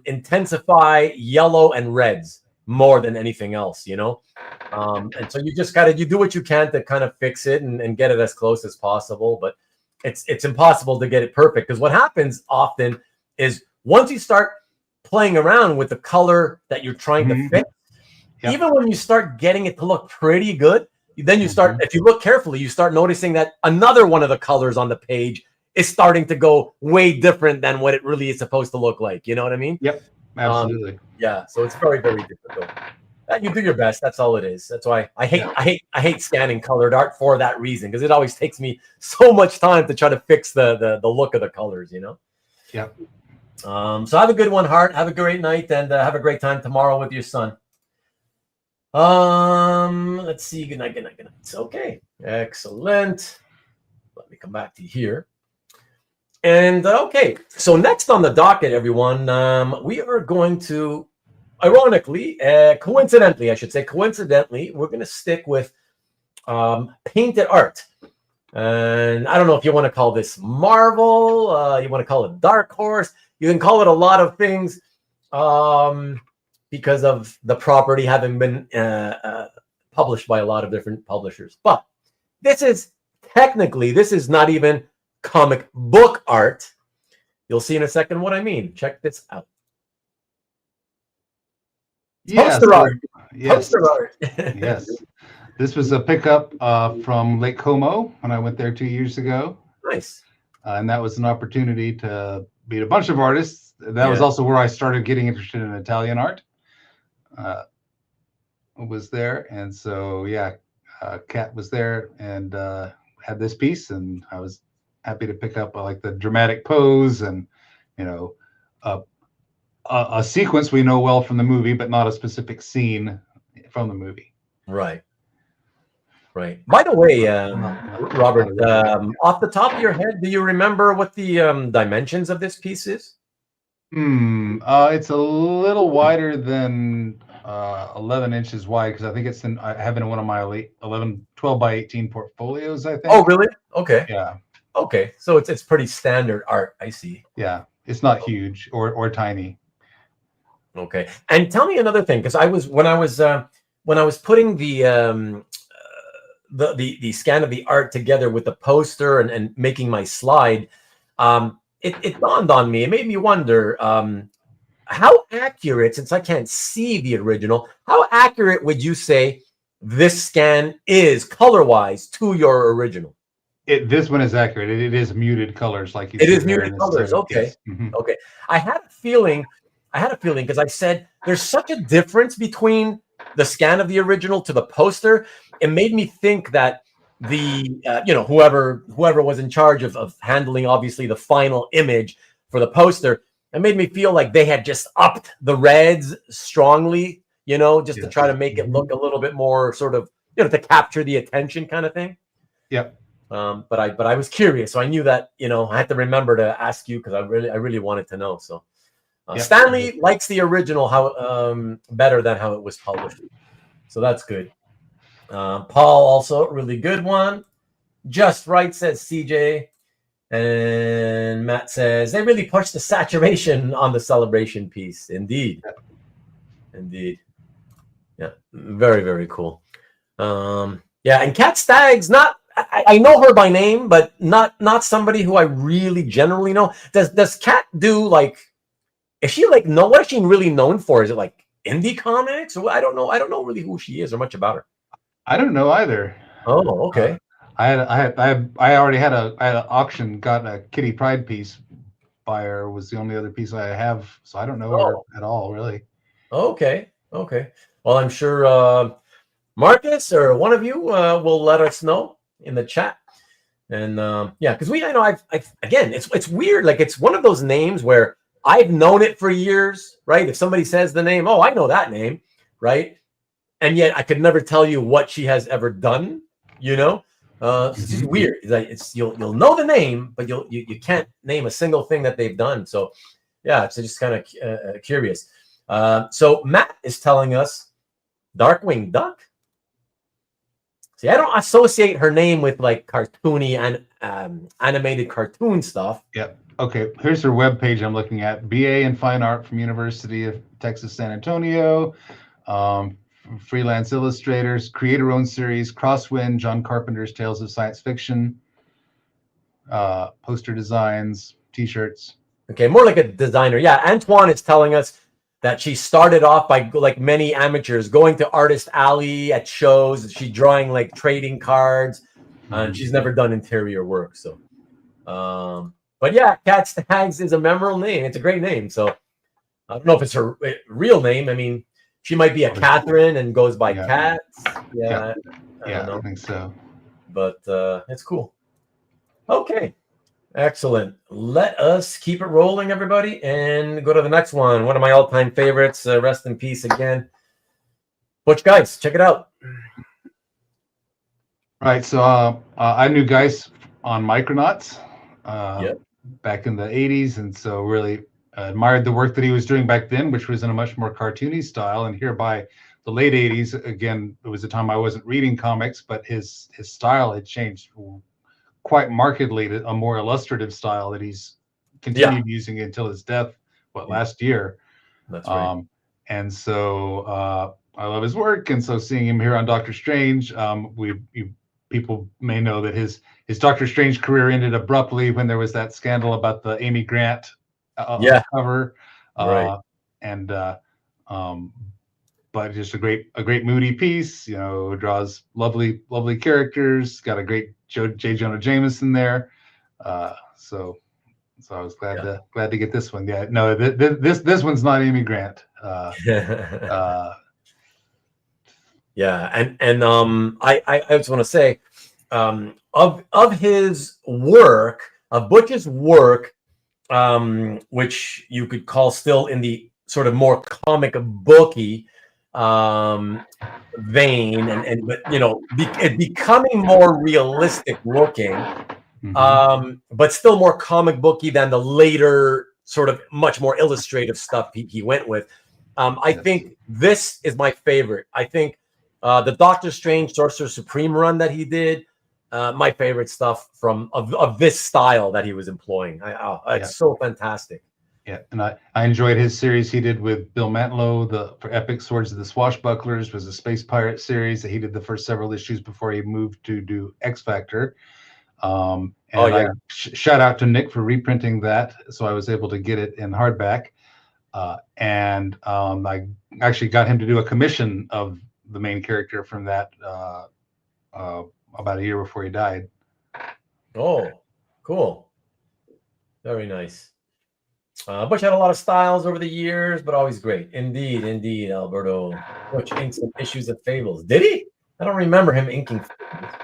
intensify yellow and reds more than anything else, and so you do what you can to kind of fix it and get it as close as possible, but it's impossible to get it perfect, because what happens often is once you start playing around with the color that you're trying to fix, even when you start getting it to look pretty good, then you start, if you look carefully, you start noticing that another one of the colors on the page is starting to go way different than what it really is supposed to look like. You know what I mean? Yep, absolutely. So it's very, very difficult. You do your best. That's all it is. That's why I hate scanning colored art for that reason, because it always takes me so much time to try to fix the look of the colors. Yeah. So have a good one, Hart. Have a great night, and have a great time tomorrow with your son. Let's see. Good night. It's okay. Excellent. Let me come back to here. And okay, so next on the docket, everyone, we are going to, coincidentally, we're going to stick with painted art. And I don't know if you want to call this Marvel, you want to call it Dark Horse, you can call it a lot of things. Because of the property having been published by a lot of different publishers. But this is not even comic book art. You'll see in a second what I mean. Check this out. Yes, Poster art. yes, Poster art. yes. This was a pickup from Lake Como when I went there 2 years ago. Nice. And that was an opportunity to meet a bunch of artists. That was Yeah. also where I started getting interested in Italian art. Was there, and so yeah, Kat was there and had this piece, and I was happy to pick up like the dramatic pose and a sequence we know well from the movie, but not a specific scene from the movie. Right. Right. By the way, Robert, off the top of your head, do you remember what the dimensions of this piece is? It's a little wider than 11 inches wide, because I think it's I have it in one of my 12 by 18 portfolios, I think. Oh, really? Okay. Yeah. Okay. So it's pretty standard art. I see. Yeah. It's not huge or tiny. Okay. And tell me another thing, because when I was putting the scan of the art together with the poster and making my slide, it dawned on me. It made me wonder how accurate, since I can't see the original, how accurate would you say this scan is color-wise to your original? This one is accurate. It is muted colors, like you. It is muted colors. Okay. Yes. Mm-hmm. Okay. I had a feeling because I said there's such a difference between the scan of the original to the poster. It made me think that the whoever was in charge of handling obviously the final image for the poster, it made me feel like they had just upped the reds strongly, just to try to make it look a little bit more sort of, to capture the attention kind of thing. Yep. But I was curious, so I knew that I had to remember to ask you, because I really wanted to know. So Stanley likes the original better than how it was published, so that's good. Paul also really good one. Just right, says CJ, and Matt says they really pushed the saturation on the celebration piece. Indeed. Yeah, very, very cool. Yeah, and Kat Stagg's not. I know her by name, but not somebody who I really generally know. Does Kat do like? Is she like what is she really known for? Is it like indie comics? Or I don't know. I don't know really who she is or much about her. I don't know either. Oh, okay. I already had an auction, got a Kitty Pryde piece by her, was the only other piece I have, so I don't know her at all, really. Okay. Well, I'm sure Marcus or one of you will let us know in the chat. And because again, it's weird. Like, it's one of those names where I've known it for years, right? If somebody says the name, I know that name, right? And yet I could never tell you what she has ever done, It's just weird. It's you'll know the name, but you can't name a single thing that they've done. So yeah, it's just kind of curious. So Matt is telling us Darkwing Duck. See, I don't associate her name with like cartoony and animated cartoon stuff. Yep. Okay, here's her webpage I'm looking at. BA in Fine Art from University of Texas, San Antonio. Freelance illustrators, create her own series, Crosswind, John Carpenter's Tales of Science Fiction, poster designs, t-shirts. Okay, more like a designer. Yeah, Antoine is telling us that she started off by, like many amateurs, going to Artist Alley at shows. She's drawing like trading cards, and she's never done interior work. So, but yeah, Kat Staggs is a memorable name. It's a great name. So I don't know if it's her real name. I mean, she might be a Catherine and goes by Kat. Yeah, I don't know. I think so. But it's cool. Okay, excellent. Let us keep it rolling, everybody, and go to the next one. One of my all-time favorites. Rest in peace again. Butch Guice, check it out. Right, so I knew Guice on Micronauts back in the 80s, and so really admired the work that he was doing back then, which was in a much more cartoony style. And here by the late 80s, again, it was a time I wasn't reading comics, but his style had changed quite markedly to a more illustrative style that he's continued using until his death, last year. That's right. And so I love his work, and so seeing him here on Doctor Strange, people may know that his Doctor Strange career ended abruptly when there was that scandal about the Amy Grant cover, right. And but just a great moody piece. You know, draws lovely characters. Got a great J. Jonah Jameson there. So I was glad to get this one. Yeah, no, this one's not Amy Grant. Yeah, and I just want to say, of his work, of Butch's work, which you could call still in the sort of more comic booky vein, and but you know, becoming more realistic looking, but still more comic booky than the later sort of much more illustrative stuff he went with. I think this is my favorite. I think the Doctor Strange Sorcerer Supreme run that he did, my favorite stuff of this style that he was employing. It's so fantastic. Yeah, and I enjoyed his series he did with Bill Mantlo, for Epic Swords of the Swashbucklers, was a space pirate series that he did the first several issues before he moved to do X Factor. I shout out to Nick for reprinting that, so I was able to get it in hardback. And I actually got him to do a commission of the main character from that about a year before he died. Oh, cool. Very nice. Butch had a lot of styles over the years, but always great. Indeed, Alberto. Butch inked some issues of Fables. Did he? I don't remember him inking Fables.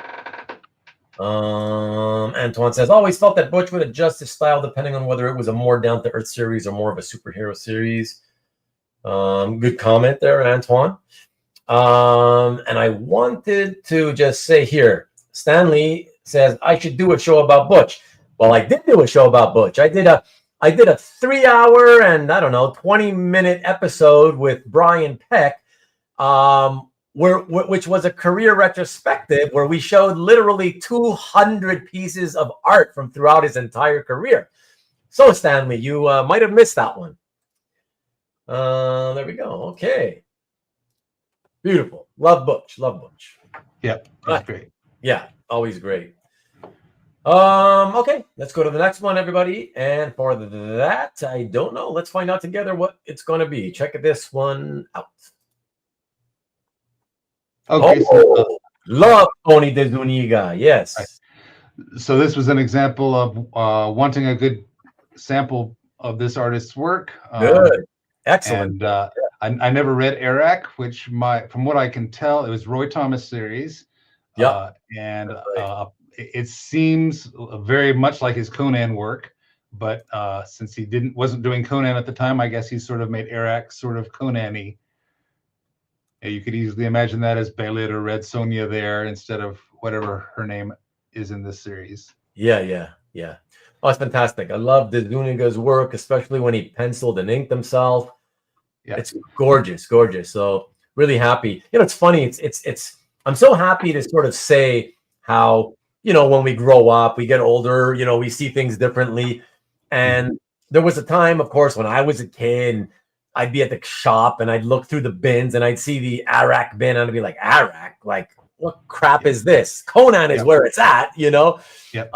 Antoine says, always felt that Butch would adjust his style depending on whether it was a more down-to-earth series or more of a superhero series. Good comment there, Antoine. And I wanted to just say here, Stanley says, I should do a show about Butch. Well, I did do a show about Butch. I did a 3-hour and, I don't know, 20-minute episode with Brian Peck, which was a career retrospective where we showed literally 200 pieces of art from throughout his entire career. So, Stanley, you might have missed that one. There we go. Okay. Beautiful. Love Butch. Yeah, that's great. Yeah, always great. Okay, let's go to the next one, everybody. And for that, I don't know. Let's find out together what it's going to be. Check this one out. Okay, love Tony De Zuniga. Yes. Right. So this was an example of wanting a good sample of this artist's work. Good. Excellent. And I never read Arak, which from what I can tell, it was Roy Thomas series. Yeah. It seems very much like his Conan work, but since he wasn't doing Conan at the time, I guess he sort of made Arak sort of Conan-y. You could easily imagine that as Belit or Red Sonja there instead of whatever her name is in this series. Yeah. Oh, it's fantastic. I love De Zuniga's work, especially when he penciled and inked himself. Yeah. It's gorgeous. So really happy. You know, it's funny. It's I'm so happy to sort of say how, you know, when we grow up, we get older, you know, we see things differently. And there was a time, of course, when I was a kid, and I'd be at the shop and I'd look through the bins and I'd see the Arak bin and I'd be like, Arak? Like, what crap is this? Conan is where it's at, you know? Yep.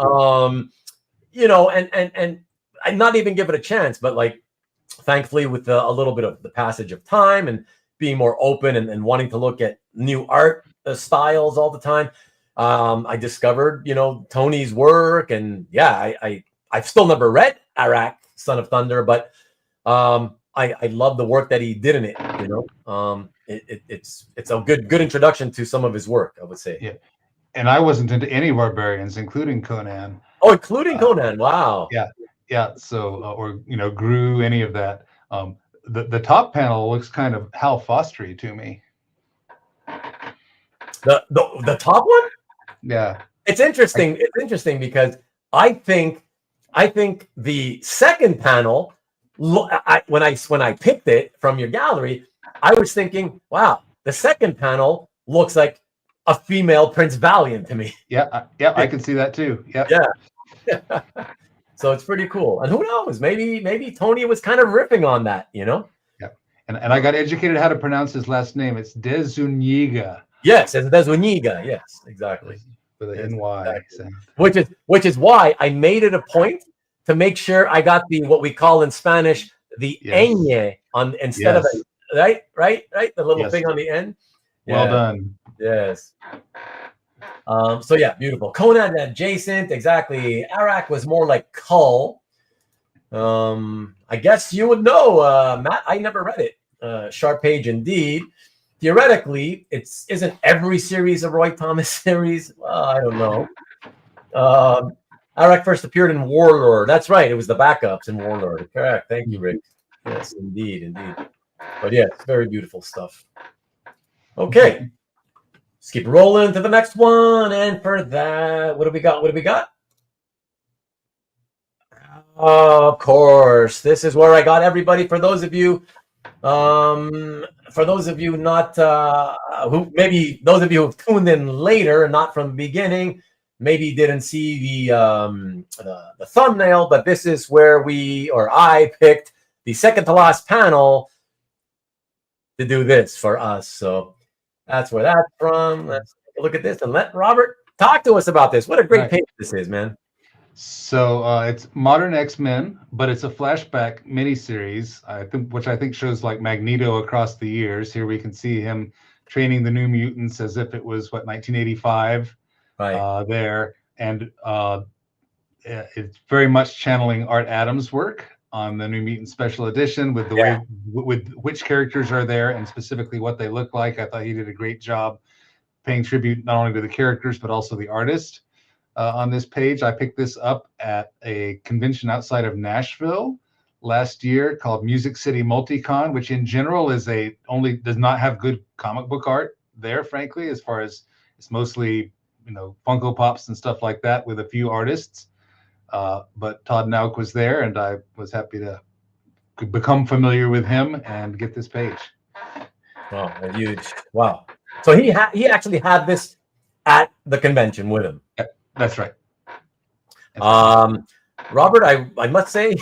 You know, and I'd not even give it a chance, but like, thankfully, with a little bit of the passage of time and being more open and wanting to look at new art styles all the time, I discovered, you know, Tony's work. And yeah, I've still never read Arak, Son of Thunder, but I love the work that he did in it. You know, it's a good introduction to some of his work, I would say. Yeah, and I wasn't into any barbarians, including Conan. Oh, including Conan! Wow. Yeah. So, or you know, Gru, any of that. The top panel looks kind of Hal Fostery to me. The top one? Yeah. It's interesting. It's interesting because I think the second panel, when I picked it from your gallery, I was thinking, wow, the second panel looks like a female Prince Valiant to me. Yeah, I can see that too. Yeah. So it's pretty cool. And who knows? Maybe Tony was kind of riffing on that, you know? Yeah. And I got educated how to pronounce his last name. It's De Zuniga. Yes, it's De Zuniga. Yes, exactly. With an NY. Exactly. Which is why I made it a point to make sure I got what we call in Spanish the ñ on instead of right. The little Yes. thing on the end. Well done. Yes. So yeah, beautiful. Conan adjacent, exactly. Arak was more like Cull. I guess you would know, Matt. I never read it. Sharp page indeed. Theoretically, isn't every series a Roy Thomas series? I don't know. Arak first appeared in Warlord. That's right. It was the backups in Warlord. Correct. Thank you, Rick. Yes, indeed. But yes, very beautiful stuff. Okay. Let's keep rolling to the next one. And for that, what do we got? Of course. This is where I got everybody. For those of you not those of you who've tuned in later and not from the beginning, maybe didn't see the thumbnail, but this is where I picked the second to last panel to do this for us. So that's where that's from. Let's take a look at this and let Robert talk to us about this. What a great page this is, man. So it's Modern X-Men, but it's a flashback miniseries, which I think shows like Magneto across the years. Here we can see him training the New Mutants as if it was 1985 there, and it's very much channeling Art Adams' work on the New Mutant Special Edition with the way with which characters are there and specifically what they look like. I thought he did a great job paying tribute not only to the characters but also the artist. On this page, I picked this up at a convention outside of Nashville last year called Music City Multicon, which in general does not have good comic book art there, frankly, as far as it's mostly Funko Pops and stuff like that with a few artists. But Todd Nauck was there, and I was happy to become familiar with him and get this page. Wow, huge! Wow. So he actually had this at the convention with him. That's right. Robert, I must say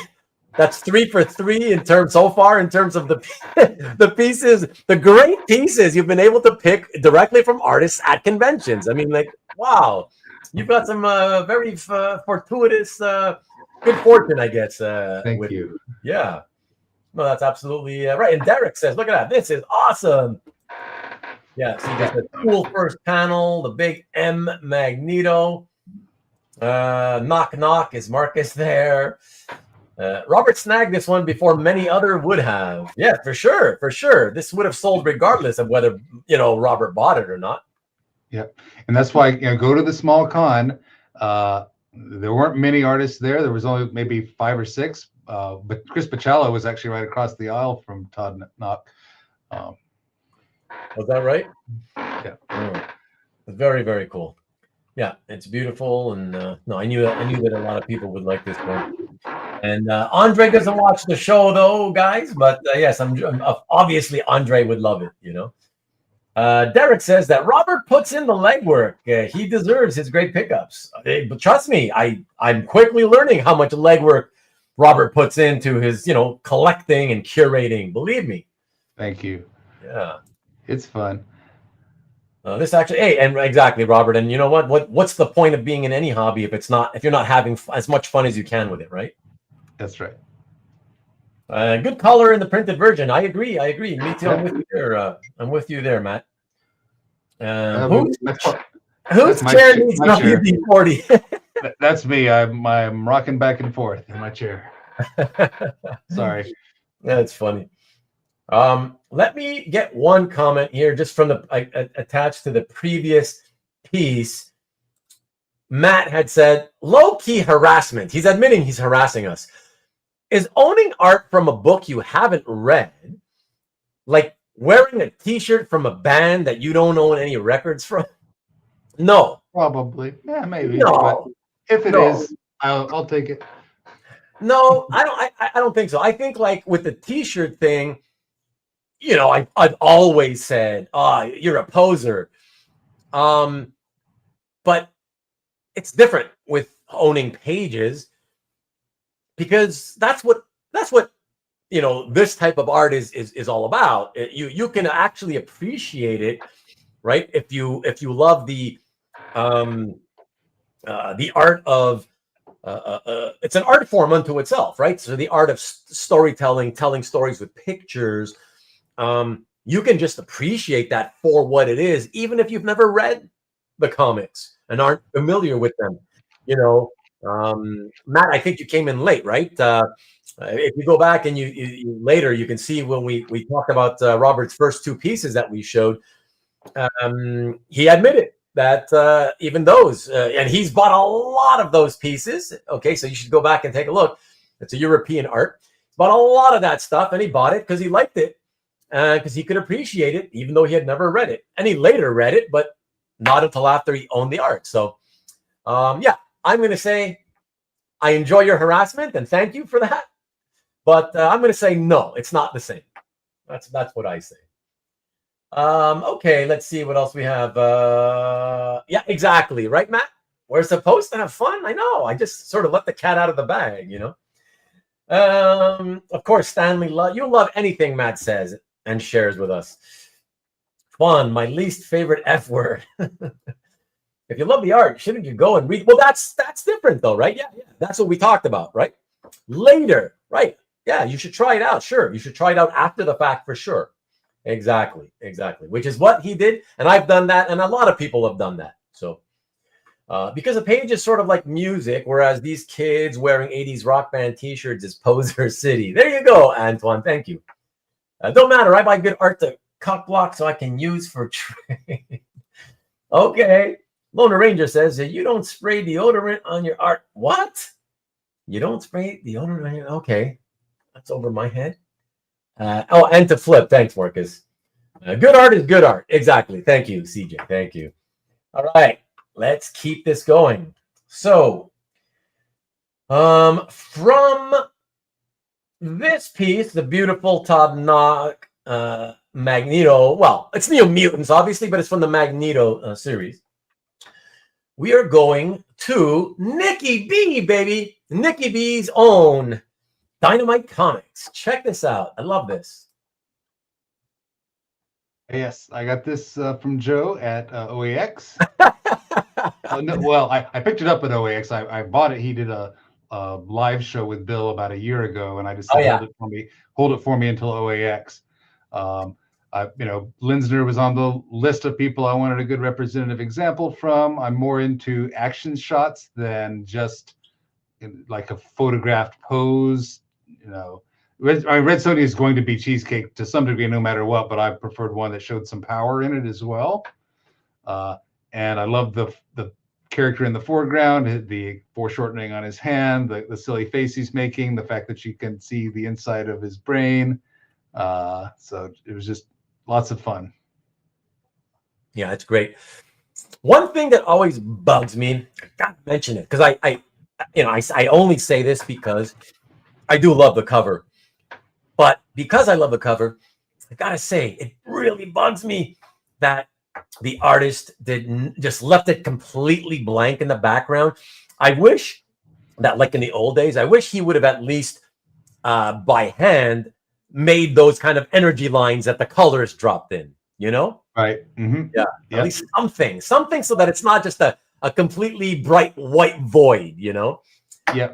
that's 3 for 3 in terms of the pieces, the great pieces you've been able to pick directly from artists at conventions. I mean, like, wow, you've got some very fortuitous good fortune, I guess. Thank you. Yeah, no, that's absolutely right. And Derek says, "Look at that! This is awesome." Yeah, so you got the cool first panel, the big M Magneto. Knock knock, is Marcus there? Robert snagged this one before many other would have. Yeah, for sure. This would have sold regardless of whether Robert bought it or not. Yep, and that's why go to the small con. There weren't many artists there. There was only maybe 5 or 6. But Chris Speciale was actually right across the aisle from Todd Nauck. Was that right? Yeah. Very, very cool. Yeah, it's beautiful, and no, I knew that a lot of people would like this one. And Andre doesn't watch the show though, guys. But yes, I'm obviously Andre would love it. Derek says that Robert puts in the legwork. He deserves his great pickups. But trust me, I'm quickly learning how much legwork Robert puts into his collecting and curating. Believe me. Thank you. Yeah, it's fun. This actually, and exactly, Robert. And you know what's the point of being in any hobby if you're not having as much fun as you can with it, right? That's right. Good color in the printed version. I agree. Me too. I'm with you there, Matt. Whose chair needs an WD-40? That's me. I'm rocking back and forth in my chair. Sorry. That's funny. Let me get one comment here just from attached to the previous piece. Matt had said, low-key harassment. He's admitting he's harassing us. Is owning art from a book you haven't read, like wearing a t-shirt from a band that you don't own any records from? No. Probably. Yeah, maybe. No. But if it is, I'll take it. No, I don't think so. I think like with the t-shirt thing, I've always said, you're a poser. But it's different with owning pages because that's what this type of art is all about. You can actually appreciate it, right? If you love the art of it's an art form unto itself, right? So the art of storytelling, telling stories with pictures. you can just appreciate that for what it is, even if you've never read the comics and aren't familiar with them. You know, Matt, I think you came in late, right? If you go back and you later, you can see when we talked about Robert's first two pieces that we showed. He admitted that even those, and he's bought a lot of those pieces. Okay, so you should go back and take a look. It's a European art. He's bought a lot of that stuff, and he bought it because he liked it, because he could appreciate it, even though he had never read it. And he later read it, but not until after he owned the art. So, yeah, I'm going to say I enjoy your harassment, and thank you for that. But I'm going to say no, it's not the same. That's what I say. Okay, let's see what else we have. Yeah, exactly. Right, Matt? We're supposed to have fun. I know. I just sort of let the cat out of the bag, you know. Of course, Stanley, you'll love anything Matt says and shares with us. Fun, my least favorite F word. If you love the art, shouldn't you go and read? Well, that's different though, right? Yeah. That's what we talked about, right? Later, right? Yeah, you should try it out. Sure, you should try it out after the fact for sure. Exactly. Which is what he did, and I've done that, and a lot of people have done that. So, because a page is sort of like music, whereas these kids wearing 80s rock band T-shirts is Poser City. There you go, Antoine. Thank you. Don't matter. I buy good art to cock block so I can use for trade. Okay. Lona Ranger says that you don't spray deodorant on your art. What? You don't spray deodorant on your... Okay. That's over my head. And to flip. Thanks, Marcus. Good art is good art. Exactly. Thank you, CJ. Thank you. All right. Let's keep this going. So, from this piece, the beautiful Todd Nauck Magneto. Well, it's New Mutants, obviously, but it's from the Magneto series. We are going to Nikki B, baby. Nikki B's own Dynamite Comics. Check this out. I love this. Yes, I got this from Joe at OAX. No, well, I picked it up at OAX. I bought it. He did a live show with Bill about a year ago, and I just said, hold it for me until OAX. Linsner was on the list of people I wanted a good representative example from. I'm more into action shots than just like a photographed pose. Red Sonja is going to be cheesecake to some degree, no matter what, but I preferred one that showed some power in it as well. And I love the character in the foreground, the foreshortening on his hand, the silly face he's making, the fact that you can see the inside of his brain. So it was just lots of fun. Yeah, it's great. One thing that always bugs me, I gotta mention it, because I only say this because I do love the cover. But because I love the cover, I gotta say, it really bugs me that the artist just left it completely blank in the background. I wish that, like in the old days, I wish he would have at least by hand made those kind of energy lines that the colors dropped in, you know? Right. Mm-hmm. Yeah. Yep. At least something so that it's not just a completely bright white void, you know? Yeah.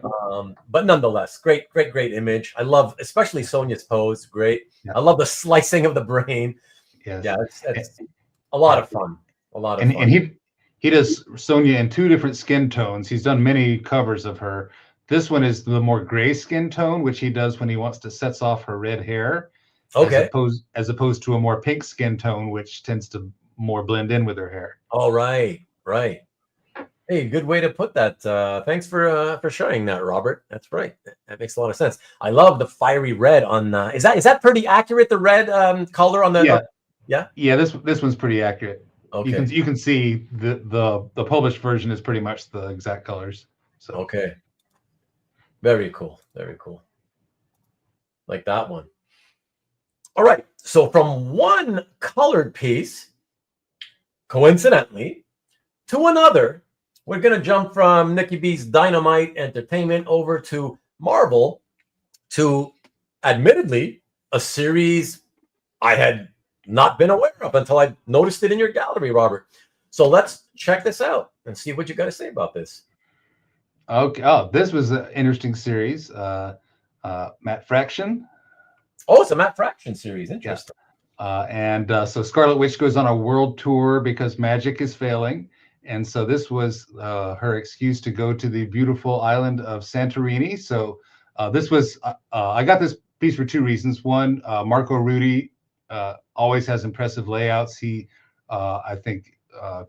But nonetheless, great image. I love, especially Sonja's pose. Great. Yep. I love the slicing of the brain. Yes. Yeah. It's a lot of fun. And he does Sonja in two different skin tones. He's done many covers of her. This one is the more gray skin tone, which he does when he wants to sets off her red hair. Okay. As opposed to a more pink skin tone, which tends to more blend in with her hair. Oh, right. Hey, good way to put that. Thanks for showing that, Robert. That's right. That makes a lot of sense. I love the fiery red on. Is that pretty accurate? The red color on the. Yeah. This one's pretty accurate. Okay. You can see the published version is pretty much the exact colors. So. Okay. Very cool. Like that one. All right. So from one colored piece, coincidentally, to another, we're going to jump from Nikki B's Dynamite Entertainment over to Marvel, to admittedly a series I had not been aware of until I noticed it in your gallery, Robert. So let's check this out and see what you got to say about this. Okay. Oh, this was an interesting series. Matt Fraction. Oh, it's a Matt Fraction series. Interesting. So Scarlet Witch goes on a world tour because magic is failing. And so this was her excuse to go to the beautiful island of Santorini. So I got this piece for two reasons. One, Marco Rudy always has impressive layouts. He, I think,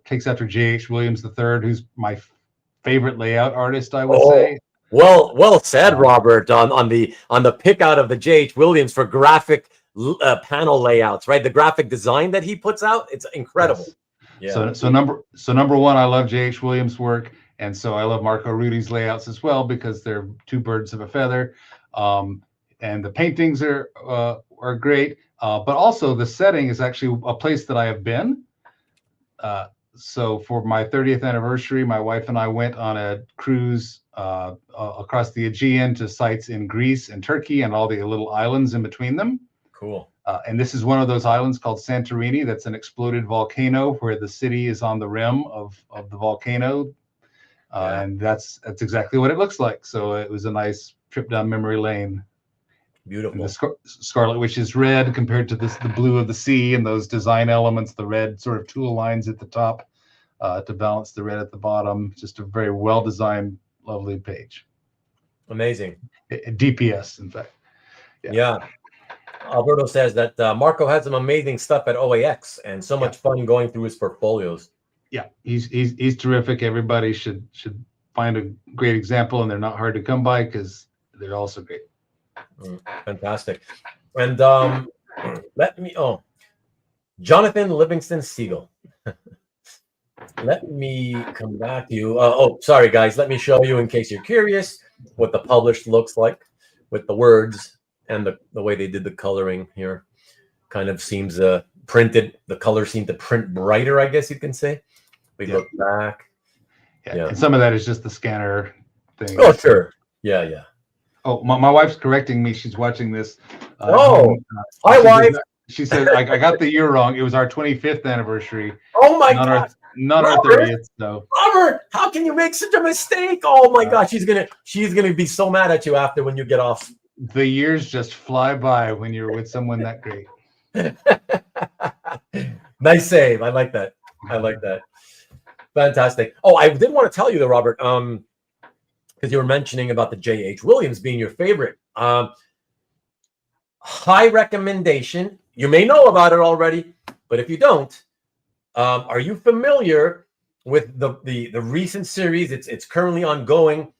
takes after J.H. Williams III, who's my favorite layout artist, I would say. Well said, Robert, on the pick out of the J.H. Williams for graphic panel layouts, right? The graphic design that he puts out, it's incredible. Yes. Yeah. So number one, I love J.H. Williams' work, and so I love Marco Rudy's layouts as well because they're two birds of a feather. And the paintings are great, but also the setting is actually a place that I have been. So for my 30th anniversary, my wife and I went on a cruise across the Aegean to sites in Greece and Turkey and all the little islands in between them. Cool. And this is one of those islands called Santorini. That's an exploded volcano where the city is on the rim of the volcano. And that's exactly what it looks like. So it was a nice trip down memory lane. Beautiful. And the Scarlet Witch is red compared to the blue of the sea, and those design elements, the red sort of tool lines at the top to balance the red at the bottom. Just a very well-designed, lovely page. Amazing. DPS, in fact. Yeah. Alberto says that Marco had some amazing stuff at OAX and so much fun going through his portfolios. Yeah, he's terrific. Everybody should find a great example, and they're not hard to come by because they're also great. Fantastic. And Jonathan Livingston Siegel. Let me come back to you. Sorry, guys. Let me show you, in case you're curious, what the published looks like with the words and the way they did the coloring here. Kind of seems printed. The colors seem to print brighter, I guess you can say. We look back. Yeah, and some of that is just the scanner thing. Oh, sure. Yeah. Oh, my wife's correcting me. She's watching this. Hi, wife. She said, I got the year wrong. It was our 25th anniversary. Oh, my God. Not our 30th. So. Robert, how can you make such a mistake? Oh, my God. She's gonna be so mad at you after when you get off. The years just fly by when you're with someone that great. Nice save. I like that. Fantastic. Oh, I did want to tell you though, Robert, because you were mentioning about the J.H. Williams being your favorite. High recommendation. You may know about it already, but if you don't, are you familiar with the recent series? It's currently ongoing,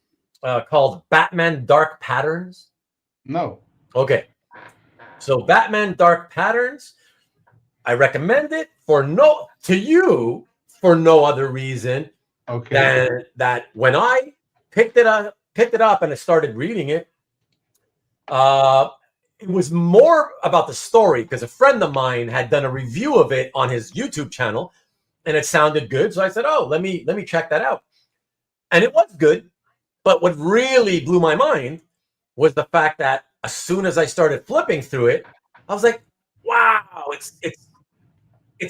called Batman Dark Patterns. No. Okay. So Batman Dark Patterns, I recommend it for no other reason than that when I picked it up and I started reading it, it was more about the story because a friend of mine had done a review of it on his YouTube channel and it sounded good. So I said, oh, let me check that out. And it was good. But what really blew my mind was the fact that as soon as I started flipping through it, I was like, wow, it's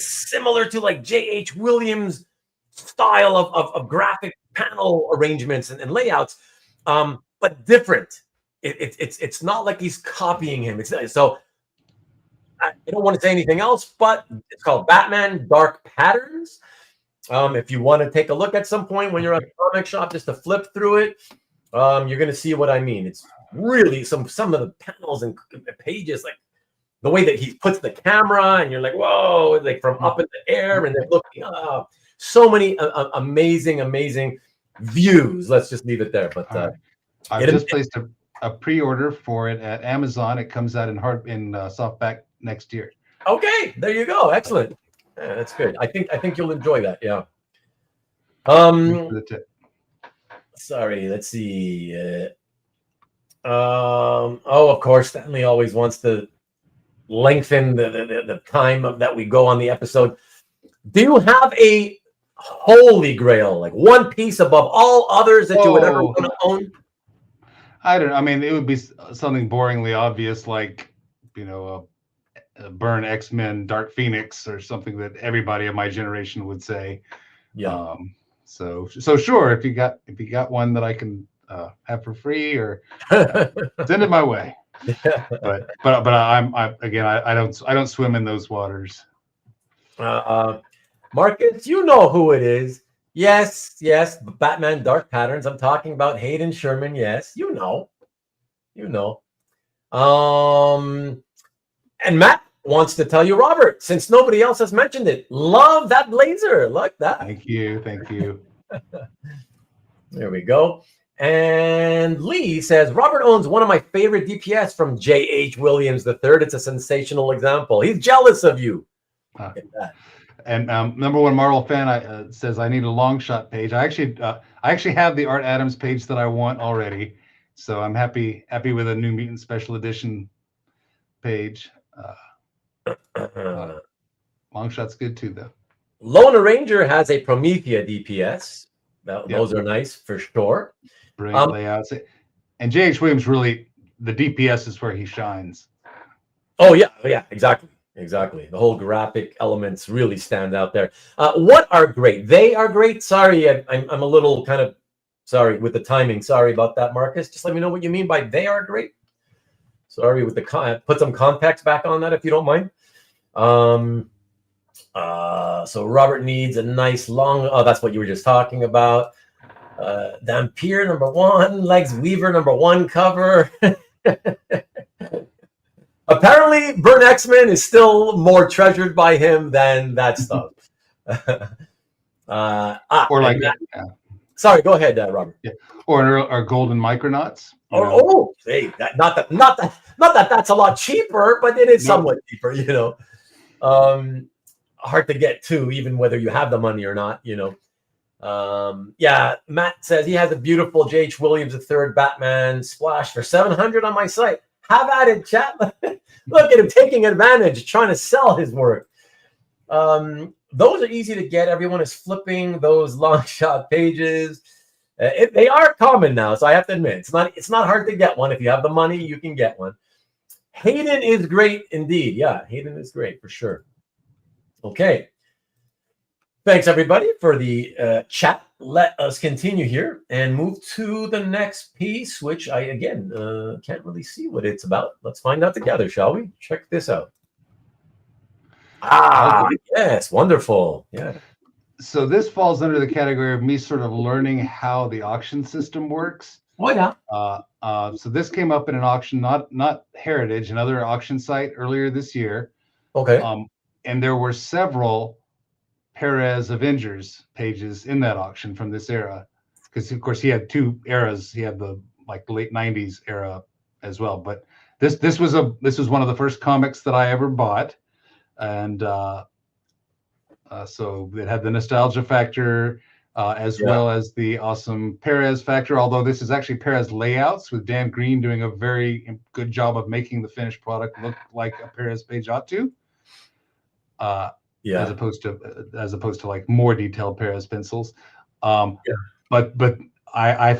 similar to like J.H. Williams' style of graphic panel arrangements and layouts, but different. It's not like he's copying him. So I don't want to say anything else, but it's called Batman Dark Patterns. If you want to take a look at some point when you're at a comic shop, just to flip through it, you're going to see what I mean. It's really some of the panels and pages, like the way that he puts the camera, and you're like, whoa, like from up in the air, and they're looking up. So many amazing views. Let's just leave it there. But I've just placed a pre-order for it at Amazon. It comes out in softback next year. Okay, there you go. Excellent. Yeah, that's good. I think you'll enjoy that. Yeah. Sorry. Let's see. Of course, Stanley always wants to lengthen the time that we go on the episode. Do you have a holy grail, like one piece above all others that you would ever want to own? I don't know. I mean, it would be something boringly obvious, like, a Byrne X-Men Dark Phoenix or something that everybody of my generation would say. Yeah. So sure, if you got one that I can have for free, or send it my way. but I don't swim in those waters. Marcus, you know who it is. Yes, Batman Dark Patterns. I'm talking about Hayden Sherman. Yes, you know. And Matt wants to tell you, Robert, since nobody else has mentioned it, love that blazer. Look that. Thank you. There we go. And Lee says, Robert owns one of my favorite DPS from J.H. Williams III. It's a sensational example. He's jealous of you. Look at that. And number one Marvel fan says I need a long shot page. I actually have the Art Adams page that I want already, so I'm happy with a New Mutant Special Edition page. Long shot's good too, though. Lone Ranger has a Promethea DPS. Those are nice for sure. Brilliant layouts. And J.H. Williams really, the DPS is where he shines. Oh yeah, exactly. The whole graphic elements really stand out there. What are great? They are great. Sorry, I'm a little kind of sorry with the timing. Sorry about that, Marcus. Just let me know what you mean by they are great. Sorry with the put some context back on that if you don't mind. So Robert needs a nice long. Oh, that's what you were just talking about. Dampyr #1, Legs Weaver #1 cover. Apparently, Burn X-Men is still more treasured by him than that stuff. Sorry, go ahead, Robert. Yeah. Or Golden Micronauts. Hey, not that that's a lot cheaper, but it is somewhat cheaper, hard to get to, even whether you have the money or not, Matt says he has a beautiful J.H. Williams III Batman splash for $700 on my site. Have at it, chat. Look at him taking advantage, trying to sell his work. Those are easy to get. Everyone is flipping those long shot pages. They are common now, so I have to admit it's not hard to get one. If you have the money, you can get one. Hayden is great indeed. Yeah, Hayden is great for sure. Okay. Thanks everybody for the chat. Let us continue here and move to the next piece, which I again can't really see what it's about. Let's find out together, shall we? Check this out. Yes, wonderful. Yeah. So this falls under the category of me sort of learning how the auction system works. Oh yeah. So this came up in an auction, not Heritage, another auction site earlier this year. Okay. And there were several Perez Avengers pages in that auction from this era, because of course he had two eras. He had the late '90s era as well. But this was one of the first comics that I ever bought, and so it had the nostalgia factor as well as the awesome Perez factor. Although this is actually Perez layouts with Dan Green doing a very good job of making the finished product look like a Perez page ought to. As opposed to like more detailed Perez pencils. But I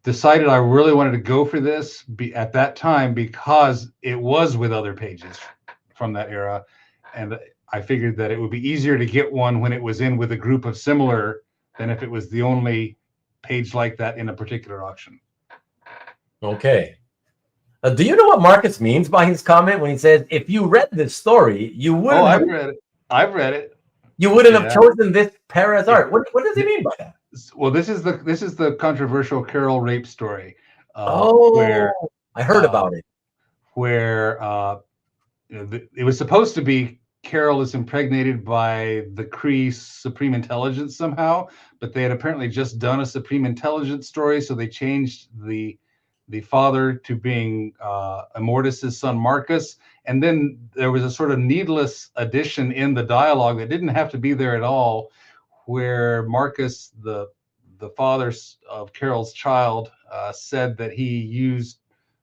decided I really wanted to go for this at that time because it was with other pages from that era, and I figured that it would be easier to get one when it was in with a group of similar than if it was the only page like that in a particular auction. Okay. Do you know what Marcus means by his comment when he says, if you read this story, you wouldn't I've read it. You wouldn't have chosen this Perez art. What does he mean by that? Well, this is the controversial Carol rape story. Where I heard about it. Where it was supposed to be Carol is impregnated by the Kree Supreme Intelligence somehow, but they had apparently just done a Supreme Intelligence story, so they changed the father to being Immortus's son Marcus, and then there was a sort of needless addition in the dialogue that didn't have to be there at all, where Marcus, the father of Carol's child, said that he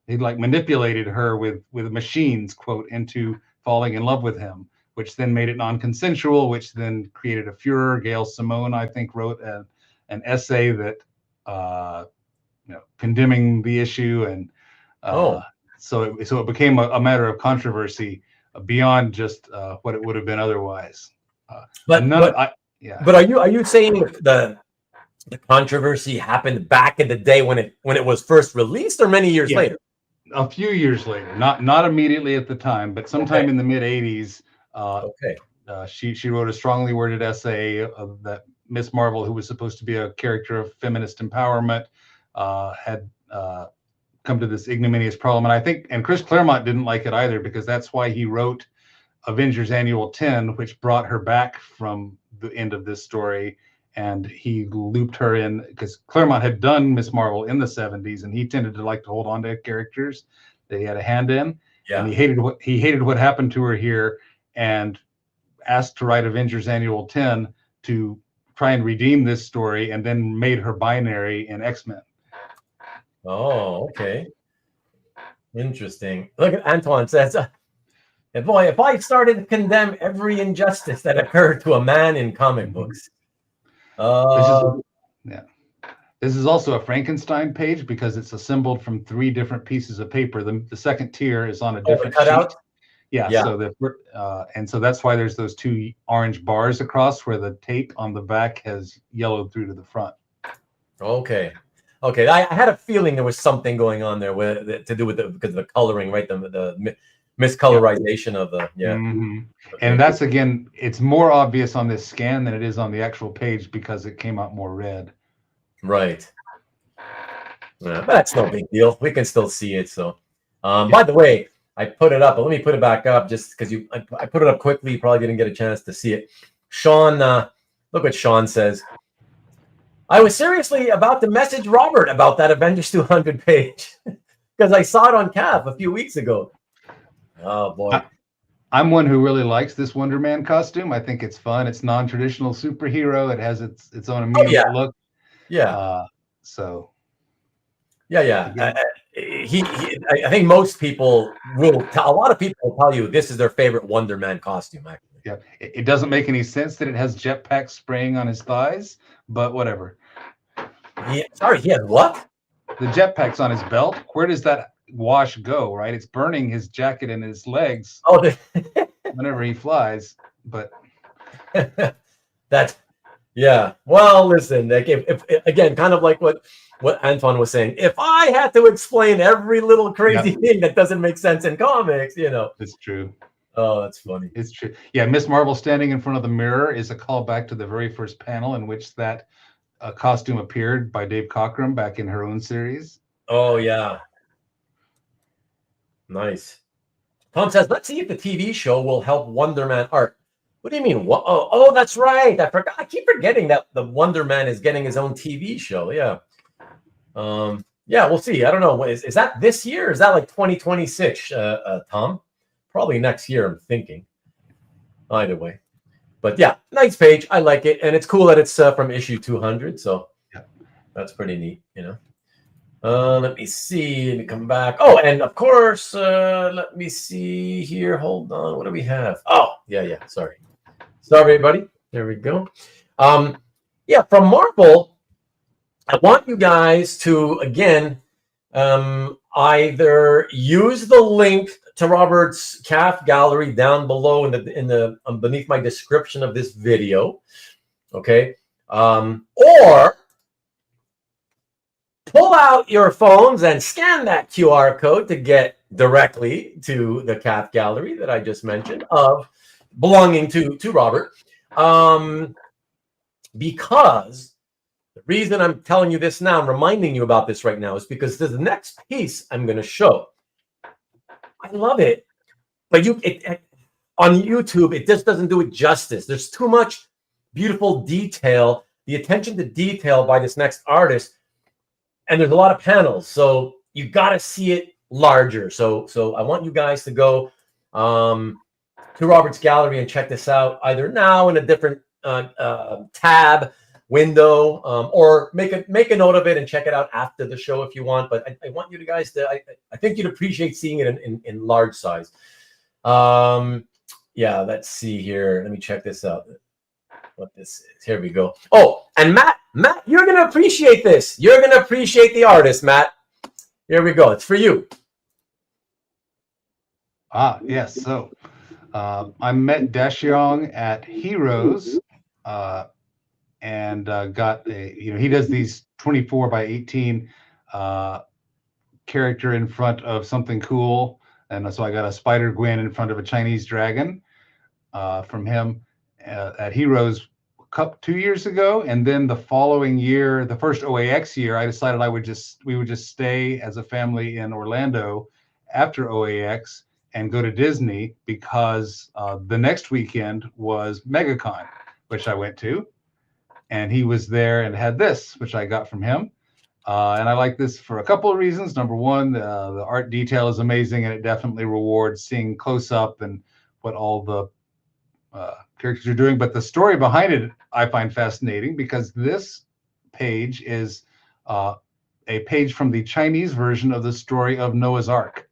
manipulated her with machines, quote, into falling in love with him, which then made it non-consensual, which then created a furor. Gail Simone, I think, wrote an essay that condemning the issue, and so it became a matter of controversy beyond just what it would have been otherwise. But are you saying the controversy happened back in the day when it was first released, or many years later? a few years later, not immediately at the time, but sometime in the mid '80s. Okay. She wrote a strongly worded essay that Miss Marvel, who was supposed to be a character of feminist empowerment, had come to this ignominious problem. And I think, and Chris Claremont didn't like it either, because that's why he wrote Avengers Annual 10, which brought her back from the end of this story. And he looped her in, because Claremont had done Miss Marvel in the '70s, and he tended to like to hold on to characters that he had a hand in. Yeah. And he hated what happened to her here, and asked to write Avengers Annual 10 to try and redeem this story, and then made her binary in X-Men. Oh, okay. Interesting. Look at Antoine says, boy, if I started to condemn every injustice that occurred to a man in comic books. This is also a Frankenstein page, because it's assembled from 3 different pieces of paper. The second tier is on a different sheet. Yeah. So and so that's why there's those 2 orange bars across, where the tape on the back has yellowed through to the front. Okay. I had a feeling there was something going on there to do with because of the coloring, right? The miscolorization of the Okay. And that's, again, it's more obvious on this scan than it is on the actual page, because it came out more red. Right. Yeah, but that's no big deal. We can still see it. So, by the way, I put it up, but let me put it back up just because I put it up quickly. You probably didn't get a chance to see it. Sean, look what Sean says. I was seriously about to message Robert about that Avengers 200 page because I saw it on CAF a few weeks ago. Oh boy. I'm one who really likes this Wonder Man costume. I think it's fun. It's non-traditional superhero. It has its own immediate look. Yeah. So. Yeah. I think most people will a lot of people will tell you this is their favorite Wonder Man costume, actually. Yeah. It doesn't make any sense that it has jetpacks spraying on his thighs, but whatever. He has what? The jetpack's on his belt. Where does that wash go, right? It's burning his jacket and his legs whenever he flies. But yeah. Well, listen, Nick, if again, kind of like what Antoine was saying, if I had to explain every little crazy thing that doesn't make sense in comics, It's true. Oh, that's funny. It's true. Yeah, Miss Marvel standing in front of the mirror is a callback to the very first panel in which that costume appeared by Dave Cockrum back in her own series. Oh, yeah. Nice. Tom says, let's see if the TV show will help Wonder Man art. What do you mean? Oh, that's right. I forgot. I keep forgetting that the Wonder Man is getting his own TV show. Yeah. Yeah, we'll see. I don't know. Is that this year? Or is that like 2026, Tom? Probably next year, I'm thinking. Either way. But yeah, nice page. I like it. And it's cool that it's from issue 200. So that's pretty neat, Let me see. Let me come back. Oh, and of course, let me see here. Hold on. What do we have? Oh, yeah. Sorry, everybody. There we go. Yeah, from Marvel, I want you guys to, again, either use the link to Robert's CAF gallery down below in the beneath my description of this video, okay, or pull out your phones and scan that QR code to get directly to the CAF gallery that I just mentioned of belonging to Robert, because the reason I'm telling you this now, I'm reminding you about this right now, is because the next piece I'm going to show, I love it, but on YouTube, it just doesn't do it justice. There's too much beautiful detail, the attention to detail by this next artist, and there's a lot of panels, so you got to see it larger. So I want you guys to go to Robert's gallery and check this out, either now in a different tab window, or make a note of it and check it out after the show if you want. But I want you guys to, I think you'd appreciate seeing it in large size. Yeah, let's see here. Let me check this out. What this is. Here we go. Oh, and Matt, you're gonna appreciate this. You're gonna appreciate the artist, Matt. Here we go. It's for you. Yes. So I met Dashyong at Heroes. And got he does these 24 by 18 character in front of something cool. And so I got a Spider-Gwen in front of a Chinese dragon from him at Heroes 2 years ago. And then the following year, the first OAX year, I decided we would just stay as a family in Orlando after OAX and go to Disney, because the next weekend was MegaCon, which I went to. And he was there and had this, which I got from him. And I like this for a couple of reasons. Number one, the art detail is amazing, and it definitely rewards seeing close up and what all the characters are doing. But the story behind it, I find fascinating, because this page is a page from the Chinese version of the story of Noah's Ark.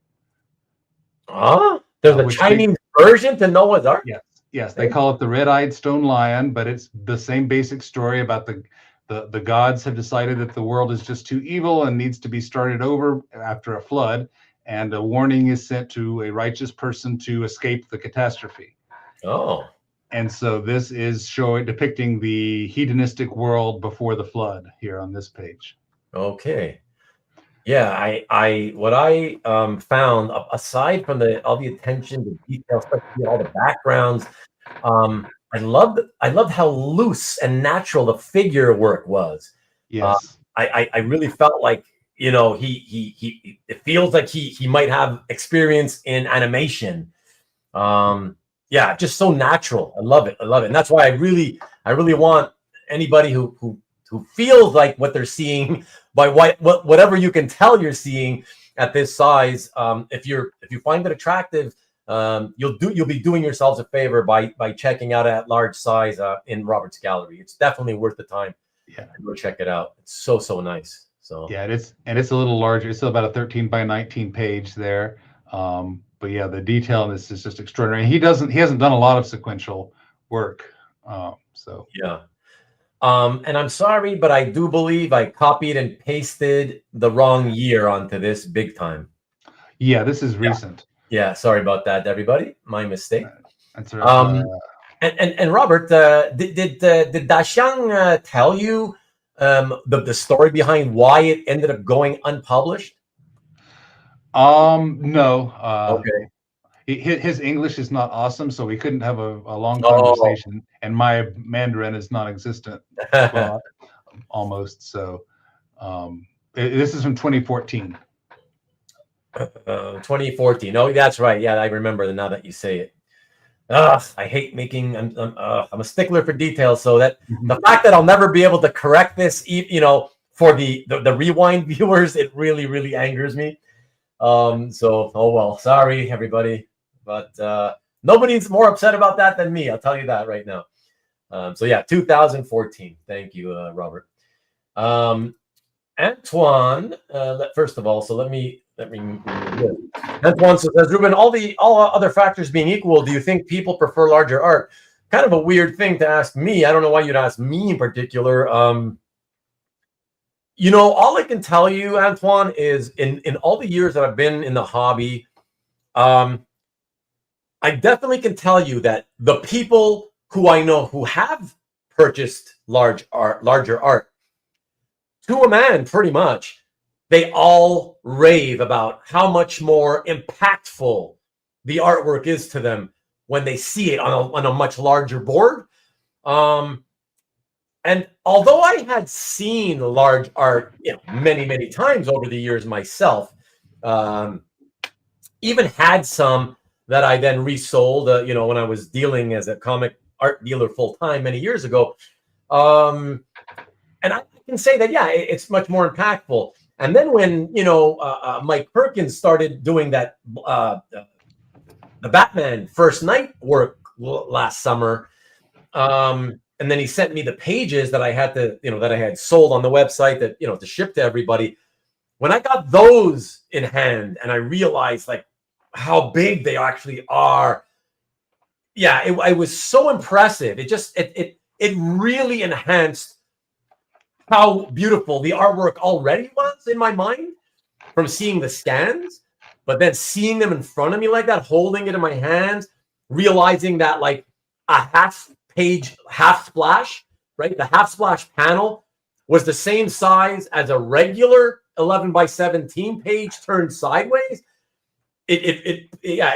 There's a Chinese version to Noah's Ark? Yes, they call it the Red-Eyed Stone Lion, but it's the same basic story about the gods have decided that the world is just too evil and needs to be started over after a flood, and a warning is sent to a righteous person to escape the catastrophe. And so this is depicting the hedonistic world before the flood here on this page. Okay. Yeah, what I found, aside from all the attention to detail, especially all the backgrounds, I loved how loose and natural the figure work was. Yes. I really felt like, it feels like he might have experience in animation. Yeah, just so natural. I love it. And that's why I really want anybody who feels like what they're seeing by whatever you can tell you're seeing at this size. If you find it attractive, you'll be doing yourselves a favor by checking out at large size in Robert's gallery. It's definitely worth the time. Yeah, go check it out. It's so nice. So yeah, it's a little larger. It's about a 13 by 19 page there. But yeah, the detail in this is just extraordinary. He hasn't done a lot of sequential work. So yeah. And I'm sorry, but I do believe I copied and pasted the wrong year onto this big time. Yeah, this is recent. Yeah, sorry about that, everybody. My mistake. That's right. And Robert, did Daxiang tell you the story behind why it ended up going unpublished? No. Okay. His English is not awesome, so we couldn't have a long conversation, and my Mandarin is non-existent, almost. So this is from 2014. 2014. Oh, that's right. Yeah, I remember now that you say it. I hate making. I'm a stickler for details, so that the fact that I'll never be able to correct this, for the rewind viewers, it really angers me. So oh well, sorry everybody, but nobody's more upset about that than me. I'll tell you that right now. So yeah, 2014. Thank you, Robert. Antoine. First of all, so let me. Antoine says, Ruben, all other factors being equal, do you think people prefer larger art? Kind of a weird thing to ask me. I don't know why you'd ask me in particular. All I can tell you, Antoine, is in all the years that I've been in the hobby, I definitely can tell you that the people who I know who have purchased larger art, to a man, pretty much, they all rave about how much more impactful the artwork is to them when they see it on a much larger board. And although I had seen large art many times over the years myself, even had some that I then resold, when I was dealing as a comic art dealer full-time many years ago. And I can say that, yeah, it's much more impactful. And then when, Mike Perkins started doing that, the Batman First Night work last summer, and then he sent me the pages that I had to, that I had sold on the website that, to ship to everybody. When I got those in hand and I realized like how big they actually are, yeah, it was so impressive. It just, it really enhanced how beautiful the artwork already was in my mind from seeing the scans, but then seeing them in front of me like that, holding it in my hands, realizing that like a half-page half splash, right? The half splash panel was the same size as a regular 11 by 17 page turned sideways, it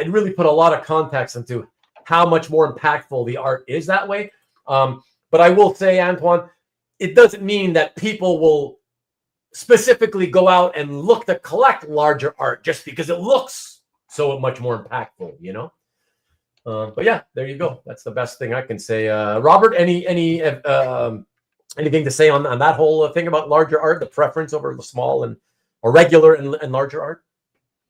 really put a lot of context into how much more impactful the art is that way. But I will say, Antoine, it doesn't mean that people will specifically go out and look to collect larger art just because it looks so much more impactful, you know? But yeah, there you go. That's the best thing I can say. Robert, anything to say on that whole thing about larger art, the preference over the small or regular and larger art?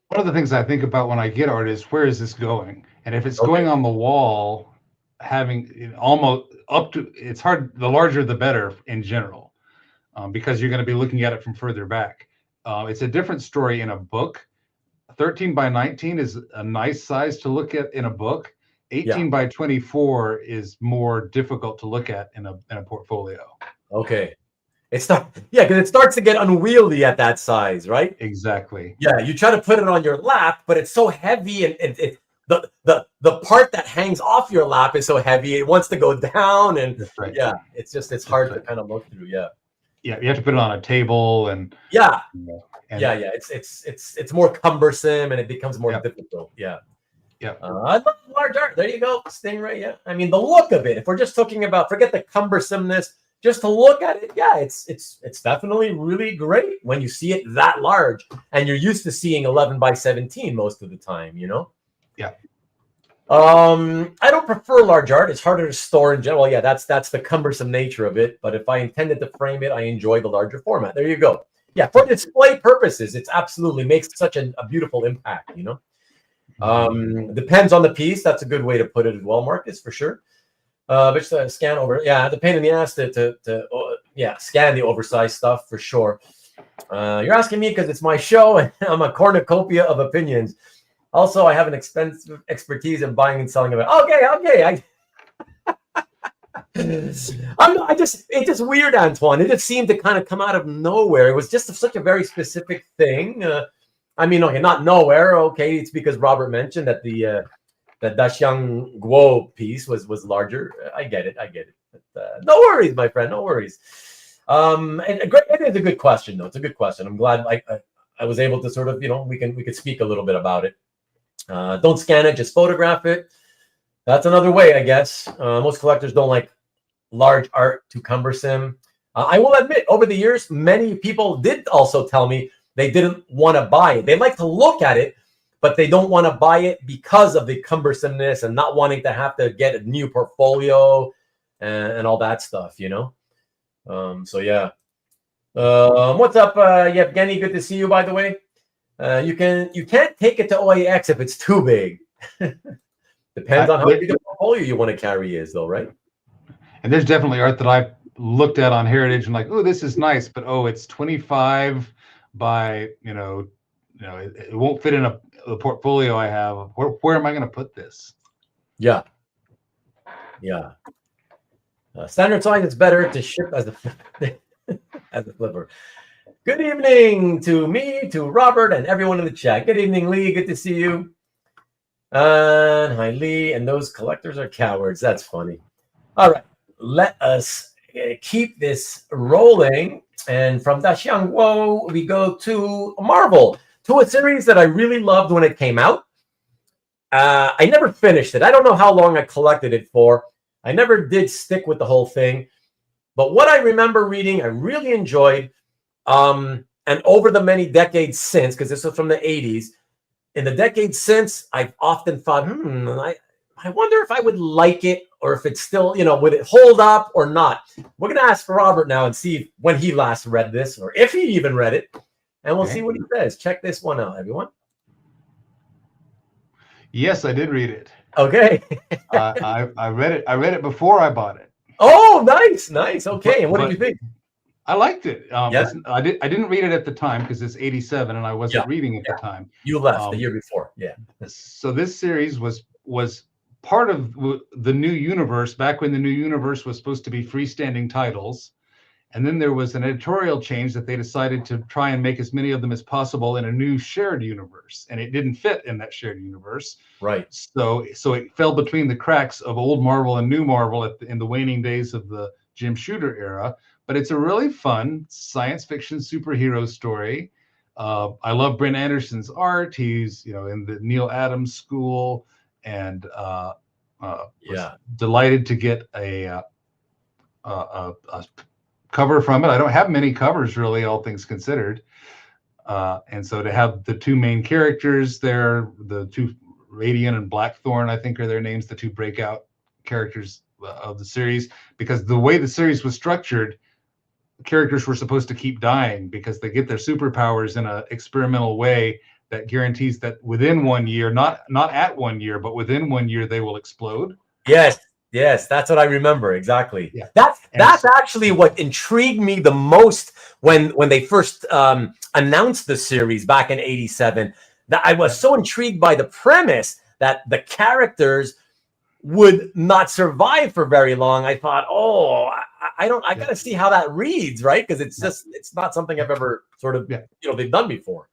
One of the things I think about when I get art is, where is this going? And if it's going on the wall, having almost up to, it's hard, the larger the better in general, because you're going to be looking at it from further back. It's a different story in a book. 13 by 19 is a nice size to look at in a book. 18 by 24 is more difficult to look at in a portfolio. Okay. Because it starts to get unwieldy at that size, right? Exactly. Yeah, you try to put it on your lap, but it's so heavy, and the part that hangs off your lap is so heavy, it wants to go down, and that's right. Yeah, it's hard to kind of look through. Yeah, you have to put it on a table, and it's more cumbersome, and it becomes more difficult. Yeah. I love large art. There you go, Stingray. Yeah, I mean, the look of it. If we're just talking about, forget the cumbersomeness, just to look at it, it's definitely really great when you see it that large, and you're used to seeing 11 by 17 most of the time, you know. Yeah. I don't prefer large art. It's harder to store in general. Yeah, that's the cumbersome nature of it. But if I intended to frame it, I enjoy the larger format. There you go. Yeah, for display purposes, it's absolutely makes such a beautiful impact, you know. Depends on the piece. That's a good way to put it as well, Marcus, for sure. But scan over. Yeah, the pain in the ass to scan the oversized stuff for sure. You're asking me because it's my show and I'm a cornucopia of opinions. Also, I have an expensive expertise in buying and selling of it. Okay. It's just weird, Antoine. It just seemed to kind of come out of nowhere. It was just such a very specific thing. I mean, okay, not nowhere. Okay, it's because Robert mentioned that the Daxiang Guo piece was larger. I get it. But, no worries, my friend. No worries. And it is a good question, though. It's a good question. I'm glad I was able to sort of, we could speak a little bit about it. Don't scan it, just photograph it. That's another way, I guess. Most collectors don't like large art, too cumbersome. I will admit, over the years, many people did also tell me they didn't want to buy it. They like to look at it, but they don't want to buy it because of the cumbersomeness and not wanting to have to get a new portfolio and all that stuff, you know? So, yeah. What's up, Yevgeny? Good to see you, by the way. You can't take it to OAX if it's too big. Depends on how big a portfolio you want to carry is, though, right? And there's definitely art that I've looked at on Heritage and like, oh, this is nice, but it's 25 by, it won't fit in a portfolio I have. Where am I going to put this? Yeah. Standard size, it's better to ship as a flipper. Good evening to me, to Robert, and everyone in the chat. Good evening, Lee. Good to see you. And hi, Lee. And those collectors are cowards. That's funny. All right. Let us keep this rolling. And from Daxiang Guo, we go to Marvel, to a series that I really loved when it came out. I never finished it. I don't know how long I collected it for. I never did stick with the whole thing. But what I remember reading, I really enjoyed. And over the many decades since, because this was from the 80s, in the decades since, I've often thought, I wonder if I would like it, or if it's still, would it hold up or not? We're going to ask Robert now and see when he last read this, or if he even read it, and we'll see what he says. Check this one out, everyone. Yes, I did read it. Okay. I read it. I read it before I bought it. Oh, nice. Okay, and what did you think? I liked it. I didn't read it at the time because it's 87 and I wasn't reading at the time. You left the year before. Yeah. So this series was part of the new universe back when the new universe was supposed to be freestanding titles. And then there was an editorial change that they decided to try and make as many of them as possible in a new shared universe. And it didn't fit in that shared universe. Right. So it fell between the cracks of old Marvel and new Marvel in the waning days of the Jim Shooter era. But it's a really fun science fiction superhero story. I love Brent Anderson's art. He's in the Neil Adams school, and was delighted to get a cover from it. I don't have many covers really, all things considered. And so to have the two main characters there, the two Radiant and Blackthorn, I think are their names, the two breakout characters of the series, because the way the series was structured, characters were supposed to keep dying because they get their superpowers in an experimental way that guarantees that within 1 year, not at 1 year, but within 1 year, they will explode. Yes, that's what I remember exactly. Yeah. That's actually what intrigued me the most when they first announced the series back in '87. That I was so intrigued by the premise that the characters would not survive for very long. I thought, I got to see how that reads, right? Because it's not something I've ever sort of they've done before.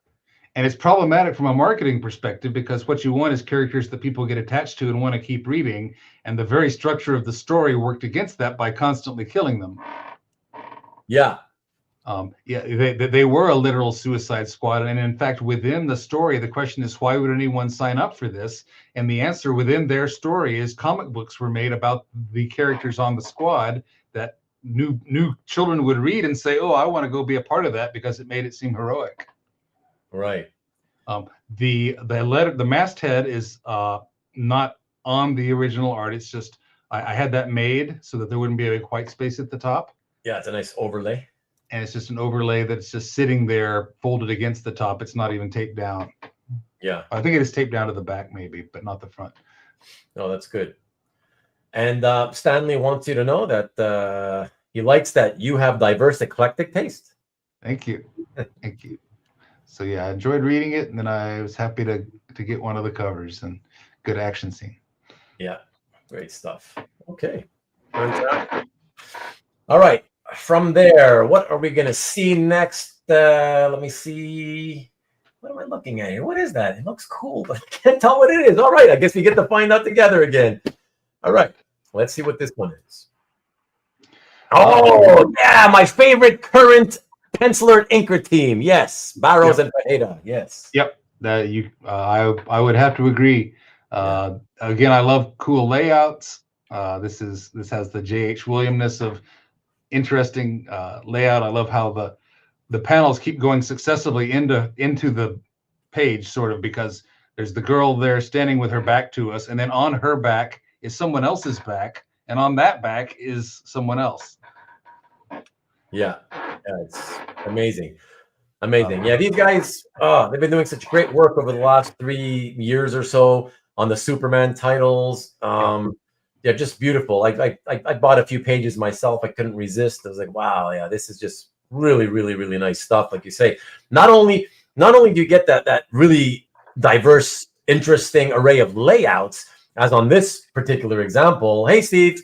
And it's problematic from a marketing perspective because what you want is characters that people get attached to and want to keep reading. And the very structure of the story worked against that by constantly killing them. Yeah. They were a literal suicide squad. And in fact, within the story, the question is, why would anyone sign up for this? And the answer within their story is comic books were made about the characters on the squad that new children would read and say, oh, I want to go be a part of that because it made it seem heroic. Right. The masthead is not on the original art. It's just I had that made so that there wouldn't be a big white space at the top. Yeah, it's a nice overlay. And it's just an overlay that's just sitting there folded against the top. It's not even taped down. Yeah. I think it is taped down to the back maybe, but not the front. No, that's good. And Stanley wants you to know that he likes that you have diverse, eclectic taste. Thank you. Thank you. So yeah, I enjoyed reading it, and then I was happy to get one of the covers, and good action scene. Yeah, great stuff. Okay. All right. From there, what are we going to see next? Let me see. What am I looking at here? What is that? It looks cool, but I can't tell what it is. All right. I guess we get to find out together again. All right. Let's see what this one is. Oh, yeah. My favorite current penciler inker team. Yes. Barrows and Barreto. Yes. Yep. I would have to agree. Again, I love cool layouts. This has the J.H. Williamness of interesting layout. I love how the panels keep going successively into the page, sort of, because there's the girl there standing with her back to us, and then on her back is someone else's back, and on that back is someone else. Yeah, it's amazing. Yeah, these guys, they've been doing such great work over the last 3 years or so on the Superman titles. Yeah, just beautiful. I bought a few pages myself. I couldn't resist. I was like, wow, yeah, this is just really, really, really nice stuff. Like you say, not only do you get that really diverse, interesting array of layouts, as on this particular example. Hey, Steve.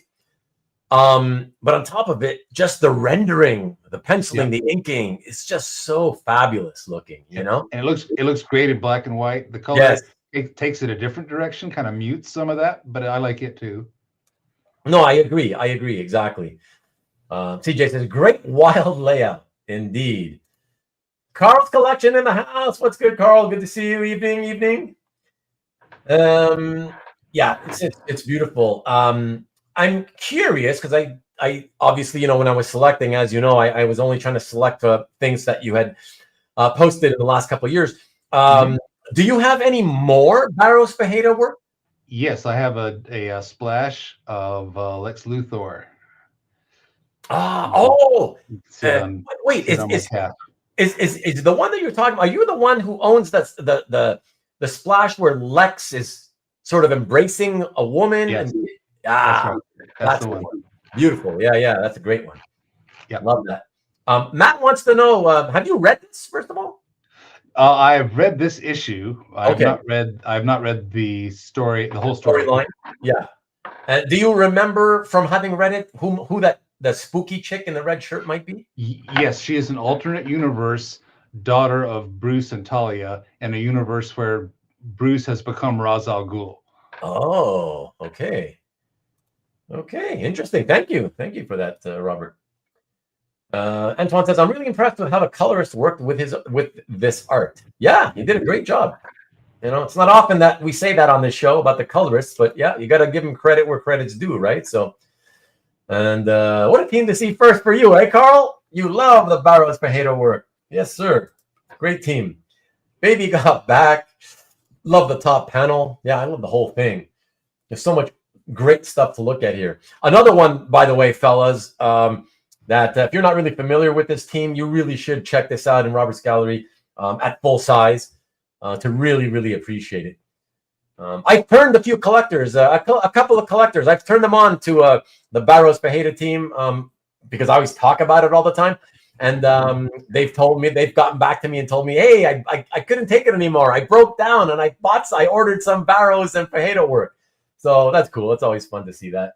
But on top of it, just the rendering, the penciling, the inking, it's just so fabulous looking, you know? And it looks great in black and white. The color it takes it a different direction, kind of mutes some of that, but I like it too. No, I agree. Exactly. CJ says, great wild layout indeed. Carl's collection in the house. What's good, Carl? Good to see you. Evening. Yeah, it's beautiful. I'm curious because I obviously, when I was selecting, as you know, I was only trying to select things that you had posted in the last couple of years. Do you have any more Barrows Barreto work? Yes, I have a splash of Lex Luthor. Wait, is the one that you're talking about? Are you the one who owns the splash where Lex is sort of embracing a woman? Yes. That's right. That's the one. Beautiful. Yeah, that's a great one. Yeah, love that. Matt wants to know: have you read this first of all? I've read this issue. I've not read the story, the whole storyline. Yeah. Do you remember from having read it who the spooky chick in the red shirt might be? Yes, she is an alternate universe daughter of Bruce and Talia, in a universe where Bruce has become Ra's al Ghul. Oh, okay. Okay, interesting. Thank you for that, Robert. Antoine says, I'm really impressed with how the colorist worked with this art. Yeah, he did a great job. You know, it's not often that we say that on this show about the colorists, but yeah, you got to give him credit where credit's due, right? So, and what a team to see first for you, eh, Carl? You love the Barrows Barreto work. Yes, sir. Great team. Baby got back. Love the top panel. Yeah, I love the whole thing. There's so much great stuff to look at here. Another one, by the way, fellas, that if you're not really familiar with this team, you really should check this out in Robert's Gallery at full size to really, really appreciate it. I've turned a few collectors, a couple of collectors. I've turned them on to the Barrows Barreto team because I always talk about it all the time. And they've gotten back to me and told me, hey, I couldn't take it anymore. I broke down and I ordered some Barrows and Barreto work. So that's cool. It's always fun to see that.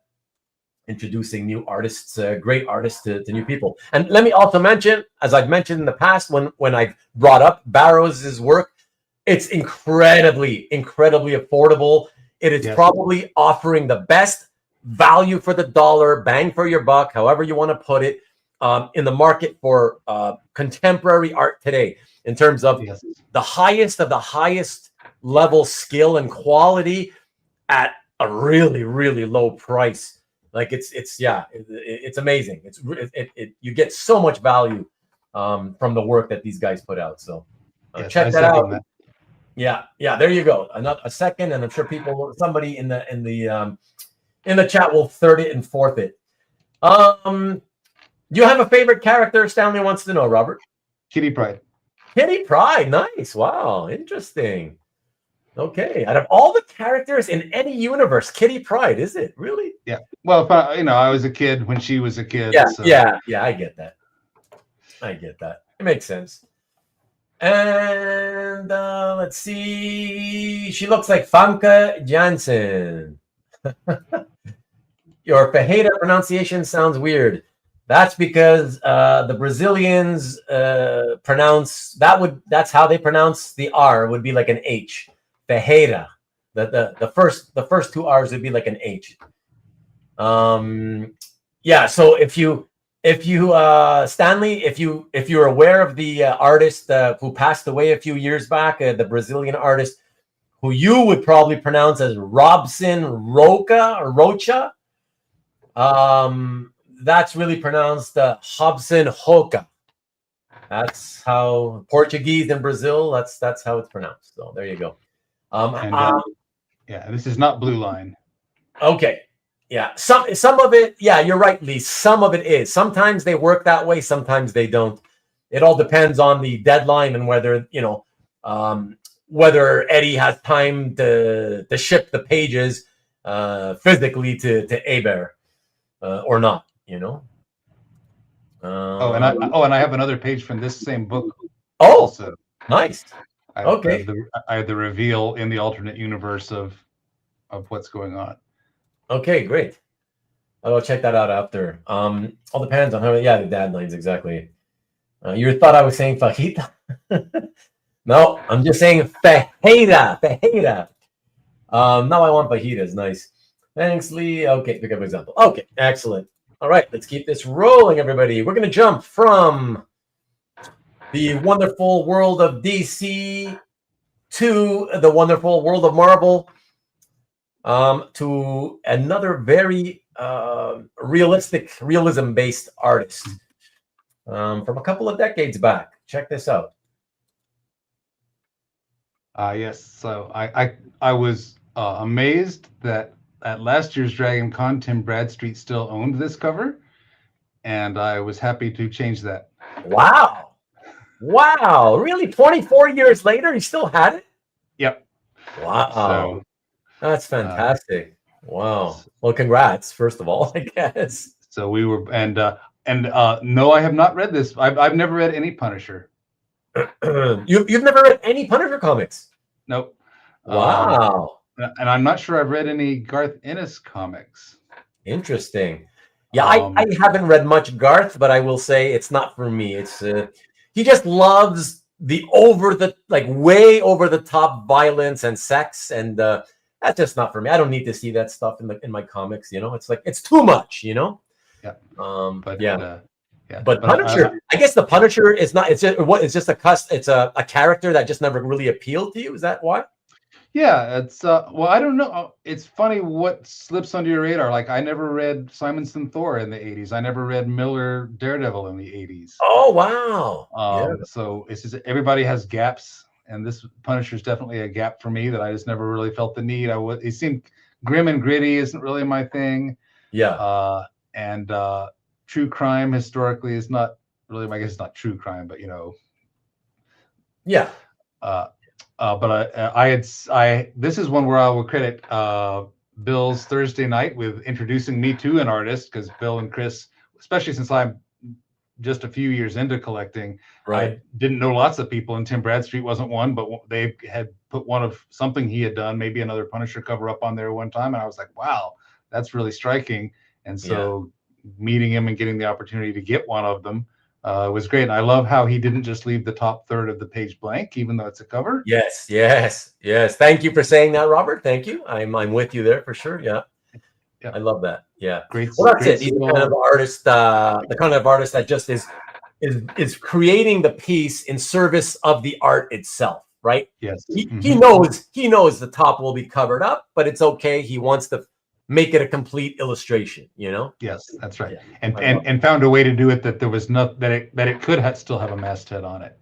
Introducing new artists, great artists to new people. And let me also mention, as I've mentioned in the past, when I've brought up Barrows' work, it's incredibly, incredibly affordable. It is probably offering the best value for the dollar, bang for your buck, however you want to put it, in the market for contemporary art today, in terms of the highest of the highest level skill and quality at a really, really low price. Like it's amazing. You get so much value from the work that these guys put out. So check that out. Yeah, there you go. A second, and I'm sure somebody in the chat will third it and fourth it. Do you have a favorite character? Stanley wants to know, Robert. Kitty Pryde. Kitty Pryde, nice. Wow, interesting. Okay, out of all the characters in any universe, Kitty Pryde, is it really? Yeah. Well, I was a kid when she was a kid. Yeah, so. yeah, I get that. It makes sense. And let's see. She looks like Famke Janssen. Your Ferreira pronunciation sounds weird. That's because the Brazilians that's how they pronounce the R, would be like an H. Ferreira. The first two R's would be like an H. Yeah, so if you Stanley, if you're aware of the artist who passed away a few years back, the Brazilian artist who you would probably pronounce as Robson Rocha, that's really pronounced Robson Roca. That's how Portuguese in Brazil. That's how it's pronounced. So there you go. This is not Blue Line. Okay. Yeah, some of it, yeah, you're right, Lee. Some of it is. Sometimes they work that way, sometimes they don't. It all depends on the deadline and whether, whether Eddy has time to ship the pages physically to Eber or not, and I have another page from this same book. Oh, also. Nice. I have the reveal in the alternate universe of what's going on. Okay, great. I'll check that out after. All depends on how. Yeah, the deadlines exactly. You thought I was saying fajita? No, I'm just saying fajita. Now I want fajitas. Nice. Thanks, Lee. Okay, pick up an example. Okay, excellent. All right, let's keep this rolling, everybody. We're gonna jump from the wonderful world of DC to the wonderful world of Marvel. To another very realism-based artist from a couple of decades back. Check this out. Yes. So I was amazed that at last year's Dragon Con, Tim Bradstreet still owned this cover, and I was happy to change that. Wow. Really? 24 years later, he still had it? Yep. Wow. So, that's fantastic. Wow. Well, congrats, first of all, I guess. So we were, and no, I have not read this. I've never read any Punisher. You've never read any Punisher comics? Nope. Wow. And I'm not sure I've read any Garth Ennis comics. Interesting. Yeah, I haven't read much Garth, but I will say it's not for me. It's he just loves the way over the top violence and sex, and that's just not for me. I don't need to see that stuff in my comics. It's like it's too much. Yeah. But yeah. Yeah. But Punisher, I guess the Punisher is not. It's just what? It's just It's a character that just never really appealed to you. Is that why? Yeah, it's well, I don't know. It's funny what slips under your radar. Like I never read Simonson Thor in the 80s. I never read Miller Daredevil in the 80s. Oh wow. Yeah. So it's just everybody has gaps, and this Punisher is definitely a gap for me that I just never really felt the need. It seemed grim and gritty isn't really my thing. Yeah. And true crime historically is not really, I guess it's not true crime, but Yeah. But this is one where I will credit Bill's Thursday night with introducing me to an artist, because Bill and Chris, especially since I'm just a few years into collecting, right. I didn't know lots of people, and Tim Bradstreet wasn't one, but they had put one of something he had done, maybe another Punisher cover up on there one time, and I was like, wow, that's really striking. And so meeting him and getting the opportunity to get one of them was great. And I love how he didn't just leave the top third of the page blank, even though it's a cover. Yes. Thank you for saying that, Robert. Thank you. I'm with you there for sure. Yeah. I love that. Yeah. Great. Well, that's it. He's the kind of artist, that just is creating the piece in service of the art itself, right? Yes. He knows the top will be covered up, but it's okay. He wants to make it a complete illustration, Yes, that's right. Yeah. And found a way to do it that there was not that it could still have a masthead on it.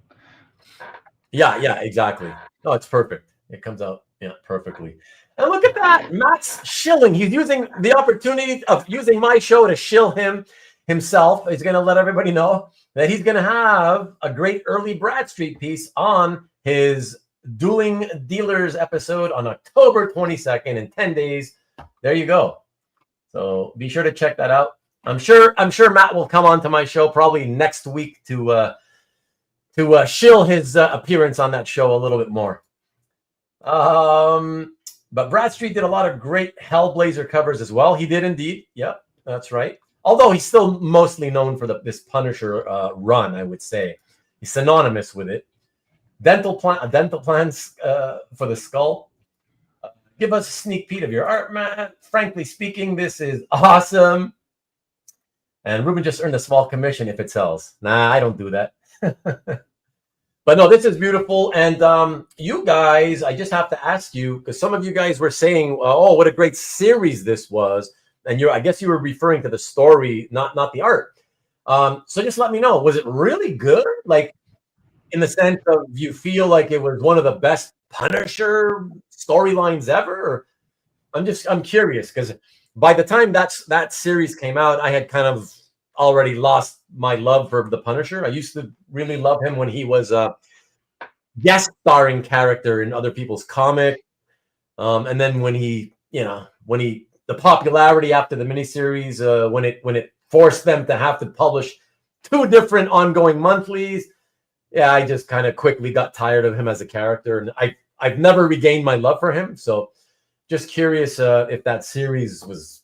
Yeah, exactly. No, it's perfect. It comes out perfectly. And look at that, Matt's shilling. He's using the opportunity of using my show to shill himself. He's going to let everybody know that he's going to have a great early Bradstreet piece on his Dueling Dealers episode on October 22nd in 10 days. There you go. So be sure to check that out. I'm sure Matt will come on to my show probably next week to shill his appearance on that show a little bit more. But Bradstreet did a lot of great Hellblazer covers as well. He did indeed. Yep, that's right. Although he's still mostly known for this Punisher run, I would say. He's synonymous with it. Dental plans for the skull. Give us a sneak peek of your art, Matt. Frankly speaking, this is awesome. And Ruben just earned a small commission if it sells. Nah, I don't do that. But no, this is beautiful. And you guys, I just have to ask you, because some of you guys were saying, oh, what a great series this was. And I guess you were referring to the story, not the art. So just let me know, was it really good? Like, in the sense of you feel like it was one of the best Punisher storylines ever? Or I'm curious, because by the time that series came out, I had kind of already lost my love for the Punisher. I used to really love him when he was a guest starring character in other people's comic. And then when the popularity after the miniseries, when it forced them to have to publish 2 different ongoing monthlies, I just kind of quickly got tired of him as a character, and I've never regained my love for him. So just curious if that series was,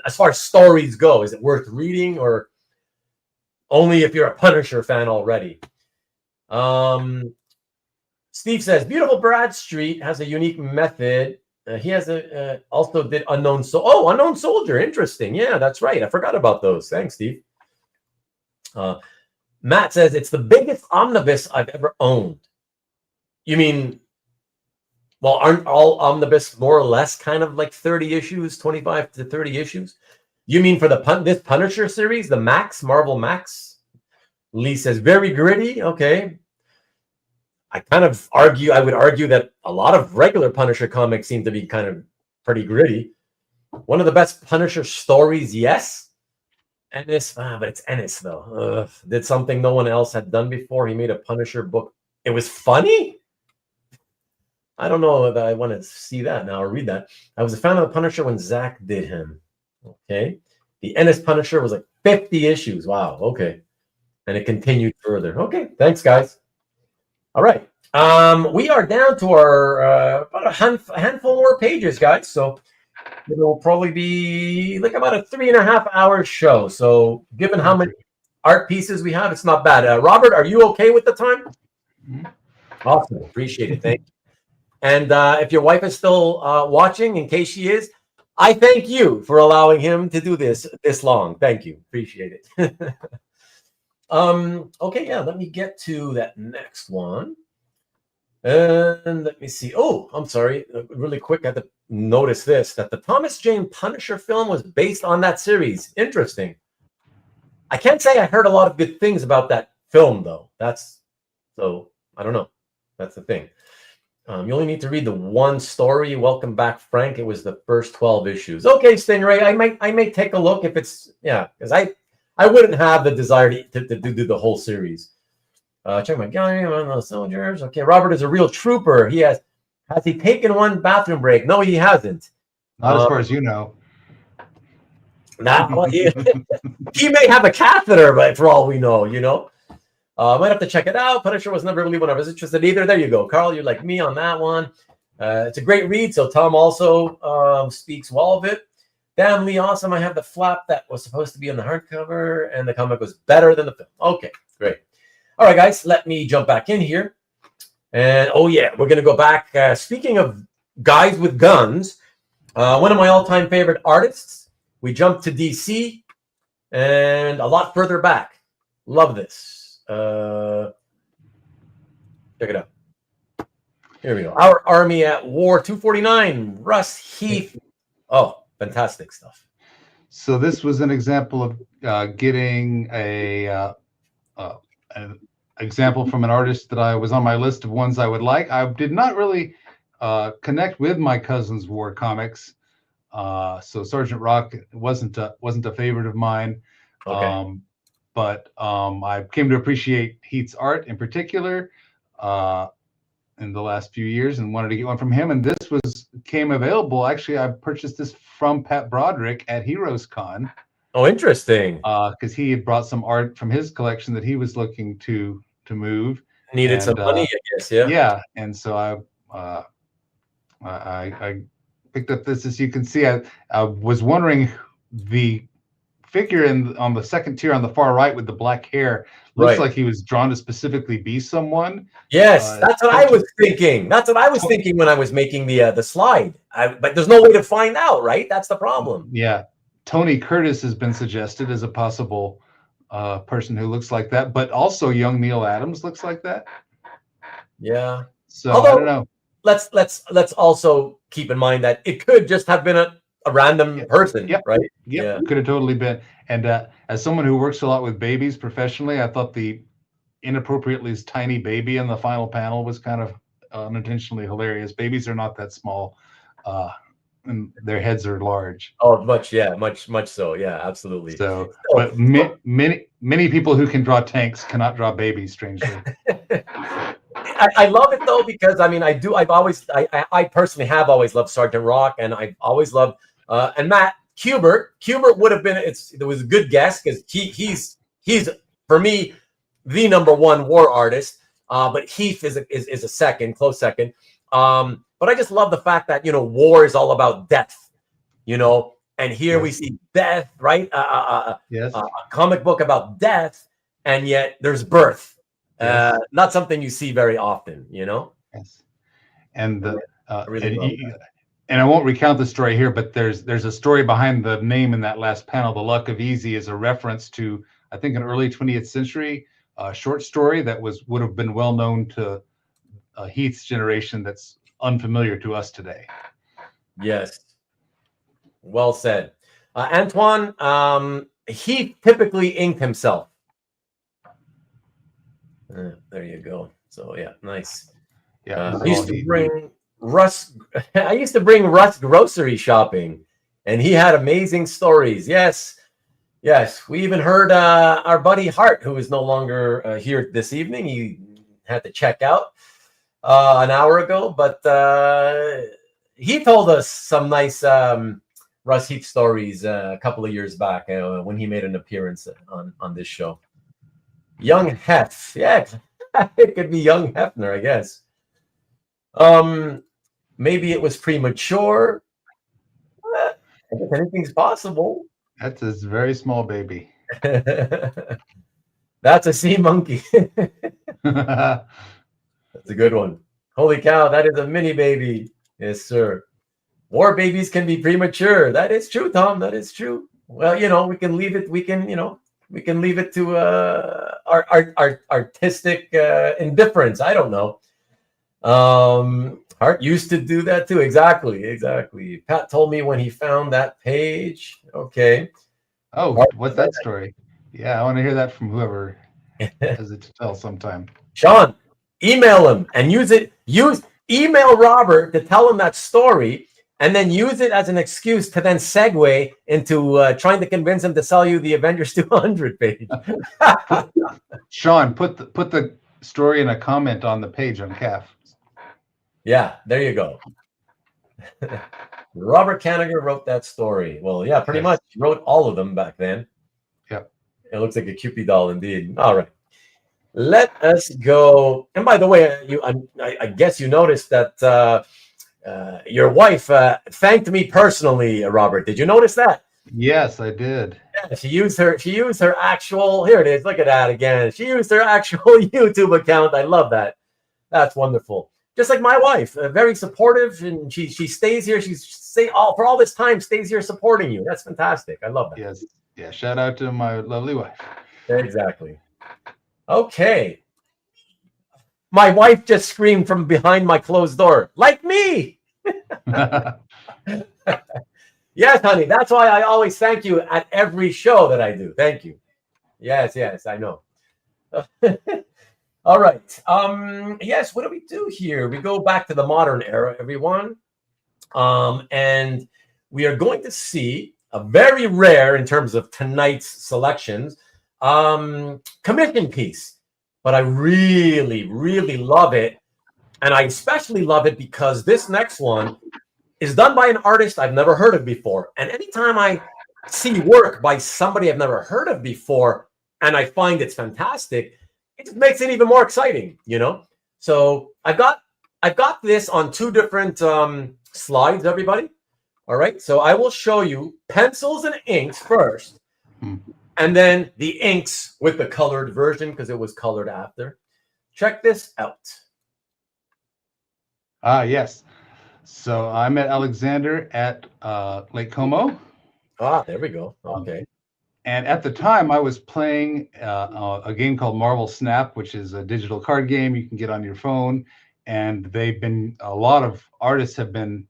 as far as stories go, is it worth reading, or only if you're a Punisher fan already? Steve says, beautiful Bradstreet has a unique method. He has also did Unknown Soldier. Interesting. Yeah, that's right. I forgot about those. Thanks, Steve. Matt says, it's the biggest omnibus I've ever owned. You mean, well, aren't all omnibus more or less kind of like 30 issues, 25 to 30 issues? You mean for this Punisher series, the Marvel Max? Lee says, very gritty. Okay. I would argue that a lot of regular Punisher comics seem to be kind of pretty gritty. One of the best Punisher stories, yes. Ennis, but it's Ennis though. Did something no one else had done before. He made a Punisher book. It was funny. I don't know if I want to see that now or read that. I was a fan of the Punisher when Zach did him. Okay. The Ennis Punisher was like 50 issues. Wow. Okay. And it continued further. Okay. Thanks, guys. All right. We are down to our about a handful more pages, guys. So it'll probably be like about a 3.5 hour show. So given how many art pieces we have, it's not bad. Robert, are you okay with the time? Awesome. Appreciate it. Thank you. And if your wife is still watching, in case she is, I thank you for allowing him to do this long. Thank you. Appreciate it. Okay, yeah, let me get to that next one. And let me see. Oh, I'm sorry. Really quick, I had to notice this, that the Thomas Jane Punisher film was based on that series. Interesting. I can't say I heard a lot of good things about that film, though. So I don't know. That's the thing. You only need to read the one story. Welcome back, Frank. It was the first 12 issues. Okay, Stingray, I may take a look if it's, because I wouldn't have the desire to do the whole series. Check my gallery on the soldiers. Okay, Robert is a real trooper. Has he taken one bathroom break? No, he hasn't. Not as far as you know. Well, he may have a catheter, but for all we know, might have to check it out. Punisher was never really one I was interested either. There you go, Carl. You're like me on that one. It's a great read. So Tom also speaks well of it. Damn, Lee, awesome. I have the flap that was supposed to be on the hardcover, and the comic was better than the film. Okay, great. All right, guys, let me jump back in here. And, we're going to go back. Speaking of guys with guns, one of my all-time favorite artists, we jumped to DC and a lot further back. Love this. Check it out. Here we go. Our Army at War 249, Russ Heath. Oh, fantastic stuff. So this was an example of getting an example from an artist that I was on my list of ones I would like. I did not really connect with my cousin's war comics, so Sergeant Rock wasn't a favorite of mine. Okay. But I came to appreciate Heath's art in particular in the last few years, and wanted to get one from him. And this came available. Actually, I purchased this from Pat Broderick at Heroes Con. Oh, interesting. Because he had brought some art from his collection that he was looking to move. Needed some money, I guess. Yeah. Yeah, and so I picked up this. As you can see, I was wondering, the figure on the second tier on the far right with the black hair looks like he was drawn to specifically be someone. Yes, that's what I was thinking. That's what I was thinking when I was making the slide. But there's no way to find out, right? That's the problem. Yeah. Tony Curtis has been suggested as a possible person who looks like that, but also young Neil Adams looks like that. Yeah. So I don't know. Let's also keep in mind that it could just have been a random person, right? Yeah, could have totally been. And as someone who works a lot with babies professionally, I thought the inappropriately tiny baby in the final panel was kind of unintentionally hilarious. Babies are not that small. And their heads are large. Oh, much so. Yeah, absolutely. So, but many people who can draw tanks cannot draw babies, strangely. I love it though, because I personally have always loved Sergeant Rock, and I've always loved and Matt Kubert would have been it was a good guess, because he's for me the number one war artist, but Heath is a close second. But I just love the fact that, war is all about death, and here we see death, right? Yes. A comic book about death, and yet there's birth. Yes. Not something you see very often, Yes. And and I won't recount the story here, but there's a story behind the name in that last panel. The Luck of Easy is a reference to, I think, an early 20th century short story that would have been well known to Heath's generation, that's unfamiliar to us today. Yes. Well said. Antoine, he typically inked himself. There you go. So yeah, nice. Yeah. I used to bring Russ grocery shopping, and he had amazing stories. Yes. We even heard our buddy Hart, who is no longer here this evening. He had to check out an hour ago, but he told us some nice Russ Heath stories a couple of years back when he made an appearance on this show. Young Hef, yeah, it could be young Hefner, I guess. Maybe it was premature. I guess anything's possible. That's a very small baby. That's a sea monkey. That's a good one. Holy cow, that is a mini baby. Yes, sir. War babies can be premature. That is true, Tom. That is true. Well, we can leave it. We can, We can leave it to our artistic indifference. I don't know. Hart used to do that too. Exactly. Pat told me when he found that page. Okay. Oh, Hart, what's that story? Yeah, I want to hear that from whoever has it to tell sometime. Sean, email him and email Robert to tell him that story, and then use it as an excuse to then segue into trying to convince him to sell you the Avengers 200 page. Sean, put the story in a comment on the page on CAF. Yeah, there you go. Robert Kanigher wrote that story. Well, yeah, pretty much. He wrote all of them back then. Yep. It looks like a Cupid doll indeed. All right. Let us go. And by the way, I guess you noticed that your wife thanked me personally, Robert. Did you notice that? Yes, I did. Yeah, she used her actual, here it is. Look at that again. She used her actual YouTube account. I love that. That's wonderful. Just like my wife, very supportive, and she stays here. For all this time stays here supporting you. That's fantastic. I love that. Yes. Yeah. Shout out to my lovely wife. Exactly. Okay. My wife just screamed from behind my closed door, like me. Yes, honey. That's why I always thank you at every show that I do. Thank you. Yes, I know. All right. Yes, what do we do here? We go back to the modern era, everyone. And we are going to see a very rare in terms of tonight's selections, commission piece. But I really, really love it. And I especially love it because this next one is done by an artist I've never heard of before. And anytime I see work by somebody I've never heard of before, and I find it's fantastic, it just makes it even more exciting, you know? So I've got this on two different slides, everybody. All right. So I will show you pencils and inks first, and then the inks with the colored version because it was colored after. Check this out. Yes. So I'm at Alexander at Lake Como. There we go. Okay. And at the time, I was playing a game called Marvel Snap, which is a digital card game you can get on your phone. And a lot of artists have been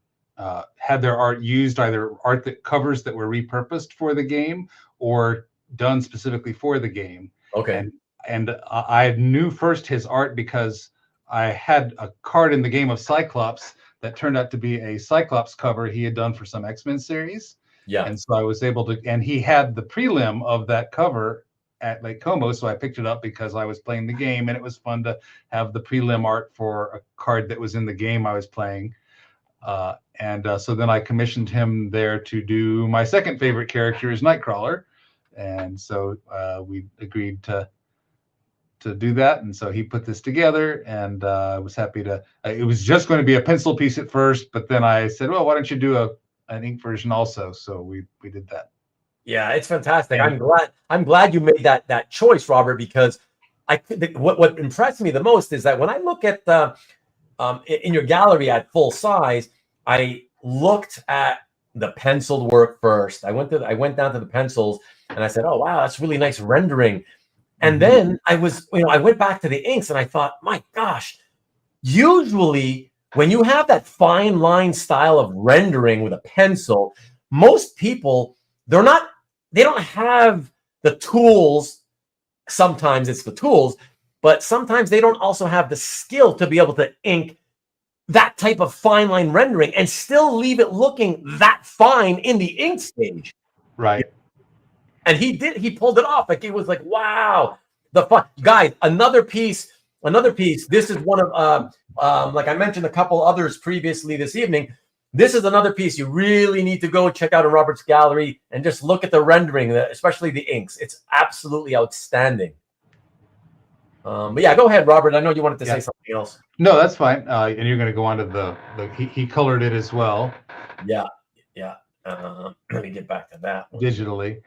had their art used, either art that covers that were repurposed for the game or done specifically for the game. Okay. And I knew first his art because I had a card in the game of Cyclops that turned out to be a Cyclops cover he had done for some X-Men series. Yeah. And so I was able to, and he had the prelim of that cover at Lake Como. So I picked it up because I was playing the game and it was fun to have the prelim art for a card that was in the game I was playing. So then I commissioned him there to do my second favorite character is Nightcrawler. And so we agreed to do that. And so he put this together, and I was happy to, it was just going to be a pencil piece at first, but then I said, well, why don't you do an ink version also? So we did that. Yeah, it's fantastic. I'm glad you made that choice, Robert, because what impressed me the most is that when I look at in your gallery at full size, I looked at the penciled work first. I went down to the pencils and I said, oh wow, that's really nice rendering. And then I went back to the inks and I thought, my gosh, usually when you have that fine line style of rendering with a pencil, most people, they don't have the tools. Sometimes it's the tools, but sometimes they don't also have the skill to be able to ink that type of fine line rendering and still leave it looking that fine in the ink stage. Right. And he pulled it off. Like it was like, wow, guys, another piece. This is one of, like I mentioned a couple others previously this evening. This is another piece you really need to go check out in Robert's gallery and just look at the rendering, especially the inks. It's absolutely outstanding. But yeah, go ahead, Robert. I know you wanted to say something else. No, that's fine. And you're going to go on to he colored it as well. Yeah. Let me get back to that one. Digitally.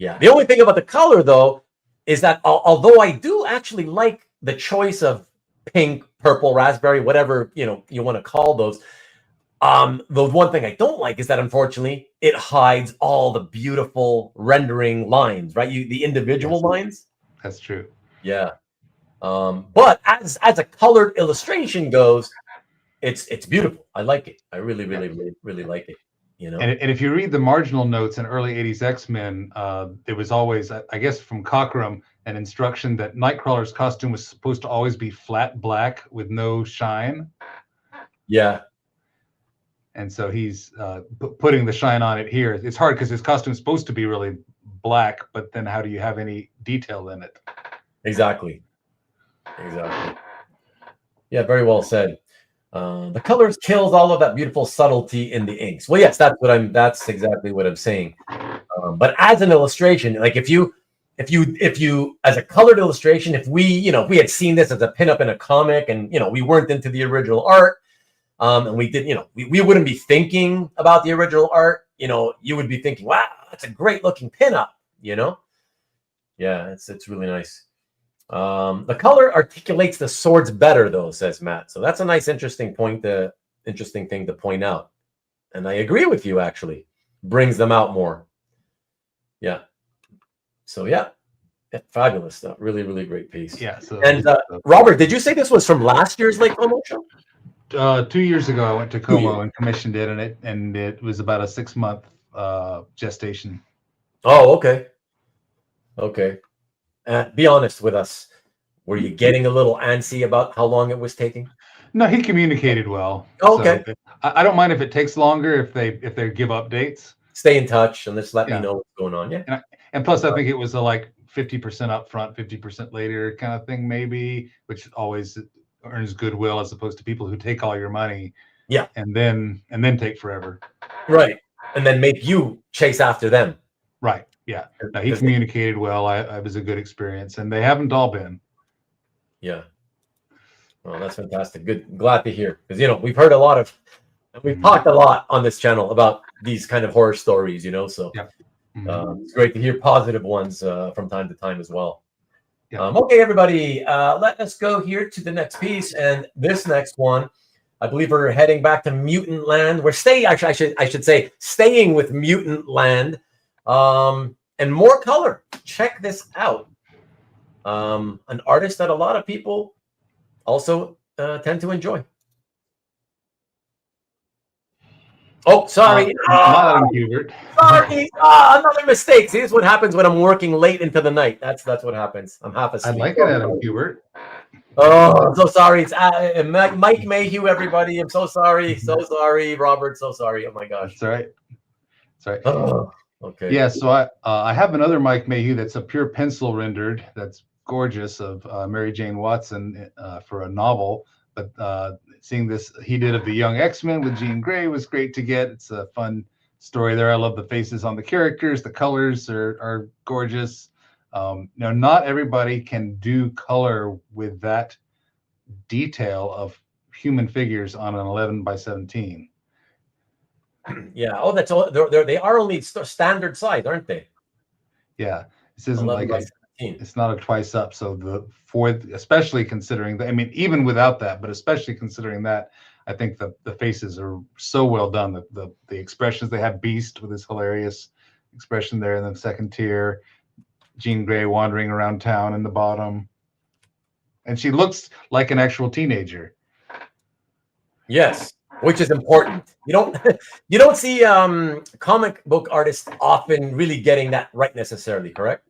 Yeah. The only thing about the color, though, is that although I do actually like the choice of pink, purple, raspberry, whatever you want to call those, The one thing I don't like is that unfortunately it hides all the beautiful rendering lines, right? The individual lines. That's true. Yeah. But as a colored illustration goes, it's beautiful. I like it. I really like it. You know. And if you read the marginal notes in early '80s X-Men, there was always, I guess, from Cockrum, an instruction that Nightcrawler's costume was supposed to always be flat black with no shine. Yeah. And so he's putting the shine on it here. It's hard because his costume's supposed to be really black, but then how do you have any detail in it? Exactly. Yeah, very well said. The colors kills all of that beautiful subtlety in the inks. Well, yes, that's exactly what I'm saying. But as an illustration, like if you as a colored illustration, if we had seen this as a pinup in a comic and we weren't into the original art, and we did, we wouldn't be thinking about the original art, you would be thinking, wow, that's a great looking pinup, Yeah, it's really nice. The color articulates the swords better, though, says Matt. So that's a nice, interesting thing to point out. And I agree with you, actually. Brings them out more. Yeah. So, yeah, fabulous stuff. Really, really great piece. Yeah. So, Robert, did you say this was from last year's Lake Como show? 2 years ago, I went to Como and commissioned it, and it was about a 6-month gestation. Oh, okay. Okay. Be honest with us. Were you getting a little antsy about how long it was taking? No, he communicated well. Oh, okay. So I don't mind if it takes longer if they give updates. Stay in touch and just let me know what's going on. Yeah. And plus, I think it was a like 50% up front, 50% later kind of thing, maybe, which always earns goodwill as opposed to people who take all your money. Yeah. And then take forever. Right. And then make you chase after them. Right. Yeah. No, he communicated well. It was a good experience, and they haven't all been. Yeah. Well, that's fantastic. Good. Glad to hear, because we've heard we've talked a lot on this channel about these kind of horror stories. So it's great to hear positive ones from time to time as well. Yeah. Okay, everybody, let us go here to the next piece, and this next one, I believe we're heading back to Mutant Land. We're staying. Actually, I should say staying with Mutant Land. And more color. Check this out. An artist that a lot of people also tend to enjoy. Oh, sorry. Adam Kubert. Sorry. Another mistake. See, this is what happens when I'm working late into the night. That's what happens. I'm half asleep. I like it, Adam Kubert. Oh, I'm so sorry. It's Mike Mayhew, everybody. I'm so sorry. So sorry, Robert. So sorry. Oh, my gosh. That's all right. That's all right. Oh. Okay. Yeah, so I have another Mike Mayhew that's a pure pencil rendered. That's gorgeous of Mary Jane Watson for a novel. But seeing this he did of the Young X-Men with Jean Grey was great to get. It's a fun story there. I love the faces on the characters. The colors are gorgeous. Now, not everybody can do color with that detail of human figures on an 11x17. Yeah. Oh, that's all. They are only standard size, aren't they? Yeah. This isn't like it's not a twice up. So especially considering that, I mean, even without that, but especially considering that, I think the faces are so well done. The expressions they have. Beast with his hilarious expression there in the second tier. Jean Grey wandering around town in the bottom, and she looks like an actual teenager. Yes. Which is important. You don't see comic book artists often really getting that right necessarily, correct?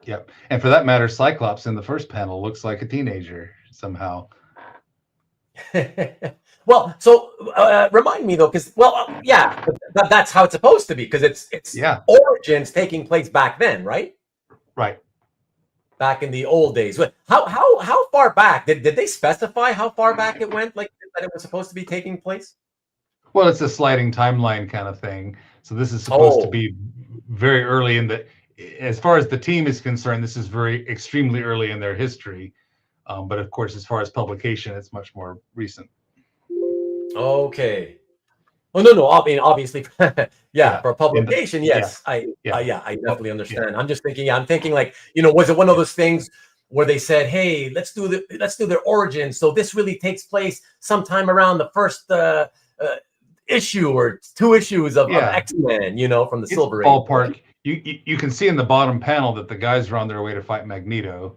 Yep. And for that matter, Cyclops in the first panel looks like a teenager somehow. Well, so remind me though, because yeah, that's how it's supposed to be, because it's origins taking place back then, right? Right. Back in the old days. How far back did they specify how far back it went? Like that it was supposed to be taking place? Well, it's a sliding timeline kind of thing. So this is supposed to be very early in as far as the team is concerned, this is extremely early in their history. But of course, as far as publication, it's much more recent. Okay. Oh no! I mean, obviously, for publication, yes. I definitely understand. I'm just thinking. I'm thinking like, was it one of those things where they said, "Hey, let's do their origin." So this really takes place sometime around the first issue or 2 issues of Yeah. X-Men, from the It's Silver Age. ballpark. You can see in the bottom panel that the guys are on their way to fight Magneto,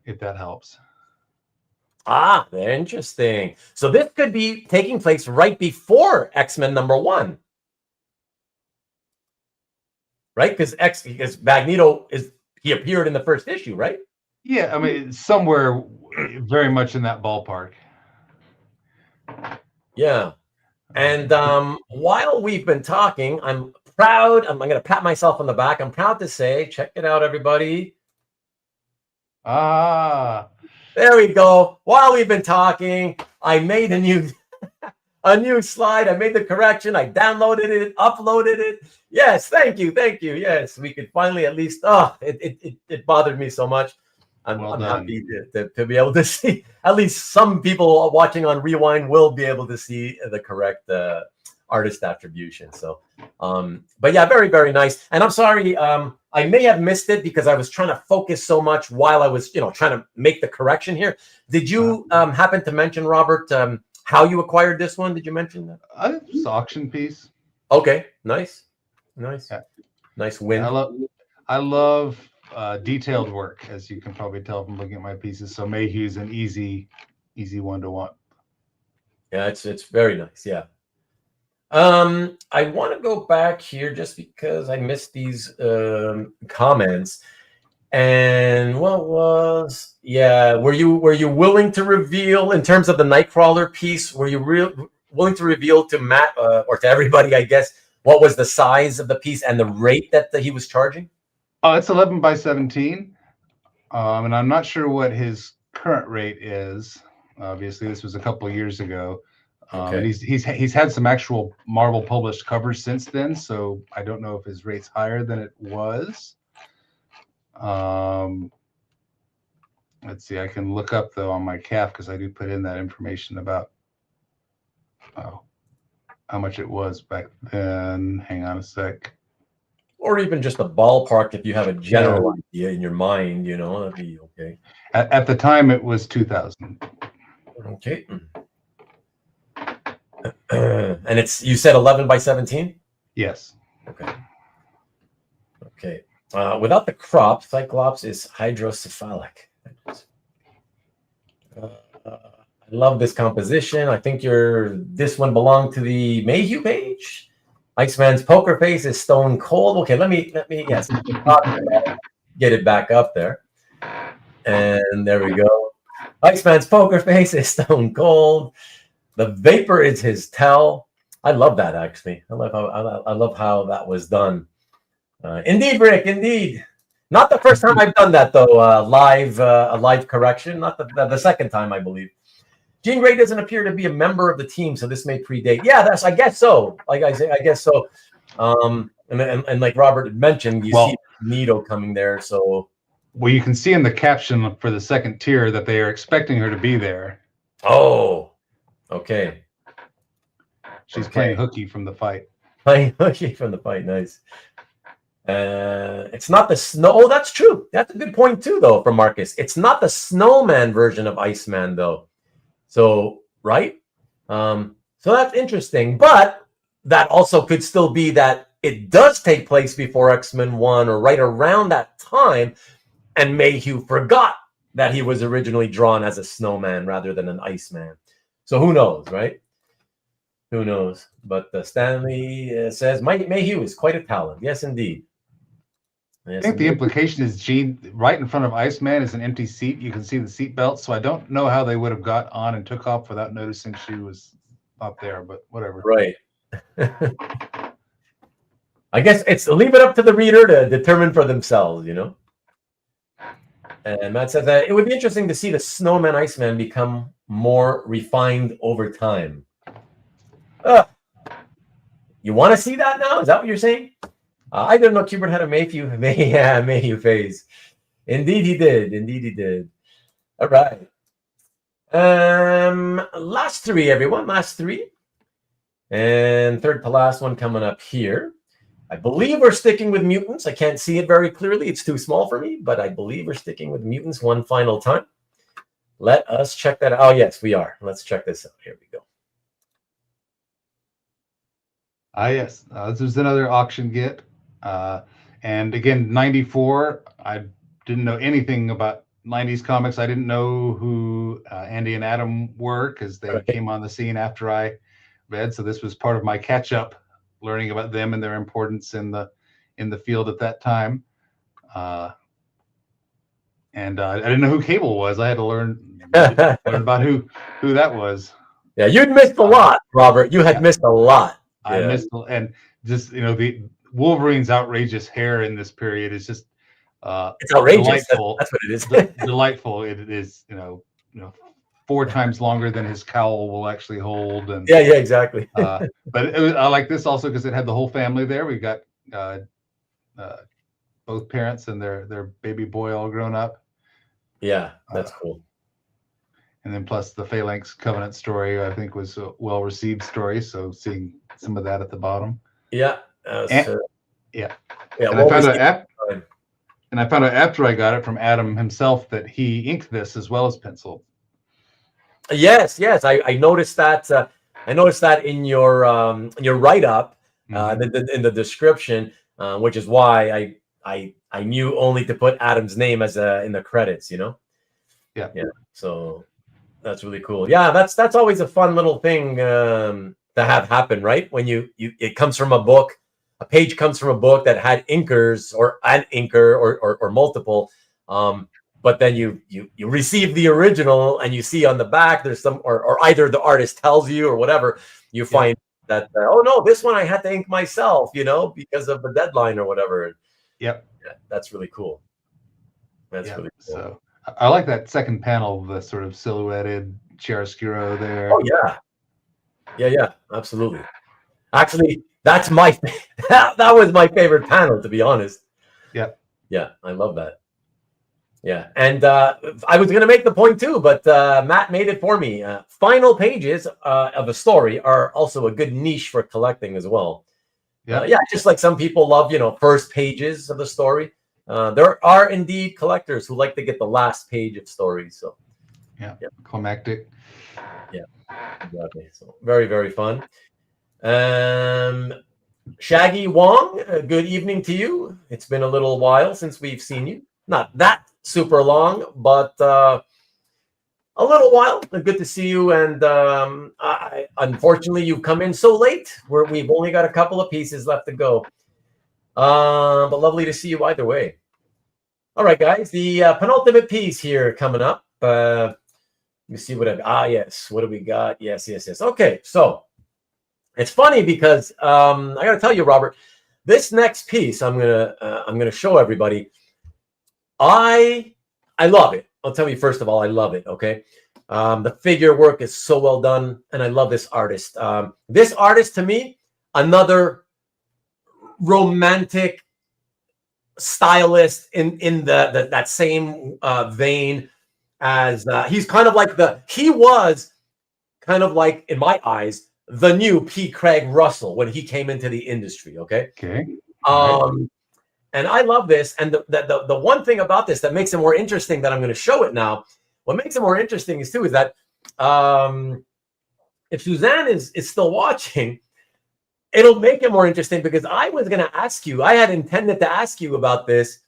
if that helps. Ah, interesting. So this could be taking place right before X-Men #1. Right? Because Magneto he appeared in the first issue, right? Yeah, I mean, somewhere very much in that ballpark. Yeah. And while we've been talking, I'm proud. I'm going to pat myself on the back. I'm proud to say, check it out, everybody. Ah, there we go. While we've been talking, I made a new slide. I made the correction. I downloaded it, uploaded it. Yes, thank you. Yes, we could finally at least. It bothered me so much. I'm happy to be able to see. At least some people watching on Rewind will be able to see the correct artist attribution. So, but yeah, very, very nice. And I'm sorry, I may have missed it because I was trying to focus so much while I was, trying to make the correction here. Did you happen to mention, Robert, how you acquired this one? Did you mention that? It's auction piece. Okay, nice, yeah. Nice win. I love detailed work, as you can probably tell from looking at my pieces. So Mayhew's an easy one to want. Yeah, it's very nice. Yeah. I want to go back here just because I missed these comments. And what was were you willing to reveal in terms of the Nightcrawler piece? Were you willing to reveal to Matt or to everybody, I guess, what was the size of the piece and the rate that he was charging? It's 11 by 17, and I'm not sure what his current rate is. Obviously, this was a couple of years ago. Okay. And he's had some actual Marvel published covers since then, so I don't know if his rate's higher than it was. Let's see. I can look up though on my calf because I do put in that information about how much it was back then. Hang on a sec. Or even just a ballpark if you have a general idea in your mind, that'd be okay. At the time, it was 2,000. Okay. And you said 11 by 17? Yes. Okay. Without the crop, Cyclops is hydrocephalic. I love this composition. I think this one belonged to the Mayhew page. Iceman's poker face is stone cold. Okay, let me yes, get it back up there. And there we go. Iceman's poker face is stone cold. The vapor is his tell. I love that actually. I love how that was done. Indeed, Rick. Indeed. Not the first time I've done that though. A live correction. Not the second time, I believe. Jean Grey doesn't appear to be a member of the team, so this may predate. Yeah, I guess so. Like I say, I guess so. And like Robert had mentioned, you see Magneto coming there. So, well, you can see in the caption for the second tier that they are expecting her to be there. Oh, okay. She's playing hooky from the fight. Playing hooky from the fight. Nice. It's not the snow. Oh, that's true. That's a good point too, though, from Marcus. It's not the Snowman version of Iceman, though. So, right? So that's interesting. But that also could still be that it does take place before X-Men 1 or right around that time, and Mayhew forgot that he was originally drawn as a snowman rather than an Iceman. So who knows, right? Who knows? But Stanley says, Mayhew is quite a talent. Yes, indeed. Yes, I think the implication is Gene, right in front of Iceman is an empty seat. You can see the seat belt. So I don't know how they would have got on and took off without noticing she was up there, but whatever. Right. I guess it's leave it up to the reader to determine for themselves, And Matt said that it would be interesting to see the Snowman Iceman become more refined over time. You want to see that now? Is that what you're saying? I didn't know Kubert had a Mayhew phase. Indeed he did. All right. Last three, everyone. Last three. And third to last one coming up here. I believe we're sticking with Mutants. I can't see it very clearly. It's too small for me, but I believe we're sticking with Mutants one final time. Let us check that out. Oh, yes, we are. Let's check this out. Here we go. Yes. This was another auction get. And again, 94, I didn't know anything about 90s comics. I didn't know who Andy and Adam were because they came on the scene after I read. So this was part of my catch up, learning about them and their importance in the field at that time. And I didn't know who Cable was. I had to learn about who that was. Yeah, you'd missed a lot, Robert. You had missed a lot. I missed, and just the Wolverine's outrageous hair in this period is just it's outrageous. Delightful. That's what it is. Delightful. It is, 4 times longer than his cowl will actually hold. And yeah, exactly. But I like this also because it had the whole family there. We got both parents and their baby boy all grown up. Yeah, that's cool. And then plus the Phalanx Covenant story, I think, was a well-received story. So seeing some of that at the bottom. Yeah. Yeah. And I found out after I got it from Adam himself that he inked this as well as penciled. Yes. I noticed that. I noticed that in your write-up, in the description, which is why I knew only to put Adam's name as in the credits. Yeah. So that's really cool. Yeah, that's always a fun little thing to have happen, right? When it comes from a book. A page comes from a book that had inkers or an inker or multiple, but then you receive the original and you see on the back there's some or either the artist tells you or whatever, you find that oh no, this one I had to ink myself, because of the deadline or whatever. Yep. Yeah, that's really cool. That's really cool. So I like that second panel, the sort of silhouetted chiaroscuro there. Oh yeah, absolutely. Actually, that's that was my favorite panel, to be honest. Yeah, I love that. Yeah, and I was gonna make the point too, but Matt made it for me. Final pages of a story are also a good niche for collecting as well. Just like some people love, first pages of the story. There are indeed collectors who like to get the last page of stories. So climactic. Yeah, exactly. So very, very fun. Shaggy Wong, good evening to you. It's been a little while since we've seen you. Not that super long, but a little while. Good to see you. And unfortunately, you've come in so late. We've only got a couple of pieces left to go. But lovely to see you either way. All right, guys. The penultimate piece here coming up. Let me see what yes. What do we got? Yes. Okay, so it's funny because I got to tell you, Robert, this next piece I'm gonna show everybody. I love it. I'll tell you first of all, I love it. Okay, the figure work is so well done, and I love this artist. This artist, to me, another romantic stylist in that same vein as he's kind of like he was kind of like, in my eyes, the new P. Craig Russell when he came into the industry. Okay. And I love this. And the one thing about this that makes it more interesting, that I'm going to show it now, what makes it more interesting is that if Suzanne is still watching, it'll make it more interesting, because I was going to ask you, I had intended to ask you about this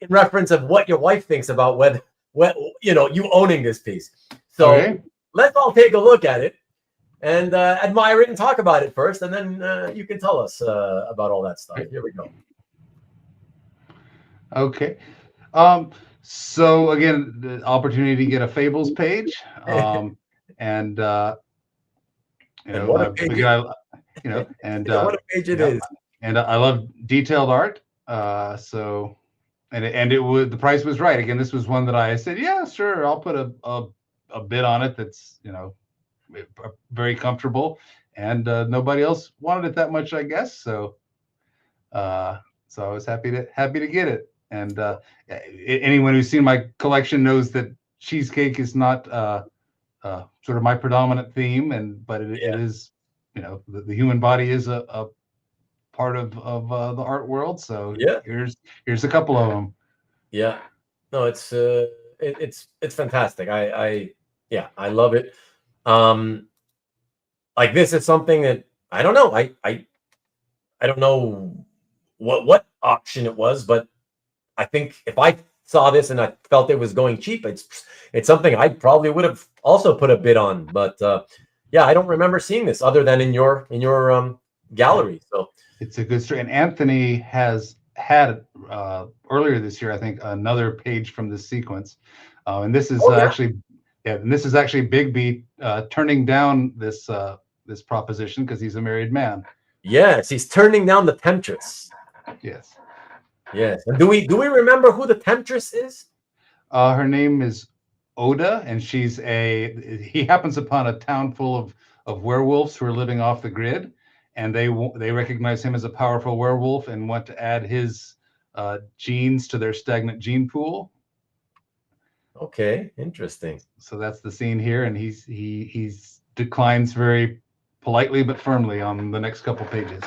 in reference of what your wife thinks about whether you owning this piece. So let's all take a look at it and admire it and talk about it first, and then you can tell us about all that stuff. Here we go. Okay. So again, the opportunity to get a Fables page, and what a page it is. And I love detailed art. So, and the price was right. Again, this was one that I said, yeah, sure, I'll put a bid on it. That's very comfortable, and nobody else wanted it that much, I guess. So I was happy to get it. And anyone who's seen my collection knows that cheesecake is not sort of my predominant theme, but it is, the human body is a part of the art world. So here's a couple of them. Yeah, no, it's fantastic. I love it. Like, this is something that I don't know. I don't know what auction it was, but I think if I saw this and I felt it was going cheap, it's something I probably would have also put a bid on. But yeah, I don't remember seeing this other than in your gallery. So it's a good story. And Anthony has had earlier this year, I think, another page from this sequence, and this is and this is actually Bigby turning down this this proposition because he's a married man. Yes, he's turning down the temptress. Yes. Yes. And do we remember who the temptress is? Her name is Oda, and he happens upon a town full of werewolves who are living off the grid, and they recognize him as a powerful werewolf and want to add his genes to their stagnant gene pool. Okay, interesting. So that's the scene here, and he declines very politely but firmly on the next couple pages.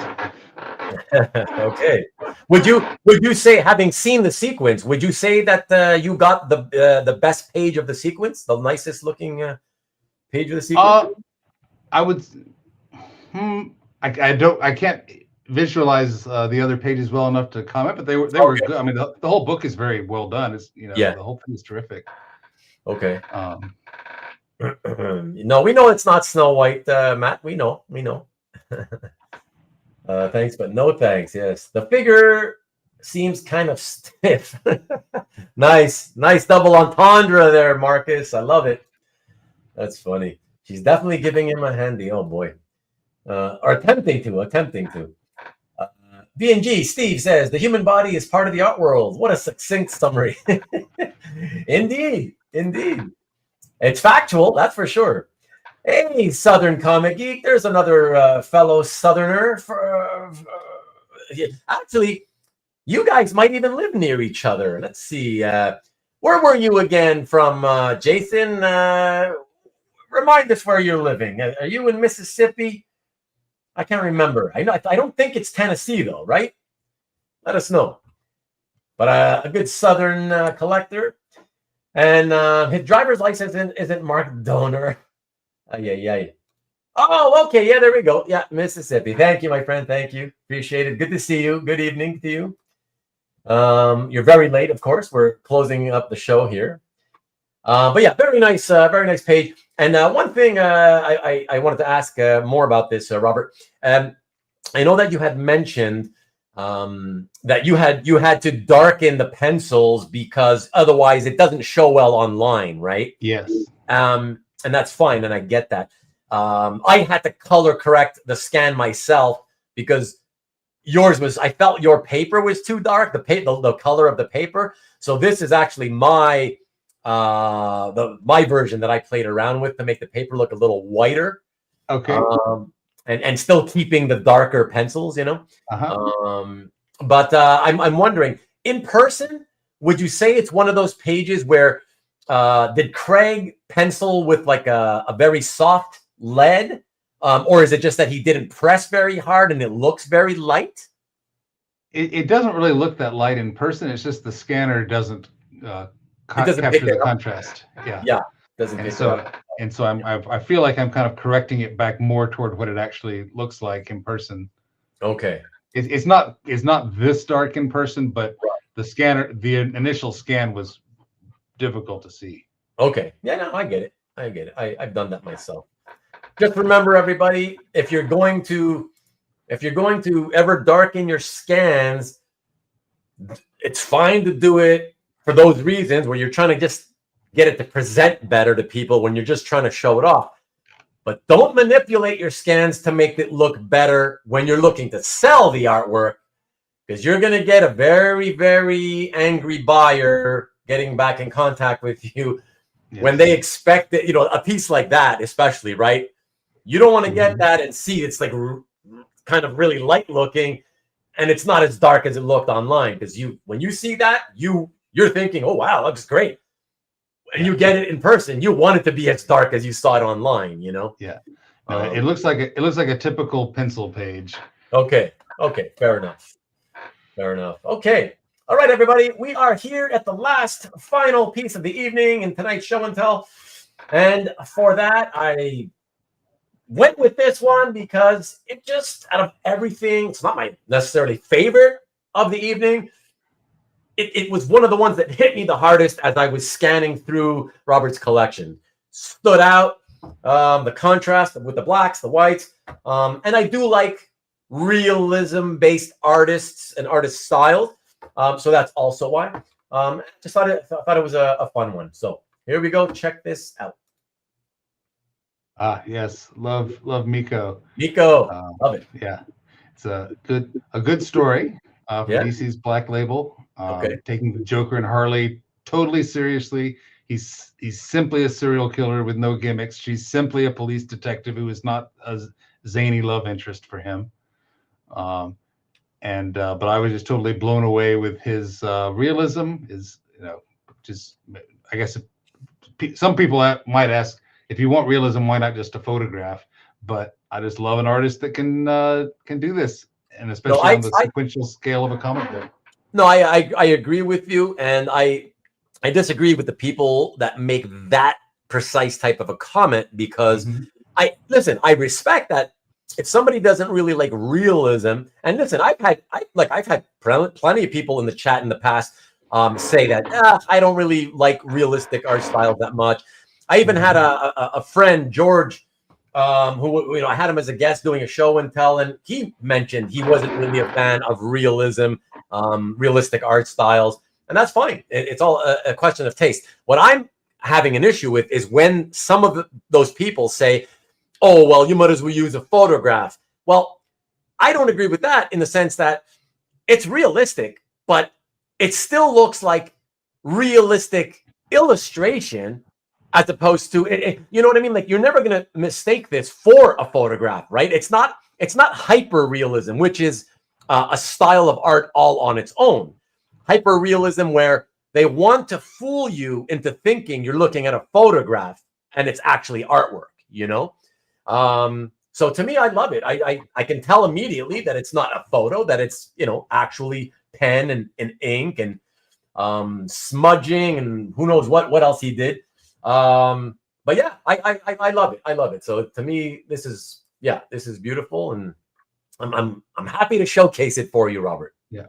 Okay. Would you say, having seen the sequence, would you say that you got the best page of the sequence, the nicest looking page of the sequence? I would. I can't visualize the other pages well enough to comment, but they were good. I mean, the whole book is very well done. It's the whole thing is terrific. Okay. No, we know it's not Snow White, Matt. We know. Thanks, but no thanks. Yes, the figure seems kind of stiff. Nice double entendre there, Marcus. I love it. That's funny. She's definitely giving him a handy. Oh boy, or attempting to. B&G Steve says the human body is part of the art world. What a succinct summary. Indeed. It's factual, that's for sure. Hey, Southern Comic Geek. There's another fellow Southerner. Actually, you guys might even live near each other. Let's see. Where were you again from, Jason? Remind us where you're living. Are you in Mississippi? I can't remember. I don't think it's Tennessee, though, right? Let us know. But a good Southern collector. And his driver's license isn't marked donor. Yeah. Oh, okay. Yeah, there we go. Yeah, Mississippi. Thank you, my friend. Thank you. Appreciate it. Good to see you. Good evening to you. You're very late, of course. We're closing up the show here. But yeah, very nice page. And one thing I wanted to ask more about this, Robert. I know that you had mentioned that you had to darken the pencils because otherwise it doesn't show well online, right? Yes. And that's fine, and I get that. I had to color correct the scan myself because I felt your paper was too dark, the color of the paper. So this is actually my version that I played around with to make the paper look a little whiter. Okay. And still keeping the darker pencils, But I'm wondering, in person, would you say it's one of those pages where did Craig pencil with like a very soft lead, or is it just that he didn't press very hard and it looks very light? It doesn't really look that light in person. It's just the scanner doesn't capture the contrast. Yeah, doesn't. And so I feel like I'm kind of correcting it back more toward what it actually looks like in person. Okay. It's not this dark in person, but the initial scan was difficult to see. Okay. Yeah, no, I get it. I've done that myself. Just remember, everybody, if you're going to ever darken your scans, it's fine to do it for those reasons where you're trying to just get it to present better to people when you're just trying to show it off. But don't manipulate your scans to make it look better when you're looking to sell the artwork, because you're going to get a very, very angry buyer getting back in contact with you when they expect it, a piece like that, especially, right? You don't want to get that and see it's like kind of really light looking and it's not as dark as it looked online, because when you see that, you're thinking, oh, wow, that looks great. And you get it in person, you want it to be as dark as you saw it online, Yeah. No, it looks like a typical pencil page. Okay. Fair enough. Okay. All right, everybody. We are here at the last final piece of the evening in tonight's show and tell. And for that, I went with this one because it just, out of everything, it's not my necessarily favorite of the evening. It was one of the ones that hit me the hardest as I was scanning through Robert's collection. Stood out, the contrast with the blacks, the whites, and I do like realism-based artists and artist styles, so that's also why. Just thought it was a fun one. So here we go. Check this out. Yes, love Miko. Love it. Yeah, it's a good story for Yeah. DC's Black Label. Okay. Taking the Joker and Harley totally seriously. He's simply a serial killer with no gimmicks. She's simply a police detective who is not a zany love interest for him. But I was just totally blown away with his realism. Just I guess some people might ask, if you want realism, why not just a photograph? But I just love an artist that can do this, and especially on the sequential scale of a comic book. No, I agree with you, and I disagree with the people that make that precise type of a comment, because I respect that if somebody doesn't really like realism, and listen, I've had plenty of people in the chat in the past say that I don't really like realistic art styles that much. I even had a friend, George, who I had him as a guest doing a show and tell, and he mentioned he wasn't really a fan of realism, realistic art styles, and that's fine. It's all a question of taste. What I'm having an issue with is when some of those people say, "Oh, well, you might as well use a photograph." Well, I don't agree with that in the sense that it's realistic, but it still looks like realistic illustration, as opposed to, you know what I mean? Like, you're never going to mistake this for a photograph, right? It's not hyper realism, which is a style of art all on its own. Hyper realism, where they want to fool you into thinking you're looking at a photograph and it's actually artwork, So to me, I love it. I can tell immediately that it's not a photo, that it's, actually pen and ink and smudging and who knows what else he did. But yeah, I love it. I love it. So to me, this is beautiful, and I'm happy to showcase it for you, Robert. Yeah.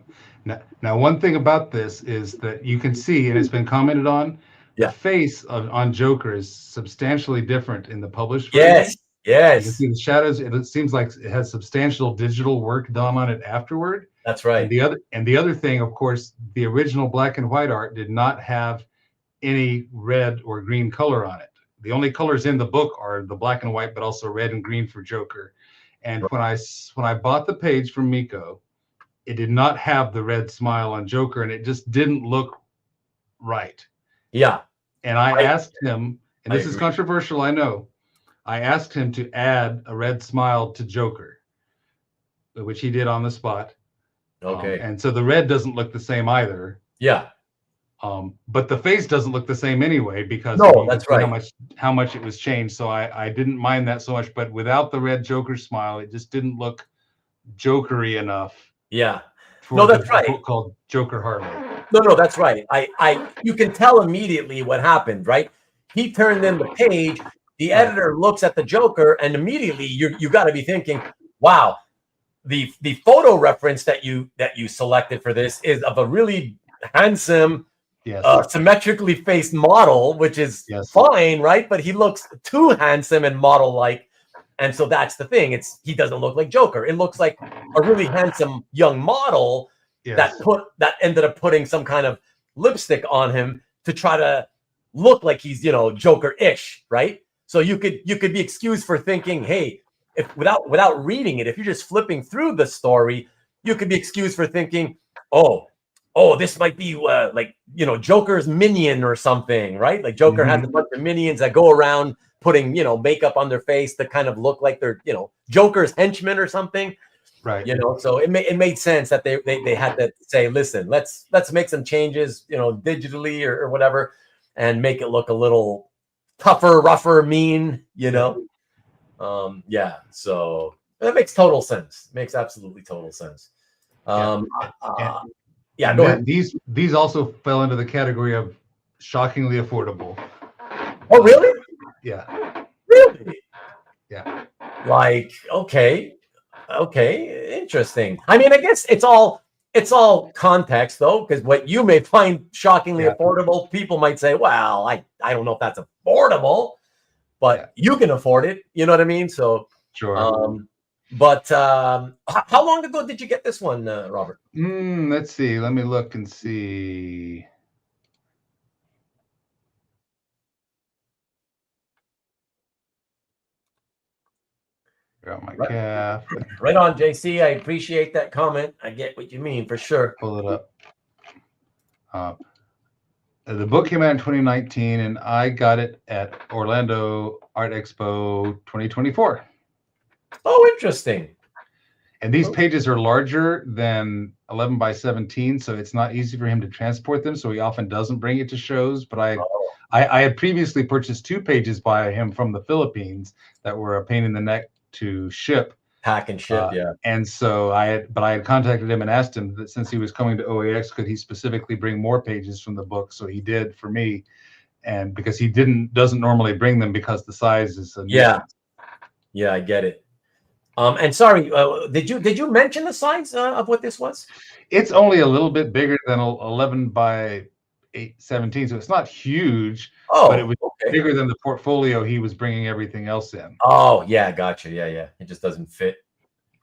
Now one thing about this is that you can see, and it's been commented on, the face on Joker is substantially different in the published version. Yes. You can see the shadows. It seems like it has substantial digital work done on it afterward. That's right. And the other thing, of course, the original black and white art did not have any red or green color on it. The only colors in the book are the black and white, but also red and green for Joker. And when I bought the page from Miko, it did not have the red smile on Joker, and it just didn't look right. Yeah. And I asked him, and this is controversial, I know. I asked him to add a red smile to Joker, which he did on the spot. Okay. And so the red doesn't look the same either. Yeah. But the face doesn't look the same anyway, because that's right. How much it was changed. So I didn't mind that so much, but without the red Joker smile, it just didn't look Jokery enough. Yeah. For that's right. Book called Joker Harley. No, that's right. You can tell immediately what happened, right? He turned in the page. The editor looks at the Joker, and immediately you got to be thinking, wow, the photo reference that you selected for this is of a really handsome, symmetrically faced model, which is fine, right? But he looks too handsome and model-like, and so that's the thing. He doesn't look like Joker. It looks like a really handsome young model that ended up putting some kind of lipstick on him to try to look like he's Joker-ish, right? So you could be excused for thinking, hey, if without reading it, if you're just flipping through the story, you could be excused for thinking, oh, this might be Joker's minion or something, right? Like Joker has a bunch of minions that go around putting makeup on their face to kind of look like they're Joker's henchmen or something, right? So it made sense that they had to say, listen, let's make some changes, digitally or whatever, and make it look a little tougher, rougher, mean, so that makes total sense. Makes absolutely total sense. Go ahead. These also fell into the category of shockingly affordable. Oh, really? Yeah. Really? Yeah. Like, okay, interesting. I mean, I guess it's all context though, because what you may find shockingly affordable, people might say, well, I don't know if that's affordable, but you can afford it. You know what I mean? So sure. But how long ago did you get this one, Robert? Let's see. Let me look and see. Got my calf. Right on, JC. I appreciate that comment. I get what you mean for sure. Pull it up. The book came out in 2019, and I got it at Orlando Art Expo 2024. Oh, interesting. And these pages are larger than 11 by 17, so it's not easy for him to transport them. So he often doesn't bring it to shows. But I had previously purchased 2 pages by him from the Philippines that were a pain in the neck to pack and ship. And so I had contacted him and asked him that since he was coming to OAX, could he specifically bring more pages from the book? So he did for me, and because he doesn't normally bring them because the size is a nuisance. I get it. And sorry, did you mention the size of what this was? It's only a little bit bigger than 11 by 17, so it's not huge. But it was bigger than the portfolio he was bringing everything else in. Oh yeah, gotcha. Yeah, it just doesn't fit.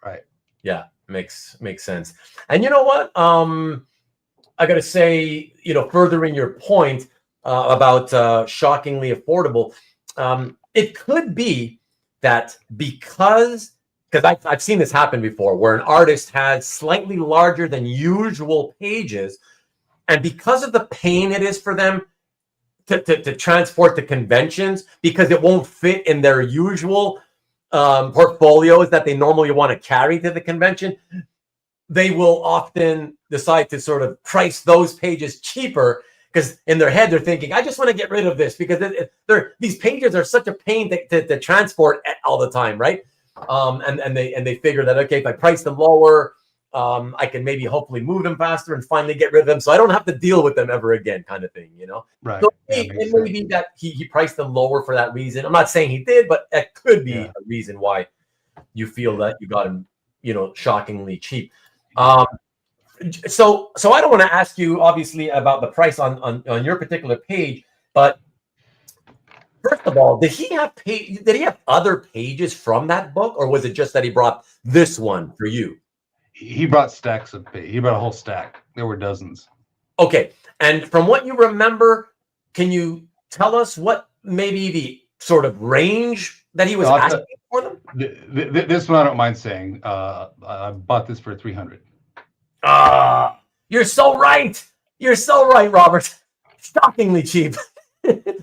Right. Yeah, makes sense. And you know what? I got to say, furthering your point about shockingly affordable, it could be that because I've seen this happen before, where an artist has slightly larger than usual pages, and because of the pain it is for them to transport to conventions, because it won't fit in their usual portfolios that they normally want to carry to the convention, they will often decide to sort of price those pages cheaper, because in their head they're thinking, I just want to get rid of this because these pages are such a pain to transport all the time, right? And they figure that, okay, if I price them lower, I can maybe hopefully move them faster and finally get rid of them, so I don't have to deal with them ever again, kind of thing, Right. So it may be that he priced them lower for that reason. I'm not saying he did, but that could be a reason why you feel that you got him, shockingly cheap. So I don't want to ask you obviously about the price on your particular page, but first of all, did he have other pages from that book, or was it just that he brought this one for you? He brought stacks of pages. He brought a whole stack. There were dozens. Okay. And from what you remember, can you tell us what maybe the sort of range that he was asking for them? This one I don't mind saying. I bought this for $300. You're so right. You're so right, Robert. Shockingly cheap.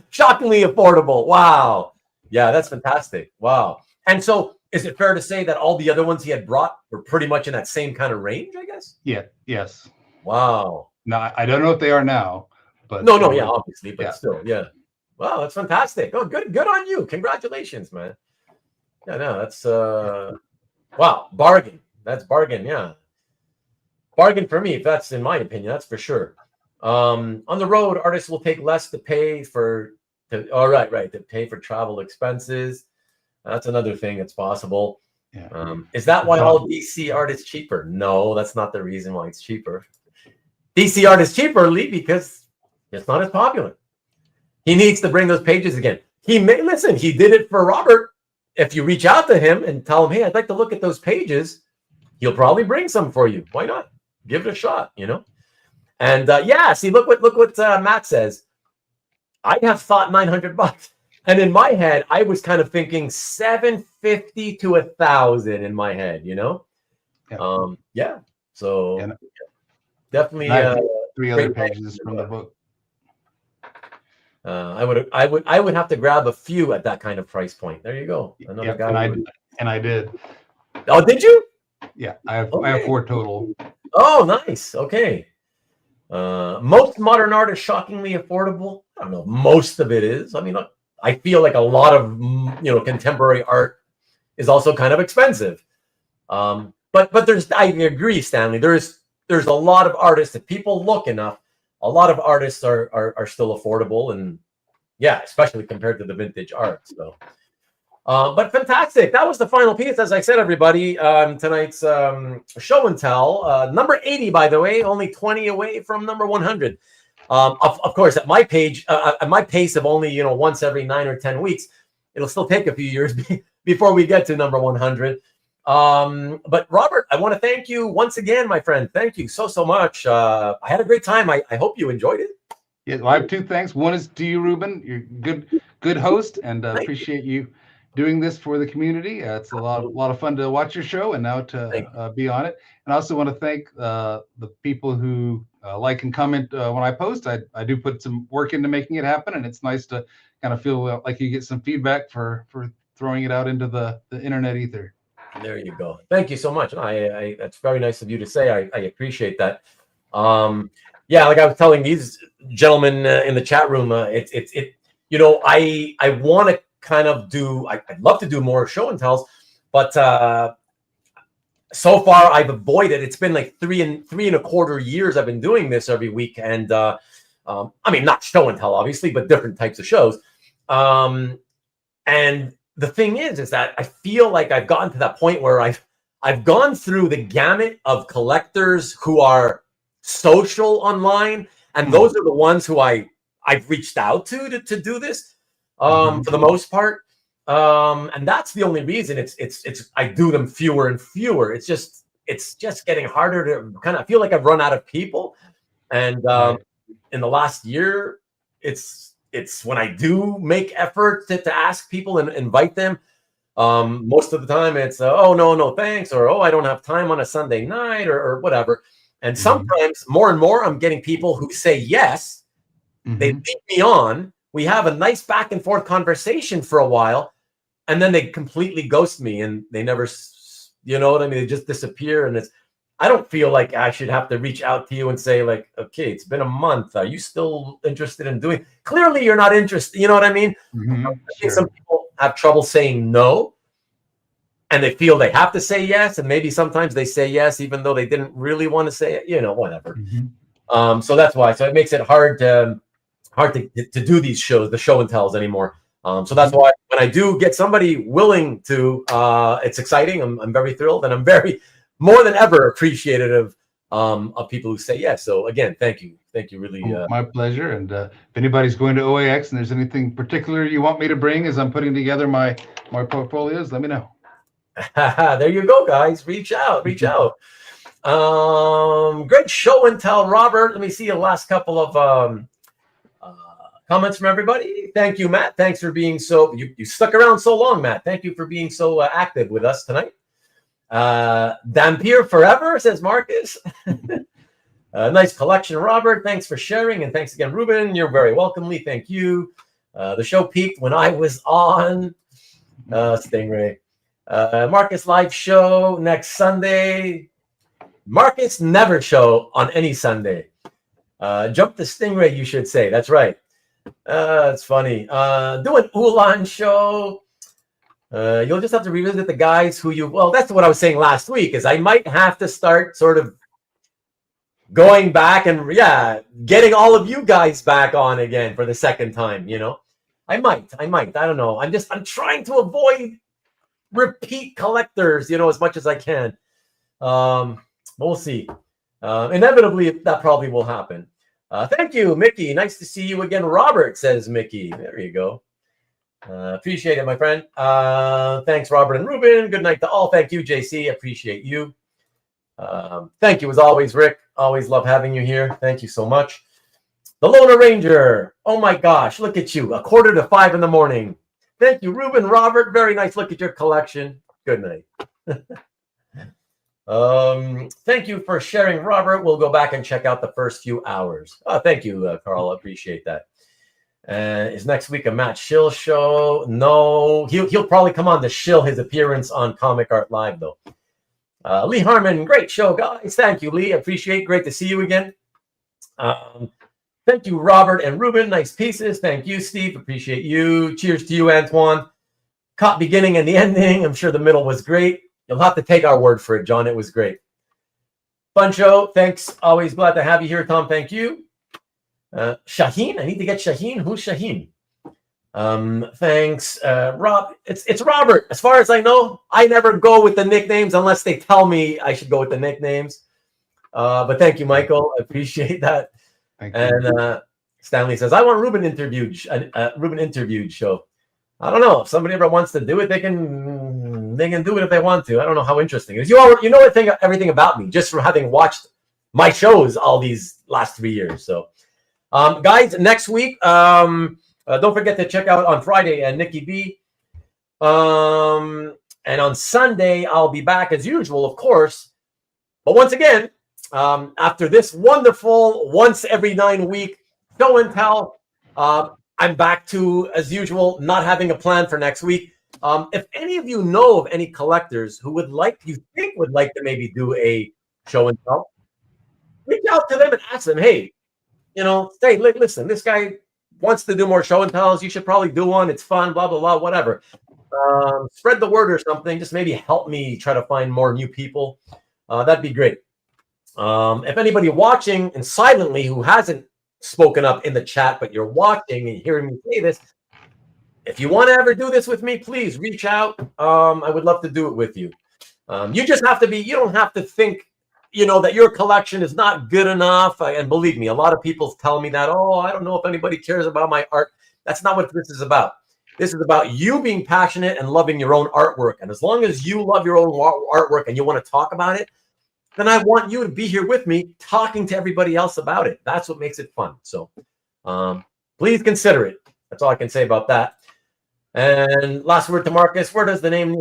Shockingly affordable. Wow. Yeah, that's fantastic. Wow. And so is it fair to say that all the other ones he had brought were pretty much in that same kind of range, I guess? Yeah. Yes. Wow. Now, I don't know if they are now, but no, obviously, but still, yeah. Wow, that's fantastic. Oh, good on you. Congratulations, man. Yeah, no, that's wow, bargain. That's bargain, yeah. Bargain for me, if that's in my opinion, that's for sure. On the road, artists will take less to pay for to pay for travel expenses. That's another thing that's possible. Yeah. Is that why all DC art is cheaper? No, that's not the reason why it's cheaper. DC art is cheaper, Lee, because it's not as popular. He needs to bring those pages again. He did it for Robert. If you reach out to him and tell him, hey, I'd like to look at those pages, he'll probably bring some for you. Why not? Give it a shot, And see, look what Matt says. I have thought $900, and in my head, I was kind of thinking $750 to $1,000 in my head. So definitely. 3 other pages from the book. I would have to grab a few at that kind of price point. There you go. Another guy. And I did. Oh, did you? Yeah, I have 4 total. Oh, nice. Okay. Most modern art is shockingly affordable. I don't know. Most of it is. I mean, I feel like a lot of contemporary art is also kind of expensive. But I agree, Stanley. There's a lot of artists, if people look enough, a lot of artists are still affordable, and especially compared to the vintage art. So But fantastic. That was the final piece, as I said, everybody, tonight's show and tell. Number 80, by the way, only 20 away from number 100. Of course, at my page, at my pace of only, once every 9 or 10 weeks, it'll still take a few years before we get to number 100. But Robert, I want to thank you once again, my friend. Thank you so much. I had a great time. I hope you enjoyed it. Yeah, well, I have two thanks. One is to you, Ruben. You're good host, and appreciate you doing this for the community. It's a lot of fun to watch your show and now to be on it. And I also want to thank the people who like and comment when I post. I do put some work into making it happen, and it's nice to kind of feel like you get some feedback for throwing it out into the internet ether. There you go. Thank you so much. That's very nice of you to say. I appreciate that. Yeah, like I was telling these gentlemen in the chat room, I want to kind of I'd love to do more show and tells, but so far I've avoided. It's been like three and a quarter years I've been doing this every week, and I mean, not show and tell obviously, but different types of shows. And the thing is that I feel like I've gotten to that point where I've gone through the gamut of collectors who are social online, and those are the ones who I've reached out to do this. For the most part, and that's the only reason it's I do them fewer and fewer. It's just getting harder to kind of feel like I've run out of people, and in the last year, it's when I do make effort to ask people and invite them. Most of the time, it's oh no thanks, or oh I don't have time on a Sunday night, or whatever. And sometimes more and more, I'm getting people who say yes. They lead me on. We have a nice back and forth conversation for a while, and then they completely ghost me, and they never, you know what I mean? They just disappear, and I don't feel like I should have to reach out to you and say like, okay, it's been a month. Are you still interested in doing? Clearly, you're not interested. You know what I mean? I think some people have trouble saying no, and they feel they have to say yes, and maybe sometimes they say yes even though they didn't really want to say it. Whatever. So that's why. So it makes it hard to do these shows, the show and tells anymore. So that's why when I do get somebody willing to, it's exciting. I'm very thrilled, and I'm very more than ever appreciative of people who say yes. So again, thank you, really. My pleasure. And if anybody's going to OAX and there's anything particular you want me to bring as I'm putting together my portfolios, let me know. There you go, guys. Reach out. Great show and tell, Robert. Let me see the last couple of comments from everybody. Thank you, Matt. Thanks for being you stuck around so long, Matt. Thank you for being so active with us tonight. Dampyr forever, says Marcus. Nice collection, Robert. Thanks for sharing, and thanks again, Ruben. You're very welcome, Lee. Thank you. The show peaked when I was on Stingray. Marcus live show next Sunday. Marcus never show on any Sunday. Jump to Stingray, you should say. That's right. It's funny. Do an Ulan show. You'll just have to revisit the guys who well, that's what I was saying last week, is I might have to start sort of going back and getting all of you guys back on again for the second time. I might. I don't know. I'm trying to avoid repeat collectors, as much as I can. We'll see. Inevitably, that probably will happen. Thank you, Mickey. Nice to see you again, Robert, says Mickey. There you go. Appreciate it, my friend. Thanks, Robert and Ruben. Good night to all. Thank you, JC. Appreciate you. Thank you as always, Rick. Always love having you here. Thank you so much. The Loner Ranger. Oh my gosh, look at you. 4:45 in the morning. Thank you, Ruben, Robert. Very nice look at your collection. Good night. Thank you for sharing, Robert. We'll go back and check out the first few hours. Oh, thank you, Carl. I appreciate that. Is next week a Matt Schill show? No, he'll probably come on to shill his appearance on Comic Art Live, though. Lee Harmon, great show, guys. Thank you, Lee. Appreciate. Great to see you again. Thank you, Robert and Ruben. Nice pieces. Thank you, Steve. Appreciate you. Cheers to you, Antoine. Caught beginning and the ending. I'm sure the middle was great. You'll have to take our word for it, John. It was great. Fun show. Thanks. Always glad to have you here, Tom. Thank you. Shaheen. I need to get Shaheen. Who's Shaheen? Thanks, Rob. It's Robert. As far as I know, I never go with the nicknames unless they tell me I should go with the nicknames. But thank you, Michael. I appreciate that. Thank you. And Stanley says, I want Ruben interviewed. Ruben interviewed show. I don't know if somebody ever wants to do it. They can do it if they want to. I don't know how interesting it is. You know everything about me just from having watched my shows all these last 3 years. So, guys, next week, don't forget to check out on Friday and Nikki B. And on Sunday, I'll be back as usual, of course. But once again, after this wonderful once every 9 week show and tell, I'm back to, as usual, not having a plan for next week. If any of you know of any collectors who would like to maybe do a show and tell, reach out to them and ask them, hey, hey, listen, this guy wants to do more show and tells. You should probably do one. It's fun, blah, blah, blah, whatever. Spread the word or something. Just maybe help me try to find more new people. That'd be great. If anybody watching and silently who hasn't spoken up in the chat, but you're watching and hearing me say this, if you want to ever do this with me, please reach out. I would love to do it with you. You just have to you don't have to think, that your collection is not good enough. And believe me, a lot of people tell me that, oh, I don't know if anybody cares about my art. That's not what this is about. This is about you being passionate and loving your own artwork. And as long as you love your own artwork and you want to talk about it, then I want you to be here with me talking to everybody else about it. That's what makes it fun. So please consider it. That's all I can say about that. And last word to Marcus. Where does the name?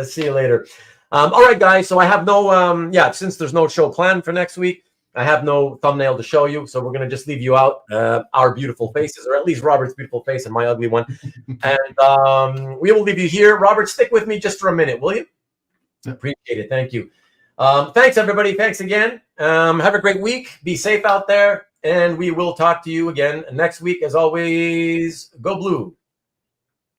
See you later. All right, guys. So I have no, since there's no show planned for next week, I have no thumbnail to show you. So we're going to just leave you out our beautiful faces, or at least Robert's beautiful face and my ugly one. And we will leave you here. Robert, stick with me just for a minute, will you? Appreciate it. Thank you. Thanks, everybody. Thanks again. Have a great week. Be safe out there. And we will talk to you again next week. As always, go blue.